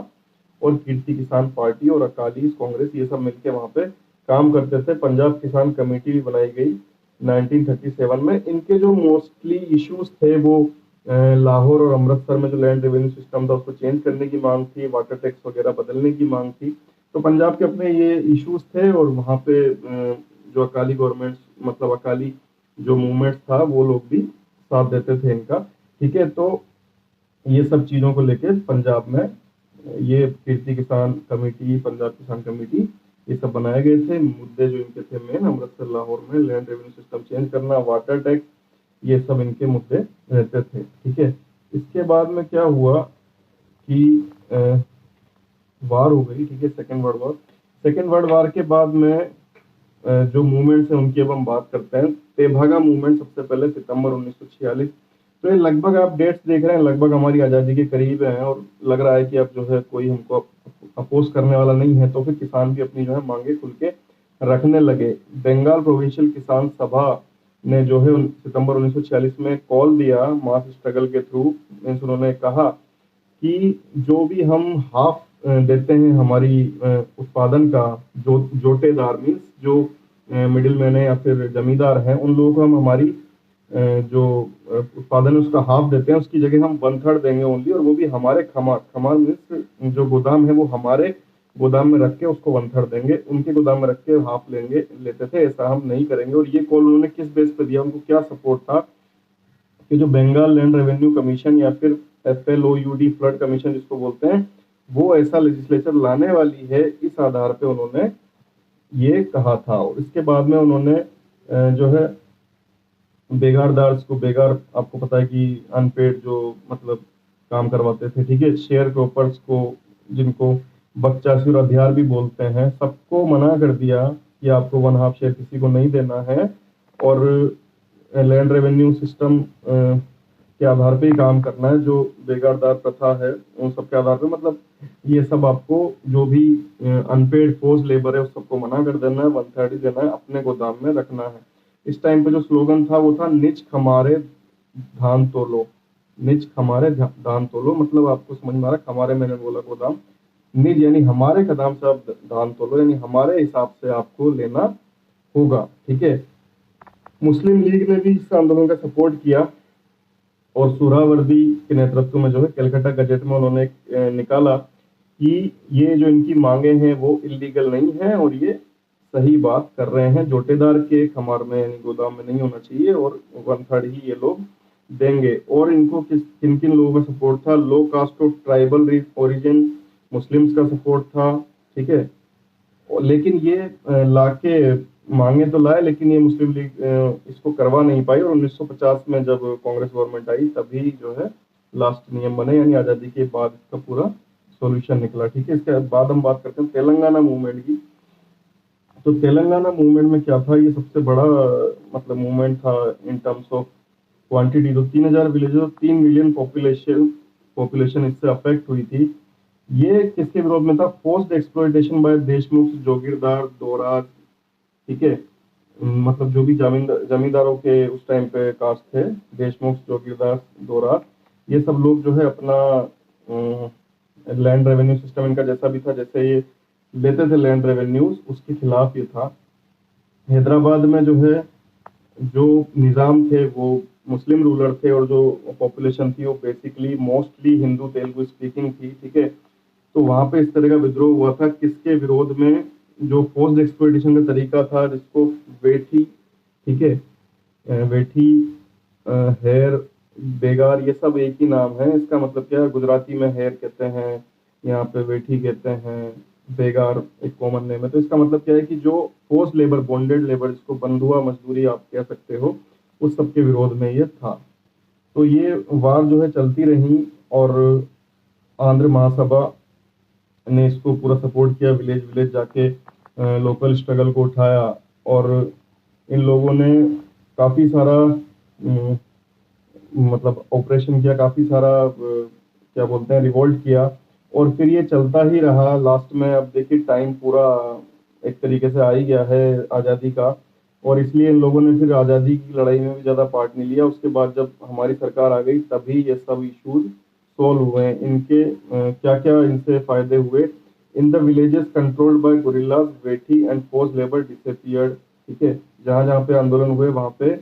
और कीर्ति किसान पार्टी और अकाली कांग्रेस ये सब मिलके वहां पे काम करते थे। पंजाब किसान कमेटी भी बनाई गई 1937 में। इनके जो मोस्टली इश्यूज थे वो लाहौर और अमृतसर में जो लैंड रेवेन्यू सिस्टम था उसको चेंज करने की मांग थी, वाटर टैक्स वगैरह बदलने की मांग थी। तो पंजाब के अपने ये इश्यूज थे और वहां पे जो अकाली गवर्नमेंट मतलब अकाली जो मूवमेंट था वो लोग भी साथ देते थे इनका। ठीक है, तो ये सब चीजों को लेकर पंजाब में ये कीर्ति किसान कमेटी, पंजाब किसान कमेटी ये सब बनाए गए थे। मुद्दे जो इनके थे मेन, अमृतसर लाहौर में लैंड रेवेन्यू सिस्टम चेंज करना, वाटर टैक्स, ये सब इनके मुद्दे रहते थे। ठीक है, इसके बाद में क्या हुआ कि वार हो गई। ठीक है, second world war. Second world war के बाद में जो मूवमेंट्स हैं उनकी अब हम बात करते हैं। तेभागा मूवमेंट सबसे पहले सितंबर 1946। तो ये लगभग आप डेट्स देख रहे हैं, लगभग हमारी आज़ादी के करीब है और लग रहा है कि अब जो है कोई हमको अपोज करने वाला नहीं है, तो फिर किसान भी अपनी जो है मांगे खुल के रखने लगे। बंगाल प्रोविंशियल किसान सभा ने जो है सितंबर 1946 में कॉल दिया मास स्ट्रगल के थ्रू। उन्होंने कहा कि जो भी हम हाफ देते हैं हमारी उत्पादन का, जो जोटेदार मीन्स जो मिडिल मैन है या फिर जमींदार हैं, उन लोगों को हम हमारी जो उत्पादन है उसका हाफ देते हैं, उसकी जगह हम 1/3 देंगे ओनली, और वो भी हमारे खमार मीन्स जो गोदाम है वो हमारे गोदाम में रख के उसको 1/3 देंगे, उनके गोदाम में रख के हाफ लेते थे, ऐसा हम नहीं करेंगे। और ये कॉल उन्होंने किस बेस पे दिया, उनको क्या सपोर्ट था कि जो बंगाल लैंड रेवेन्यू कमीशन या फिर FLOUD फ्लड कमीशन जिसको बोलते हैं, वो ऐसा लेजिस्लेचर लाने वाली है, इस आधार पे उन्होंने ये कहा था। और इसके बाद में उन्होंने जो है बेगारदार्स को, बेगार आपको पता है कि अनपेड जो मतलब काम करवाते थे, ठीक है, शेयर क्रॉपर्स को जिनको बकचासी और अधियार भी बोलते हैं, सबको मना कर दिया कि आपको 1/2 शेयर किसी को नहीं देना है और लैंड रेवेन्यू सिस्टम के आधार पे ही काम करना है। जो बेगारदार प्रथा है उन सब के आधार पे, मतलब ये सब आपको जो भी अनपेड फोर्स लेबर है उस सबको मना कर देना है, 1/3 ही देना है, अपने गोदाम में रखना है। इस टाइम पे जो स्लोगन था वो था निज खमारे धान तोलो। निज खमारे धान तोलो मतलब आपको समझ में आ रहा है, खमारे मैंने बोला गोदाम, निज यानी हमारे कदम से आप धान तोलो, यानी हमारे हिसाब से आपको लेना होगा। ठीक है, मुस्लिम लीग ने भी इस आंदोलन का सपोर्ट किया और सुहरावर्दी के नेतृत्व में जो है कलकत्ता गजट में उन्होंने निकाला कि ये जो इनकी मांगे हैं वो इलीगल नहीं है और ये सही बात कर रहे हैं, जोटेदार के खमार में यानी गोदाम में नहीं होना चाहिए और 1/3 ही ये लोग देंगे। और इनको किन किन लोगों का सपोर्ट था, low caste of tribal origin Muslims का सपोर्ट था। ठीक है, लेकिन ये लाके मांगे तो लाए, लेकिन ये मुस्लिम लीग इसको करवा नहीं पाई और 1950 में जब कांग्रेस गवर्नमेंट आई तभी जो है लास्ट नियम बने, यानी आज़ादी के बाद इसका पूरा सॉल्यूशन निकला। ठीक है, इसके बाद हम बात करते हैं तेलंगाना मूवमेंट की। तो तेलंगाना मूवमेंट में क्या था, ये सबसे बड़ा मतलब मूवमेंट था इन टर्म्स ऑफ क्वांटिटी। तो 3000 विलेजेस और 3 मिलियन पॉपुलेशन इससे अफेक्ट हुई थी। ये किसके विरोध में था, फोर्स्ड एक्सप्लॉयटेशन बाय देशमुख, जोगीरदार, दोराज। ठीक है, मतलब जो भी जमींदारों के उस टाइम पे कास्ट थे, देशमुख, जोगीरदार, दोराज, ये सब लोग जो है अपना लैंड रेवेन्यू सिस्टम इनका जैसा भी था, जैसे ये लेते थे लैंड रेवेन्यूज, उसके खिलाफ ये था। हैदराबाद में जो है जो निज़ाम थे वो मुस्लिम रूलर थे और जो पॉपुलेशन थी वो basically mostly Hindu Telugu speaking थी। ठीक है, तो वहां पे इस तरह का विद्रोह हुआ था किसके विरोध में, जो फोर्स्ड एक्सप्लॉयटेशन का तरीका था जिसको वेठी, ठीक है, वेठी, हेर, बेगार, ये सब एक ही नाम है। इसका मतलब क्या है, गुजराती में हेर कहते हैं, यहाँ पे वेठी कहते हैं, बेगार एक कॉमन नेम है। तो इसका मतलब क्या है कि जो फोर्स लेबर, बॉन्डेड लेबर, जिसको बंधुआ मजदूरी आप कह सकते हो, उस सब के विरोध में ये था। तो ये वार जो है चलती रही और आंध्र महासभा ने इसको पूरा सपोर्ट किया, विलेज विलेज जाके लोकल स्ट्रगल को उठाया और इन लोगों ने काफ़ी सारा मतलब ऑपरेशन किया, काफ़ी सारा क्या बोलते हैं रिवोल्ट किया और फिर ये चलता ही रहा। लास्ट में अब देखिए टाइम पूरा एक तरीके से आ ही गया है आज़ादी का, और इसलिए इन लोगों ने फिर आज़ादी की लड़ाई में भी ज़्यादा पार्ट नहीं लिया। उसके बाद जब हमारी सरकार आ गई तभी ये सब इश्यूज सॉल्व हुए हैं, इनके क्या क्या इनसे फायदे हुए। In the villages controlled by guerrillas वेठी एंड फोर्स लेबर डिसअपियर्ड। ठीक है, जहाँ जहाँ पे आंदोलन हुए वहाँ पे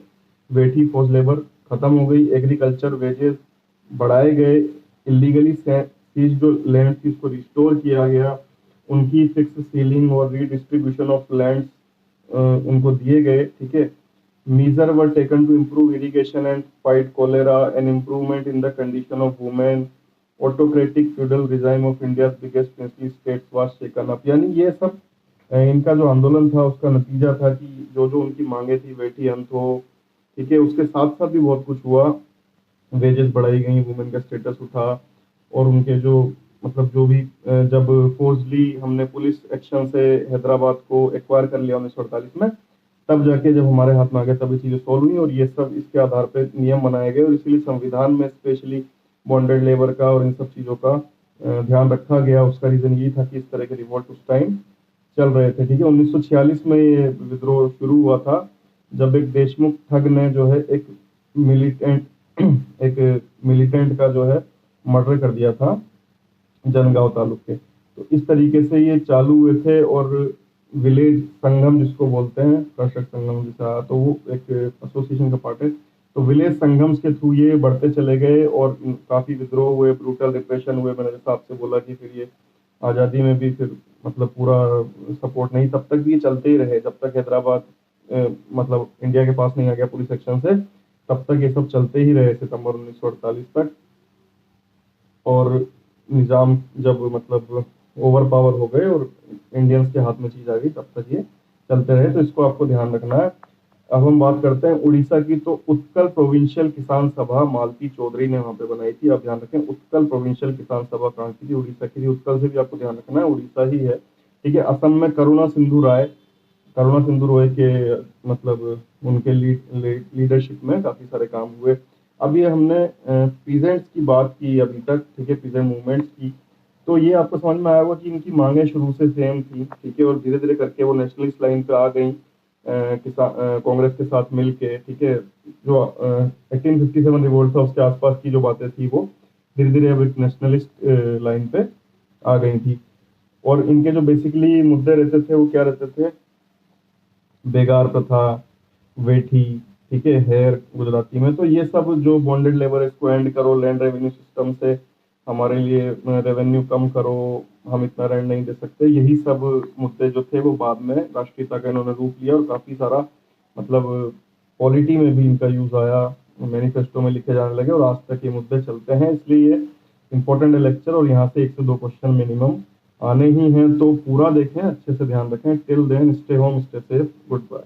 वेठी फोर्स लेबर खत्म हो गई, एग्रीकल्चर वेजेस बढ़ाए गए, इलीगली सीज जो लैंड थी उसको रिस्टोर किया गया, उनकी फिक्स सीलिंग और रीडिस्ट्रीब्यूशन ऑफ लैंड उनको दिए गए। ठीक है, measure were taken to improve irrigation and fight cholera, an improvement in the condition of women, autocratic feudal regime of India's biggest princely states was taken up। यानी ये सब इनका जो आंदोलन था उसका नतीजा था कि जो जो उनकी मांगे थी वेठी अंत हो। ठीक है, उसके साथ साथ भी बहुत कुछ हुआ, वेजेस बढ़ाई गई, वुमेन का स्टेटस उठा, और उनके जो मतलब जो भी जब फोर्सली हमने पुलिस एक्शन से हैदराबाद को एक्वायर कर लिया 1948 में, तब जाके जब हमारे हाथ में आ गया तब ये चीजें सॉल्व हुई, और ये सब इसके आधार पे नियम बनाए गए, और इसीलिए संविधान में स्पेशली बॉन्डेड लेबर का और इन सब चीजों का ध्यान रखा गया। उसका रीजन ये था कि इस तरह के रिवोल्ट उस टाइम चल रहे थे। ठीक है, 1946 में ये विद्रोह शुरू हुआ था, जब एक देशमुख ठग ने जो है एक मिलिटेंट का जो है मर्डर कर दिया था जनगांव तालुक के। तो इस तरीके से ये चालू हुए थे, और विलेज संगम जिसको बोलते हैं, कृषक संगम जैसा, तो वो एक एसोसिएशन का पार्ट है। तो विलेज संगम्स के थ्रू ये बढ़ते चले गए, और काफी विद्रोह हुए, ब्रूटल रिप्रेशन हुए। मैंने जैसा आपसे बोला कि फिर ये आज़ादी में भी फिर मतलब पूरा सपोर्ट नहीं, तब तक भी ये चलते ही रहे, जब तक हैदराबाद मतलब इंडिया के पास नहीं आ गया पुलिस एक्शन से, तब तक ये सब चलते ही रहे सितंबर 1948 तक। और निज़ाम जब मतलब ओवर पावर हो गए और इंडियंस के हाथ में चीज आ गई, तब तक ये चलते रहे। तो इसको आपको ध्यान रखना है। अब हम बात करते हैं उड़ीसा की। तो उत्कल प्रोविंशियल किसान सभा मालती चौधरी ने वहां पे बनाई थी। आप ध्यान रखें, उत्कल प्रोविंशियल किसान सभा कहाँ की थी? उड़ीसा की थी। उत्कल से भी आपको ध्यान रखना है, उड़ीसा ही है। ठीक है, असम में करुणा सिंधु रॉय के मतलब उनके लीडरशिप में काफी सारे काम हुए। अब ये हमने पीजेंट्स की बात की अभी तक, ठीक है, पीजेंट मूवमेंट्स की। तो ये आपको समझ में आया होगा कि इनकी मांगे शुरू से सेम थी। ठीक है, और धीरे धीरे करके वो नेशनलिस्ट लाइन पे आ गई कांग्रेस के साथ मिलके। ठीक है, जो 1857 रिवोल्ट था उसके आसपास की जो बातें थी वो धीरे धीरे अब एक नेशनलिस्ट लाइन पे आ गई थी। और इनके जो बेसिकली मुद्दे रहते थे वो क्या रहते थे? बेगार प्रथा, वेठी, ठीक है, हेयर गुजराती में। तो ये सब जो बॉन्डेड लेबर है इसको एंड करो, लैंड रेवेन्यू सिस्टम से हमारे लिए रेवेन्यू कम करो, हम इतना रेंट नहीं दे सकते। यही सब मुद्दे जो थे वो बाद में राष्ट्रीयता का इन्होंने रूप लिया, और काफी सारा मतलब पॉलिटी में भी इनका यूज आया, मैनिफेस्टो में लिखे जाने लगे, और आज तक ये मुद्दे चलते हैं। इसलिए ये इंपॉर्टेंट है लेक्चर, और यहाँ से 1 से 2 क्वेश्चन मिनिमम आने ही हैं। तो पूरा देखें, अच्छे से ध्यान रखें। Till then stay home, stay safe, good bye.